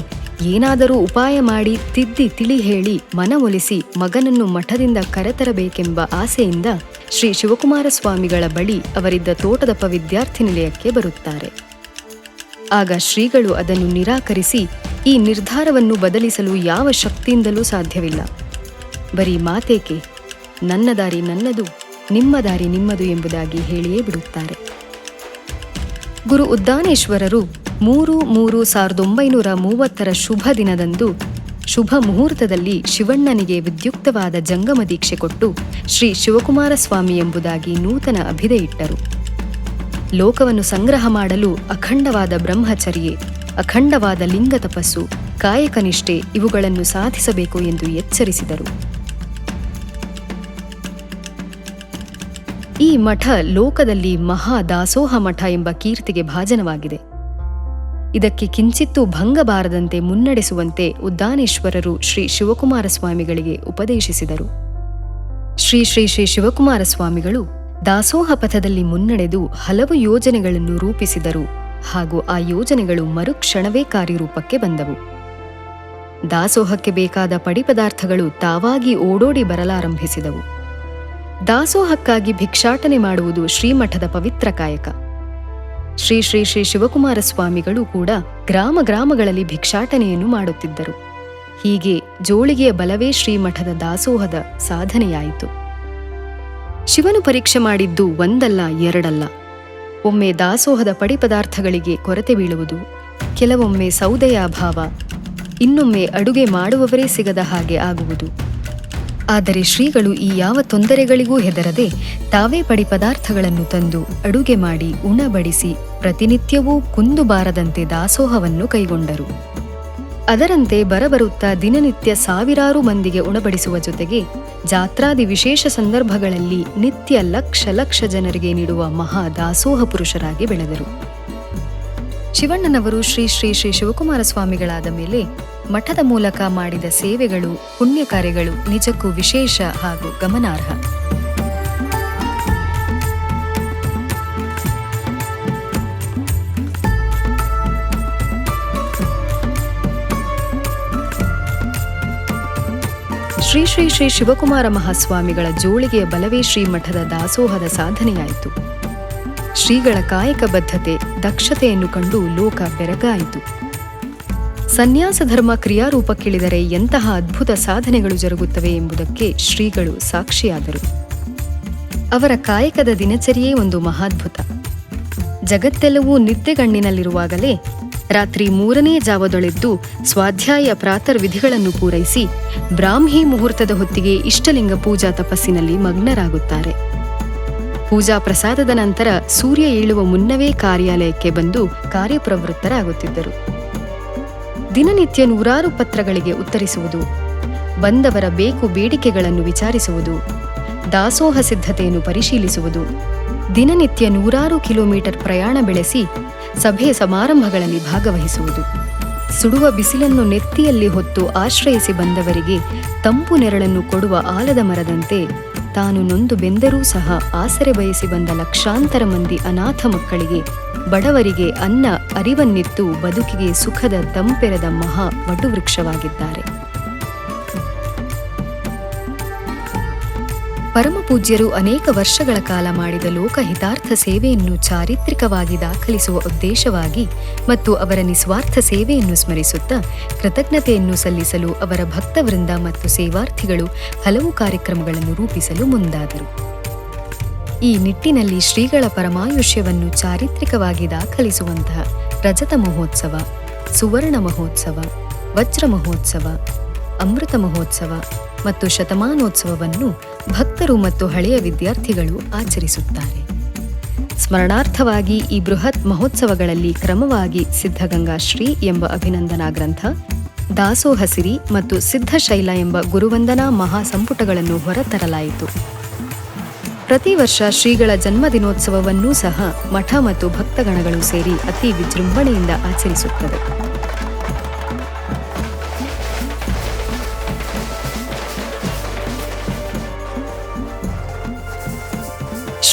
Speaker 1: ಏನಾದರೂ ಉಪಾಯ ಮಾಡಿ ತಿದ್ದಿ ತಿಳಿ ಹೇಳಿ ಮನವೊಲಿಸಿ ಮಗನನ್ನು ಮಠದಿಂದ ಕರೆತರಬೇಕೆಂಬ ಆಸೆಯಿಂದ ಶ್ರೀ ಶಿವಕುಮಾರ ಸ್ವಾಮಿಗಳ ಬಳಿ ಅವರಿದ್ದ ತೋಟದಪ್ಪ ವಿದ್ಯಾರ್ಥಿ ನಿಲಯಕ್ಕೆ ಬರುತ್ತಾರೆ. ಆಗ ಶ್ರೀಗಳು ಅದನ್ನು ನಿರಾಕರಿಸಿ ಈ ನಿರ್ಧಾರವನ್ನು ಬದಲಿಸಲು ಯಾವ ಶಕ್ತಿಯಿಂದಲೂ ಸಾಧ್ಯವಿಲ್ಲ, ಬರೀ ಮಾತೇಕೆ, ನನ್ನ ದಾರಿ ನನ್ನದು, ನಿಮ್ಮ ದಾರಿ ನಿಮ್ಮದು ಎಂಬುದಾಗಿ ಹೇಳಿಯೇ ಬಿಡುತ್ತಾರೆ. ಗುರು ಉದ್ದಾನೇಶ್ವರರು 3/3/1930 ಶುಭ ದಿನದಂದು ಶುಭ ಮುಹೂರ್ತದಲ್ಲಿ ಶಿವಣ್ಣನಿಗೆ ವಿದ್ಯುಕ್ತವಾದ ಜಂಗಮ ದೀಕ್ಷೆ ಕೊಟ್ಟು ಶ್ರೀ ಶಿವಕುಮಾರ ಸ್ವಾಮಿ ಎಂಬುದಾಗಿ ನೂತನ ಅಭಿದೆ ಇಟ್ಟರು. ಲೋಕವನ್ನು ಸಂಗ್ರಹ ಮಾಡಲು ಅಖಂಡವಾದ ಬ್ರಹ್ಮಚರ್ಯೆ, ಅಖಂಡವಾದ ಲಿಂಗ ತಪಸ್ಸು, ಕಾಯಕನಿಷ್ಠೆ ಇವುಗಳನ್ನು ಸಾಧಿಸಬೇಕು ಎಂದು ಎಚ್ಚರಿಸಿದರು. ಈ ಮಠ ಲೋಕದಲ್ಲಿ ಮಹಾ ದಾಸೋಹ ಮಠ ಎಂಬ ಕೀರ್ತಿಗೆ ಭಾಜನವಾಗಿದೆ. ಇದಕ್ಕೆ ಕಿಂಚಿತ್ತೂ ಭಂಗ ಬಾರದಂತೆ ಮುನ್ನಡೆಸುವಂತೆ ಉದ್ದಾನೇಶ್ವರರು ಶ್ರೀ ಶಿವಕುಮಾರ ಸ್ವಾಮಿಗಳಿಗೆ ಉಪದೇಶಿಸಿದರು. ಶ್ರೀ ಶ್ರೀ ಶ್ರೀ ಶಿವಕುಮಾರ ಸ್ವಾಮಿಗಳು ದಾಸೋಹ ಪಥದಲ್ಲಿ ಮುನ್ನಡೆದು ಹಲವು ಯೋಜನೆಗಳನ್ನು ರೂಪಿಸಿದರು ಹಾಗೂ ಆ ಯೋಜನೆಗಳು ಮರುಕ್ಷಣವೇ ಕಾರ್ಯರೂಪಕ್ಕೆ ಬಂದವು. ದಾಸೋಹಕ್ಕೆ ಬೇಕಾದ ಪಡಿಪದಾರ್ಥಗಳು ತಾವಾಗಿ ಓಡೋಡಿ ಬರಲಾರಂಭಿಸಿದವು. ದಾಸೋಹಕ್ಕಾಗಿ ಭಿಕ್ಷಾಟನೆ ಮಾಡುವುದು ಶ್ರೀಮಠದ ಪವಿತ್ರ ಕಾಯಕ. ಶ್ರೀ ಶ್ರೀ ಶ್ರೀ ಶಿವಕುಮಾರ ಸ್ವಾಮಿಗಳು ಕೂಡ ಗ್ರಾಮ ಗ್ರಾಮಗಳಲ್ಲಿ ಭಿಕ್ಷಾಟನೆಯನ್ನು ಮಾಡುತ್ತಿದ್ದರು. ಹೀಗೆ ಜೋಳಿಗೆಯ ಬಲವೇ ಶ್ರೀಮಠದ ದಾಸೋಹದ ಸಾಧನೆಯಾಯಿತು. ಶಿವನು ಪರೀಕ್ಷೆ ಮಾಡಿದ್ದು ಒಂದಲ್ಲ ಎರಡಲ್ಲ. ಒಮ್ಮೆ ದಾಸೋಹದ ಪಡಿಪದಾರ್ಥಗಳಿಗೆ ಕೊರತೆ ಬೀಳುವುದು, ಕೆಲವೊಮ್ಮೆ ಸೌದೆಯ ಅಭಾವ, ಇನ್ನೊಮ್ಮೆ ಅಡುಗೆ ಮಾಡುವವರೇ ಸಿಗದ ಹಾಗೆ ಆಗುವುದು. ಆದರೆ ಶ್ರೀಗಳು ಈ ಯಾವ ತೊಂದರೆಗಳಿಗೂ ಹೆದರದೆ ತಾವೇ ಪಡಿಪದಾರ್ಥಗಳನ್ನು ತಂದು ಅಡುಗೆ ಮಾಡಿ ಉಣಬಡಿಸಿ ಪ್ರತಿನಿತ್ಯವೂ ಕುಂದು ಬಾರದಂತೆ ದಾಸೋಹವನ್ನು ಕೈಗೊಂಡರು. ಅದರಂತೆ ಬರಬರುತ್ತಾ ದಿನನಿತ್ಯ ಸಾವಿರಾರು ಮಂದಿಗೆ ಉಣಬಡಿಸುವ ಜೊತೆಗೆ ಜಾತ್ರಾದಿ ವಿಶೇಷ ಸಂದರ್ಭಗಳಲ್ಲಿ ನಿತ್ಯ ಲಕ್ಷ ಲಕ್ಷ ಜನರಿಗೆ ನೀಡುವ ಮಹಾ ದಾಸೋಹ ಪುರುಷರಾಗಿ ಬೆಳೆದರು. ಶಿವಣ್ಣನವರು ಶ್ರೀ ಶ್ರೀ ಶ್ರೀ ಶಿವಕುಮಾರ ಸ್ವಾಮಿಗಳಾದ ಮೇಲೆ ಮಠದ ಮೂಲಕ ಮಾಡಿದ ಸೇವೆಗಳು, ಪುಣ್ಯ ಕಾರ್ಯಗಳು ನಿಜಕ್ಕೂ ವಿಶೇಷ ಹಾಗೂ ಗಮನಾರ್ಹ. ಶ್ರೀ ಶ್ರೀ ಶ್ರೀ ಶಿವಕುಮಾರ ಮಹಾಸ್ವಾಮಿಗಳ ಜೋಳಿಗೆಯ ಬಲವೇ ಶ್ರೀಮಠದ ದಾಸೋಹದ ಸಾಧನೆಯಾಯಿತು. ಶ್ರೀಗಳ ಕಾಯಕ ಬದ್ಧತೆ, ದಕ್ಷತೆಯನ್ನು ಕಂಡು ಲೋಕ ಬೆರಗಾಯಿತು. ಸನ್ಯಾಸ ಧರ್ಮ ಕ್ರಿಯಾರೂಪಕ್ಕಿಳಿದರೆ ಎಂತಹ ಅದ್ಭುತ ಸಾಧನೆಗಳು ಜರುಗುತ್ತವೆ ಎಂಬುದಕ್ಕೆ ಶ್ರೀಗಳು ಸಾಕ್ಷಿಯಾದರು. ಅವರ ಕಾಯಕದ ದಿನಚರಿಯೇ ಒಂದು ಮಹಾದ್ಭುತ. ಜಗತ್ತೆಲ್ಲವೂ ನಿದ್ದೆಗಣ್ಣಿನಲ್ಲಿರುವಾಗಲೇ ರಾತ್ರಿ 3ನೇ ಜಾವದೊಳೆದ್ದು ಸ್ವಾಧ್ಯಾಯ ಪ್ರಾತರ್ವಿಧಿಗಳನ್ನು ಪೂರೈಸಿ ಬ್ರಾಹ್ಮಿ ಮುಹೂರ್ತದ ಹೊತ್ತಿಗೆ ಇಷ್ಟಲಿಂಗ ಪೂಜಾ ತಪಸ್ಸಿನಲ್ಲಿ ಮಗ್ನರಾಗುತ್ತಾರೆ. ಪೂಜಾ ಪ್ರಸಾದದ ನಂತರ ಸೂರ್ಯ ಏಳುವ ಮುನ್ನವೇ ಕಾರ್ಯಾಲಯಕ್ಕೆ ಬಂದು ಕಾರ್ಯಪ್ರವೃತ್ತರಾಗುತ್ತಿದ್ದರು. ದಿನನಿತ್ಯ ನೂರಾರು ಪತ್ರಗಳಿಗೆ ಉತ್ತರಿಸುವುದು, ಬಂದವರ ಬೇಕು ಬೇಡಿಕೆಗಳನ್ನು ವಿಚಾರಿಸುವುದು, ದಾಸೋಹ ಸಿದ್ಧತೆಯನ್ನು ಪರಿಶೀಲಿಸುವುದು, ದಿನನಿತ್ಯ ನೂರಾರು ಕಿಲೋಮೀಟರ್ ಪ್ರಯಾಣ ಬೆಳೆಸಿ ಸಭೆ ಸಮಾರಂಭಗಳಲ್ಲಿ ಭಾಗವಹಿಸುವುದು, ಸುಡುವ ಬಿಸಿಲನ್ನು ನೆತ್ತಿಯಲ್ಲಿ ಹೊತ್ತು ಆಶ್ರಯಿಸಿ ಬಂದವರಿಗೆ ತಂಪು ನೆರಳನ್ನು ಕೊಡುವ ಆಲದ ಮರದಂತೆ ತಾನು ನೊಂದು ಬೆಂದರೂ ಸಹ ಆಸರೆ ಬಯಸಿ ಬಂದ ಲಕ್ಷಾಂತರ ಮಂದಿ ಅನಾಥ ಮಕ್ಕಳಿಗೆ, ಬಡವರಿಗೆ ಅನ್ನ ಅರಿವನ್ನಿತ್ತು ಬದುಕಿಗೆ ಸುಖದ ತಂಪೆರೆದ ಮಹಾ ವಟುವೃಕ್ಷವಾಗಿದ್ದಾರೆ. ಪರಮಪೂಜ್ಯರು ಅನೇಕ ವರ್ಷಗಳ ಕಾಲ ಮಾಡಿದ ಲೋಕಹಿತಾರ್ಥ ಸೇವೆಯನ್ನು ಚಾರಿತ್ರಿಕವಾಗಿ ದಾಖಲಿಸುವ ಉದ್ದೇಶವಾಗಿ ಮತ್ತು ಅವರ ನಿಸ್ವಾರ್ಥ ಸೇವೆಯನ್ನು ಸ್ಮರಿಸುತ್ತಾ ಕೃತಜ್ಞತೆಯನ್ನು ಸಲ್ಲಿಸಲು ಅವರ ಭಕ್ತವೃಂದ ಮತ್ತು ಸೇವಾರ್ಥಿಗಳು ಹಲವು ಕಾರ್ಯಕ್ರಮಗಳನ್ನು ರೂಪಿಸಲು ಮುಂದಾದರು. ಈ ನಿಟ್ಟಿನಲ್ಲಿ ಶ್ರೀಗಳ ಪರಮಾಯುಷ್ಯವನ್ನು ಚಾರಿತ್ರಿಕವಾಗಿ ದಾಖಲಿಸುವಂತಹ ರಜತ ಮಹೋತ್ಸವ, ಸುವರ್ಣ ಮಹೋತ್ಸವ, ವಜ್ರ ಮಹೋತ್ಸವ, ಅಮೃತ ಮಹೋತ್ಸವ ಮತ್ತು ಶತಮಾನೋತ್ಸವವನ್ನು ಭಕ್ತರು ಮತ್ತು ಹಳೆಯ ವಿದ್ಯಾರ್ಥಿಗಳು ಆಚರಿಸುತ್ತಾರೆ. ಸ್ಮರಣಾರ್ಥವಾಗಿ ಈ ಬೃಹತ್ ಮಹೋತ್ಸವಗಳಲ್ಲಿ ಕ್ರಮವಾಗಿ ಸಿದ್ಧಗಂಗಾ ಶ್ರೀ ಎಂಬ ಅಭಿನಂದನಾ ಗ್ರಂಥ, ದಾಸೋಹ ಸಿರಿ ಮತ್ತು ಸಿದ್ಧಶೈಲ ಎಂಬ ಗುರುವಂದನಾ ಮಹಾಸಂಪುಟಗಳನ್ನು ಹೊರತರಲಾಯಿತು. ಪ್ರತಿ ವರ್ಷ ಶ್ರೀಗಳ ಜನ್ಮದಿನೋತ್ಸವವನ್ನೂ ಸಹ ಮಠ ಮತ್ತು ಭಕ್ತಗಣಗಳು ಸೇರಿ ಅತಿ ವಿಜೃಂಭಣೆಯಿಂದ ಆಚರಿಸುತ್ತವೆ.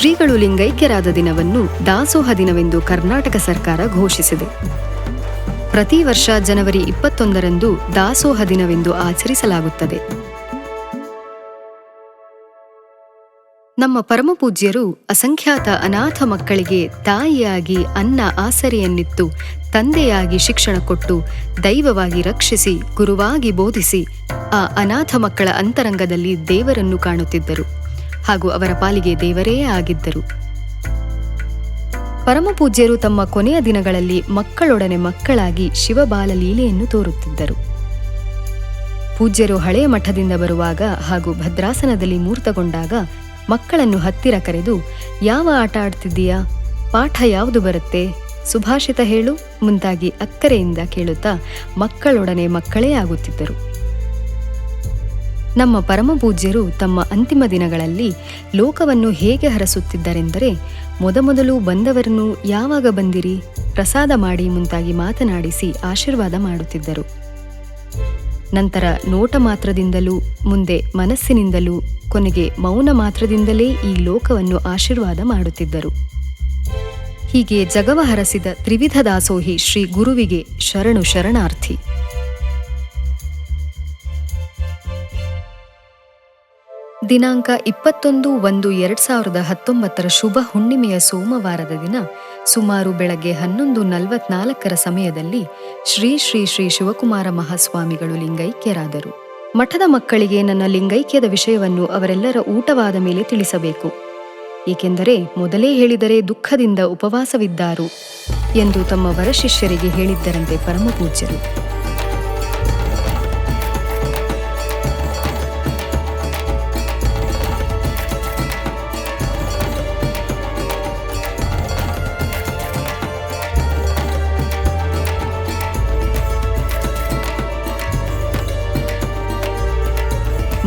Speaker 1: ಶ್ರೀಗಳು ಲಿಂಗೈಕ್ಯರಾದ ದಿನವನ್ನು ದಾಸೋಹ ದಿನವೆಂದು ಕರ್ನಾಟಕ ಸರ್ಕಾರ ಘೋಷಿಸಿದೆ. ಪ್ರತಿ ವರ್ಷ ಜನವರಿ 21ರಂದು ದಾಸೋಹ ದಿನವೆಂದು ಆಚರಿಸಲಾಗುತ್ತದೆ. ನಮ್ಮ ಪರಮಪೂಜ್ಯರು ಅಸಂಖ್ಯಾತ ಅನಾಥ ಮಕ್ಕಳಿಗೆ ತಾಯಿಯಾಗಿ ಅನ್ನ ಆಸರೆಯನ್ನಿತ್ತು, ತಂದೆಯಾಗಿ ಶಿಕ್ಷಣ ಕೊಟ್ಟು, ದೈವವಾಗಿ ರಕ್ಷಿಸಿ, ಗುರುವಾಗಿ ಬೋಧಿಸಿ, ಆ ಅನಾಥ ಮಕ್ಕಳ ಅಂತರಂಗದಲ್ಲಿ ದೇವರನ್ನು ಕಾಣುತ್ತಿದ್ದರು ಹಾಗೂ ಅವರ ಪಾಲಿಗೆ ದೇವರೇ ಆಗಿದ್ದರು. ಪರಮಪೂಜ್ಯರು ತಮ್ಮ ಕೊನೆಯ ದಿನಗಳಲ್ಲಿ ಮಕ್ಕಳೊಡನೆ ಮಕ್ಕಳಾಗಿ ಶಿವಬಾಲ ಲೀಲೆಯನ್ನು ತೋರುತ್ತಿದ್ದರು. ಪೂಜ್ಯರು ಹಳೆಯ ಮಠದಿಂದ ಬರುವಾಗ ಹಾಗೂ ಭದ್ರಾಸನದಲ್ಲಿ ಮೂರ್ತಗೊಂಡಾಗ ಮಕ್ಕಳನ್ನು ಹತ್ತಿರ ಕರೆದು, ಯಾವ ಆಟ ಆಡ್ತಿದ್ದೀಯಾ, ಪಾಠ ಯಾವುದು ಬರುತ್ತೆ, ಸುಭಾಷಿತ ಹೇಳು ಮುಂತಾಗಿ ಅಕ್ಕರೆಯಿಂದ ಕೇಳುತ್ತಾ ಮಕ್ಕಳೊಡನೆ ಮಕ್ಕಳೇ ಆಗುತ್ತಿದ್ದರು. ನಮ್ಮ ಪರಮಪೂಜ್ಯರು ತಮ್ಮ ಅಂತಿಮ ದಿನಗಳಲ್ಲಿ ಲೋಕವನ್ನು ಹೇಗೆ ಹರಸುತ್ತಿದ್ದರೆಂದರೆ, ಮೊದಮೊದಲು ಬಂದವರನ್ನು ಯಾವಾಗ ಬಂದಿರಿ, ಪ್ರಸಾದ ಮಾಡಿ ಮುಂತಾಗಿ ಮಾತನಾಡಿಸಿ ಆಶೀರ್ವಾದ ಮಾಡುತ್ತಿದ್ದರು. ನಂತರ ನೋಟ ಮಾತ್ರದಿಂದಲೂ, ಮುಂದೆ ಮನಸ್ಸಿನಿಂದಲೂ, ಕೊನೆಗೆ ಮೌನ ಮಾತ್ರದಿಂದಲೇ ಈ ಲೋಕವನ್ನು ಆಶೀರ್ವಾದ ಮಾಡುತ್ತಿದ್ದರು. ಹೀಗೆ ಜಗವ ಹರಸಿದ ತ್ರಿವಿಧ ದಾಸೋಹಿ ಶ್ರೀ ಗುರುವಿಗೆ ಶರಣು ಶರಣಾರ್ಥಿ. ದಿನಾಂಕ 21/1/2019 ಶುಭ ಹುಣ್ಣಿಮೆಯ ಸೋಮವಾರದ ದಿನ ಸುಮಾರು ಬೆಳಗ್ಗೆ 11:44 ಸಮಯದಲ್ಲಿ ಶ್ರೀ ಶ್ರೀ ಶ್ರೀ ಶಿವಕುಮಾರ ಮಹಾಸ್ವಾಮಿಗಳು ಲಿಂಗೈಕ್ಯರಾದರು. ಮಠದ ಮಕ್ಕಳಿಗೆ ನನ್ನ ಲಿಂಗೈಕ್ಯದ ವಿಷಯವನ್ನು ಅವರೆಲ್ಲರ ಊಟವಾದ ಮೇಲೆ ತಿಳಿಸಬೇಕು, ಏಕೆಂದರೆ ಮೊದಲೇ ಹೇಳಿದರೆ ದುಃಖದಿಂದ ಉಪವಾಸವಿದ್ದಾರು ಎಂದು ತಮ್ಮ ವರಶಿಷ್ಯರಿಗೆ ಹೇಳಿದ್ದರಂತೆ ಪರಮಪೂಜ್ಯರು.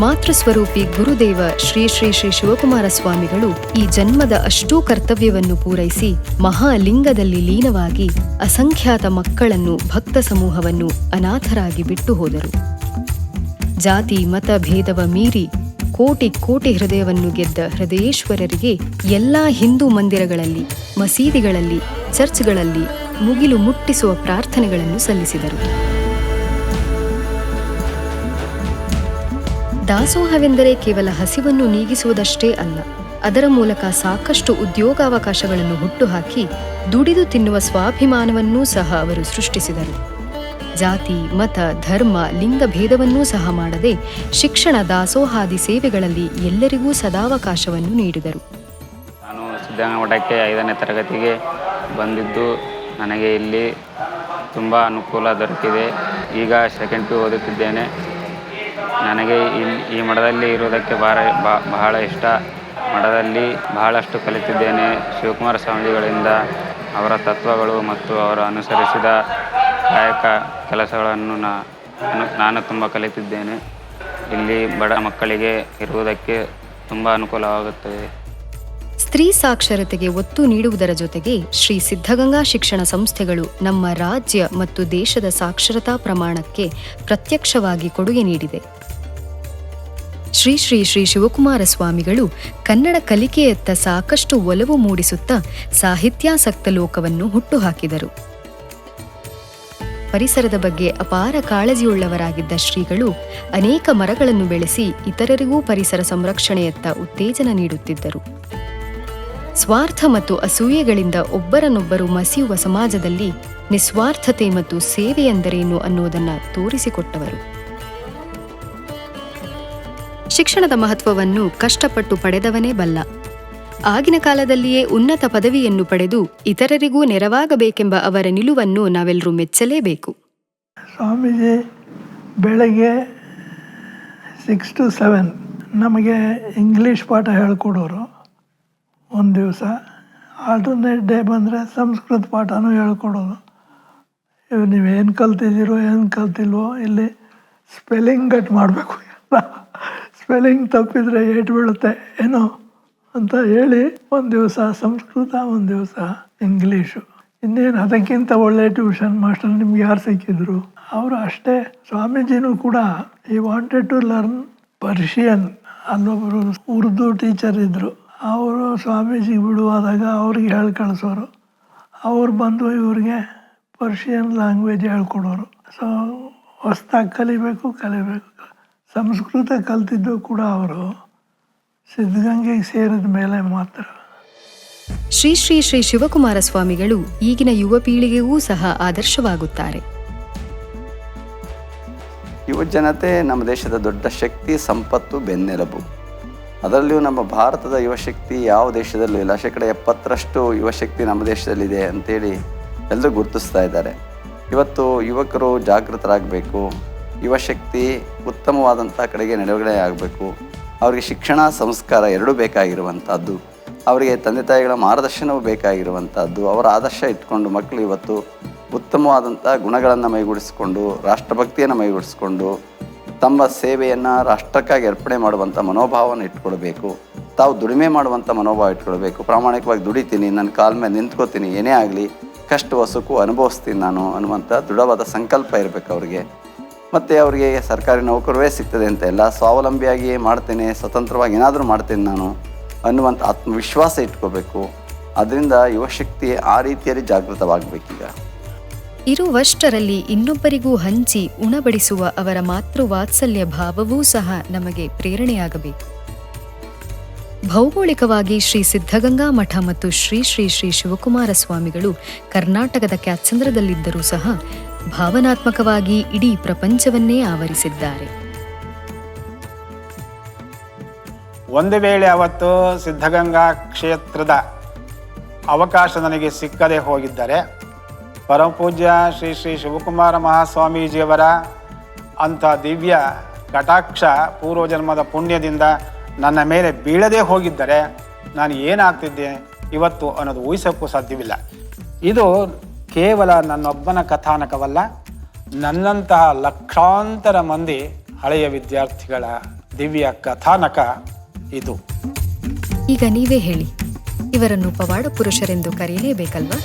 Speaker 1: ಮಾತೃಸ್ವರೂಪಿ ಗುರುದೇವ ಶ್ರೀ ಶ್ರೀ ಶ್ರೀ ಶಿವಕುಮಾರ ಸ್ವಾಮಿಗಳು ಈ ಜನ್ಮದ ಅಷ್ಟೂ ಕರ್ತವ್ಯವನ್ನು ಪೂರೈಸಿ ಮಹಾಲಿಂಗದಲ್ಲಿ ಲೀನವಾಗಿ ಅಸಂಖ್ಯಾತ ಮಕ್ಕಳನ್ನು, ಭಕ್ತ ಸಮೂಹವನ್ನು ಅನಾಥರಾಗಿ ಬಿಟ್ಟು ಹೋದರು. ಜಾತಿ ಮತ ಭೇದವ ಮೀರಿ ಕೋಟಿ ಕೋಟಿ ಹೃದಯವನ್ನು ಗೆದ್ದ ಹೃದಯೇಶ್ವರರಿಗೆ ಎಲ್ಲಾ ಹಿಂದೂ ಮಂದಿರಗಳಲ್ಲಿ, ಮಸೀದಿಗಳಲ್ಲಿ, ಚರ್ಚ್ಗಳಲ್ಲಿ ಮುಗಿಲು ಮುಟ್ಟಿಸುವ ಪ್ರಾರ್ಥನೆಗಳನ್ನು ಸಲ್ಲಿಸಿದರು. ದಾಸೋಹವೆಂದರೆ ಕೇವಲ ಹಸಿವನ್ನು ನೀಗಿಸುವುದಷ್ಟೇ ಅಲ್ಲ, ಅದರ ಮೂಲಕ ಸಾಕಷ್ಟು ಉದ್ಯೋಗಾವಕಾಶಗಳನ್ನು ಹುಟ್ಟುಹಾಕಿ ದುಡಿದು ತಿನ್ನುವ ಸ್ವಾಭಿಮಾನವನ್ನೂ ಸಹ ಅವರು ಸೃಷ್ಟಿಸಿದರು. ಜಾತಿ ಮತ ಧರ್ಮ ಲಿಂಗ ಭೇದವನ್ನೂ ಸಹ ಮಾಡದೆ ಶಿಕ್ಷಣ ದಾಸೋಹಾದಿ ಸೇವೆಗಳಲ್ಲಿ ಎಲ್ಲರಿಗೂ ಸದಾವಕಾಶವನ್ನು ನೀಡಿದರು.
Speaker 11: ನಾನು ಸಿದ್ಧಗಂಗಾ ಮಠಕ್ಕೆ 5ನೇ ತರಗತಿಗೆ ಬಂದಿದ್ದು ನನಗೆ ಇಲ್ಲಿ ತುಂಬ ಅನುಕೂಲ ದೊರಕಿದೆ. ಈಗ ಸೆಕೆಂಡ್ PU ಓದುತ್ತಿದ್ದೇನೆ. ನನಗೆ ಈ ಮಠದಲ್ಲಿ ಇರುವುದಕ್ಕೆ ಬಹಳ ಇಷ್ಟ. ಮಠದಲ್ಲಿ ಬಹಳಷ್ಟು ಕಲಿತಿದ್ದೇನೆ. ಶಿವಕುಮಾರ ಸ್ವಾಮೀಜಿಗಳಿಂದ ಅವರ ತತ್ವಗಳು ಮತ್ತು ಅವರು ಅನುಸರಿಸಿದ ಕಾಯಕ ಕೆಲಸಗಳನ್ನು ನಾನು ತುಂಬ ಕಲಿತಿದ್ದೇನೆ. ಇಲ್ಲಿ ಬಡ ಮಕ್ಕಳಿಗೆ ಇರುವುದಕ್ಕೆ ತುಂಬ ಅನುಕೂಲವಾಗುತ್ತದೆ.
Speaker 1: ಸ್ತ್ರೀ ಸಾಕ್ಷರತೆಗೆ ಒತ್ತು ನೀಡುವುದರ ಜೊತೆಗೆ ಶ್ರೀ ಸಿದ್ಧಗಂಗಾ ಶಿಕ್ಷಣ ಸಂಸ್ಥೆಗಳು ನಮ್ಮ ರಾಜ್ಯ ಮತ್ತು ದೇಶದ ಸಾಕ್ಷರತಾ ಪ್ರಮಾಣಕ್ಕೆ ಪ್ರತ್ಯಕ್ಷವಾಗಿ ಕೊಡುಗೆ ನೀಡಿದೆ. ಶ್ರೀ ಶ್ರೀ ಶ್ರೀ ಶಿವಕುಮಾರ ಸ್ವಾಮಿಗಳು ಕನ್ನಡ ಕಲಿಕೆಯತ್ತ ಸಾಕಷ್ಟು ಒಲವು ಮೂಡಿಸುತ್ತಾ ಸಾಹಿತ್ಯಾಸಕ್ತ ಲೋಕವನ್ನು ಹುಟ್ಟುಹಾಕಿದರು. ಪರಿಸರದ ಬಗ್ಗೆ ಅಪಾರ ಕಾಳಜಿಯುಳ್ಳವರಾಗಿದ್ದ ಶ್ರೀಗಳು ಅನೇಕ ಮರಗಳನ್ನು ಬೆಳೆಸಿ ಇತರರಿಗೂ ಪರಿಸರ ಸಂರಕ್ಷಣೆಯತ್ತ ಉತ್ತೇಜನ ನೀಡುತ್ತಿದ್ದರು. ಸ್ವಾರ್ಥ ಮತ್ತು ಅಸೂಯೆಗಳಿಂದ ಒಬ್ಬರನ್ನೊಬ್ಬರು ಮಸಿಯುವ ಸಮಾಜದಲ್ಲಿ ನಿಸ್ವಾರ್ಥತೆ ಮತ್ತು ಸೇವೆಯೆಂದರೇನು ಅನ್ನೋದನ್ನು ತೋರಿಸಿಕೊಟ್ಟವರು. ಶಿಕ್ಷಣದ ಮಹತ್ವವನ್ನು ಕಷ್ಟಪಟ್ಟು ಪಡೆದವನೇ ಬಲ್ಲ. ಆಗಿನ ಕಾಲದಲ್ಲಿಯೇ ಉನ್ನತ ಪದವಿಯನ್ನು ಪಡೆದು ಇತರರಿಗೂ ನೆರವಾಗಬೇಕೆಂಬ ಅವರ ನಿಲುವನ್ನು ನಾವೆಲ್ಲರೂ ಮೆಚ್ಚಲೇಬೇಕು.
Speaker 8: ಸ್ವಾಮೀಜಿ ಬೆಳಗ್ಗೆ 6 to 7 ನಮಗೆ ಇಂಗ್ಲೀಷ್ ಪಾಠ ಹೇಳ್ಕೊಡೋರು. ಒಂದು ದಿವಸ ಆಲ್ಟರ್ನೇಟ್ ಡೇ ಬಂದರೆ ಸಂಸ್ಕೃತ ಪಾಠನೂ ಹೇಳ್ಕೊಡೋದು. ನೀವೇನು ಕಲ್ತಿದ್ದೀರೋ ಏನು ಕಲ್ತಿಲ್ವೋ ಇಲ್ಲಿ ಸ್ಪೆಲ್ಲಿಂಗ್ ಕಟ್ ಮಾಡಬೇಕು, ಸ್ಪೆಲ್ಲಿಂಗ್ ತಪ್ಪಿದರೆ ಏಟು ಬೀಳುತ್ತೆ ಏನೋ ಅಂತ ಹೇಳಿ ಒಂದು ದಿವಸ ಸಂಸ್ಕೃತ, ಒಂದು ದಿವಸ ಇಂಗ್ಲೀಷು. ಇನ್ನೇನು ಅದಕ್ಕಿಂತ ಒಳ್ಳೆ ಟ್ಯೂಷನ್ ಮಾಸ್ಟರ್ ನಿಮ್ಗೆ ಯಾರು ಸಿಕ್ಕಿದ್ರು? ಅವರು ಅಷ್ಟೇ. ಸ್ವಾಮೀಜಿನೂ ಕೂಡ ಈ ವಾಂಟೆಡ್ ಟು ಲರ್ನ್ ಪರ್ಷಿಯನ್. ಅಲ್ಲೊಬ್ಬರು ಉರ್ದು ಟೀಚರ್ ಇದ್ದರು. ಅವರು ಸ್ವಾಮೀಜಿಗೆ ಬಿಡುವಾದಾಗ ಅವ್ರಿಗೆ ಹೇಳಿ ಕಳಿಸೋರು. ಅವ್ರು ಬಂದು ಇವ್ರಿಗೆ ಪರ್ಷಿಯನ್ ಲ್ಯಾಂಗ್ವೇಜ್ ಹೇಳ್ಕೊಡೋರು. ಸೊ ಹೊಸ್ದಾಗಿ ಕಲಿಬೇಕು. ಸಂಸ್ಕೃತ ಕಲ್ತಿದ್ದು ಕೂಡ ಅವರು ಸಿದ್ಧಗಂಗೆಗೆ ಸೇರಿದ ಮೇಲೆ ಮಾತ್ರ.
Speaker 1: ಶ್ರೀ ಶ್ರೀ ಶ್ರೀ ಶಿವಕುಮಾರ ಸ್ವಾಮಿಗಳು ಈಗಿನ ಯುವ ಪೀಳಿಗೆಗೂ ಸಹ ಆದರ್ಶವಾಗುತ್ತಾರೆ.
Speaker 9: ಯುವ ಜನತೆ ನಮ್ಮ ದೇಶದ ದೊಡ್ಡ ಶಕ್ತಿ, ಸಂಪತ್ತು, ಬೆನ್ನೆಲುಬು. ಅದರಲ್ಲಿಯೂ ನಮ್ಮ ಭಾರತದ ಯುವಶಕ್ತಿ ಯಾವ ದೇಶದಲ್ಲೂ ಇಲ್ಲ. 70% ಯುವಶಕ್ತಿ ನಮ್ಮ ದೇಶದಲ್ಲಿದೆ ಅಂತೇಳಿ ಎಲ್ಲರೂ ಗುರುತಿಸ್ತಾ ಇದ್ದಾರೆ. ಇವತ್ತು ಯುವಕರು ಜಾಗೃತರಾಗಬೇಕು. ಯುವಶಕ್ತಿ ಉತ್ತಮವಾದಂಥ ಕಡೆಗೆ ನಡೆಗಡೆ ಆಗಬೇಕು. ಅವರಿಗೆ ಶಿಕ್ಷಣ, ಸಂಸ್ಕಾರ ಎರಡೂ ಬೇಕಾಗಿರುವಂಥದ್ದು. ಅವರಿಗೆ ತಂದೆ ತಾಯಿಗಳ ಮಾರ್ಗದರ್ಶನವೂ ಬೇಕಾಗಿರುವಂಥದ್ದು. ಅವರ ಆದರ್ಶ ಇಟ್ಕೊಂಡು ಮಕ್ಕಳು ಇವತ್ತು ಉತ್ತಮವಾದಂಥ ಗುಣಗಳನ್ನು ಮೈಗೂಡಿಸ್ಕೊಂಡು, ರಾಷ್ಟ್ರಭಕ್ತಿಯನ್ನು ಮೈಗೂಡಿಸ್ಕೊಂಡು, ತಮ್ಮ ಸೇವೆಯನ್ನು ರಾಷ್ಟ್ರಕ್ಕಾಗಿ ಅರ್ಪಣೆ ಮಾಡುವಂಥ ಮನೋಭಾವವನ್ನು ಇಟ್ಕೊಳ್ಬೇಕು. ತಾವು ದುಡಿಮೆ ಮಾಡುವಂಥ ಮನೋಭಾವ ಇಟ್ಕೊಳ್ಬೇಕು. ಪ್ರಾಮಾಣಿಕವಾಗಿ ದುಡಿತೀನಿ, ನನ್ನ ಕಾಲ ಮೇಲೆ ನಿಂತ್ಕೋತೀನಿ, ಏನೇ ಆಗಲಿ ಕಷ್ಟವೋ ಸುಖವೋ ಅನುಭವಿಸ್ತೀನಿ ನಾನು ಅನ್ನುವಂಥ ದೃಢವಾದ ಸಂಕಲ್ಪ ಇರಬೇಕು ಅವರಿಗೆ. ಮತ್ತು ಅವರಿಗೆ ಸರ್ಕಾರಿ ನೌಕರವೇ ಸಿಗ್ತದೆ ಅಂತ ಇಲ್ಲ, ಸ್ವಾವಲಂಬಿಯಾಗಿ ಮಾಡ್ತೇನೆ, ಸ್ವತಂತ್ರವಾಗಿ ಏನಾದರೂ ಮಾಡ್ತೇನೆ ನಾನು ಅನ್ನುವಂಥ ಆತ್ಮವಿಶ್ವಾಸ ಇಟ್ಕೋಬೇಕು. ಅದರಿಂದ ಯುವಶಕ್ತಿ ಆ ರೀತಿಯಲ್ಲಿ ಜಾಗೃತವಾಗಬೇಕೀಗ.
Speaker 1: ಇರುವಷ್ಟರಲ್ಲಿ ಇನ್ನೊಬ್ಬರಿಗೂ ಹಂಚಿ ಉಣಬಡಿಸುವ ಅವರ ಮಾತೃವಾತ್ಸಲ್ಯ ಭಾವವೂ ಸಹ ನಮಗೆ ಪ್ರೇರಣೆಯಾಗಬೇಕು. ಭೌಗೋಳಿಕವಾಗಿ ಶ್ರೀ ಸಿದ್ಧಗಂಗಾ ಮಠ ಮತ್ತು ಶ್ರೀ ಶ್ರೀ ಶ್ರೀ ಶಿವಕುಮಾರ ಸ್ವಾಮಿಗಳು ಕರ್ನಾಟಕದ ಕ್ಯಾತ್ಸಂದ್ರದಲ್ಲಿದ್ದರೂ ಸಹ ಭಾವನಾತ್ಮಕವಾಗಿ ಇಡೀ ಪ್ರಪಂಚವನ್ನೇ ಆವರಿಸಿದ್ದಾರೆ.
Speaker 3: ಒಂದು ವೇಳೆ ಅವತ್ತು ಸಿದ್ಧಗಂಗಾ ಕ್ಷೇತ್ರದ ಅವಕಾಶ ನನಗೆ ಸಿಕ್ಕದೆ ಹೋಗಿದ್ದರೆ, ಪರಮಪೂಜ್ಯ ಶ್ರೀ ಶ್ರೀ ಶಿವಕುಮಾರ ಮಹಾಸ್ವಾಮೀಜಿಯವರ ಅಂಥ ದಿವ್ಯ ಕಟಾಕ್ಷ ಪೂರ್ವಜನ್ಮದ ಪುಣ್ಯದಿಂದ ನನ್ನ ಮೇಲೆ ಬೀಳದೇ ಹೋಗಿದ್ದರೆ ನಾನು ಏನಾಗ್ತಿದ್ದೆ ಇವತ್ತು ಅನ್ನೋದು ಊಹಿಸೋಕ್ಕೂ ಸಾಧ್ಯವಿಲ್ಲ. ಇದು ಕೇವಲ ನನ್ನೊಬ್ಬನ ಕಥಾನಕವಲ್ಲ, ನನ್ನಂತಹ ಲಕ್ಷಾಂತರ ಮಂದಿ ಹಳೆಯ ವಿದ್ಯಾರ್ಥಿಗಳ ದಿವ್ಯ ಕಥಾನಕ ಇದು.
Speaker 1: ಈಗ ನೀವೇ ಹೇಳಿ, ಇವರನ್ನು ಪವಾಡ ಪುರುಷರೆಂದು ಕರೆಯಲೇಬೇಕಲ್ವಾ?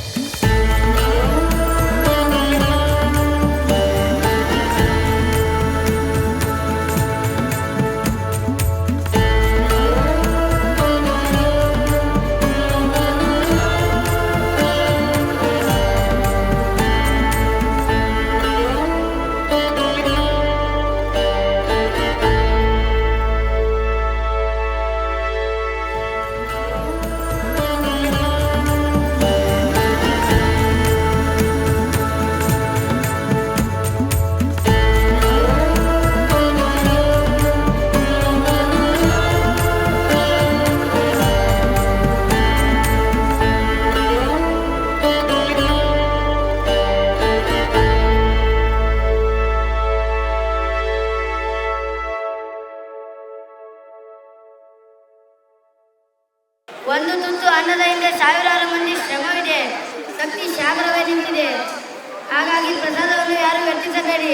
Speaker 14: ಒಂದು ತುತ್ತು ಅನ್ನದ ಹಿಂದೆ ಸಾವಿರಾರು ಮಂದಿ ಶ್ರಮವಿದೆ, ಶಕ್ತಿ ಸಾಗರವೇ ನಿಂತಿದೆ. ಹಾಗಾಗಿ ಪ್ರಸಾದವನ್ನು ಯಾರು ವ್ಯರ್ಥಿಸಬೇಡಿ.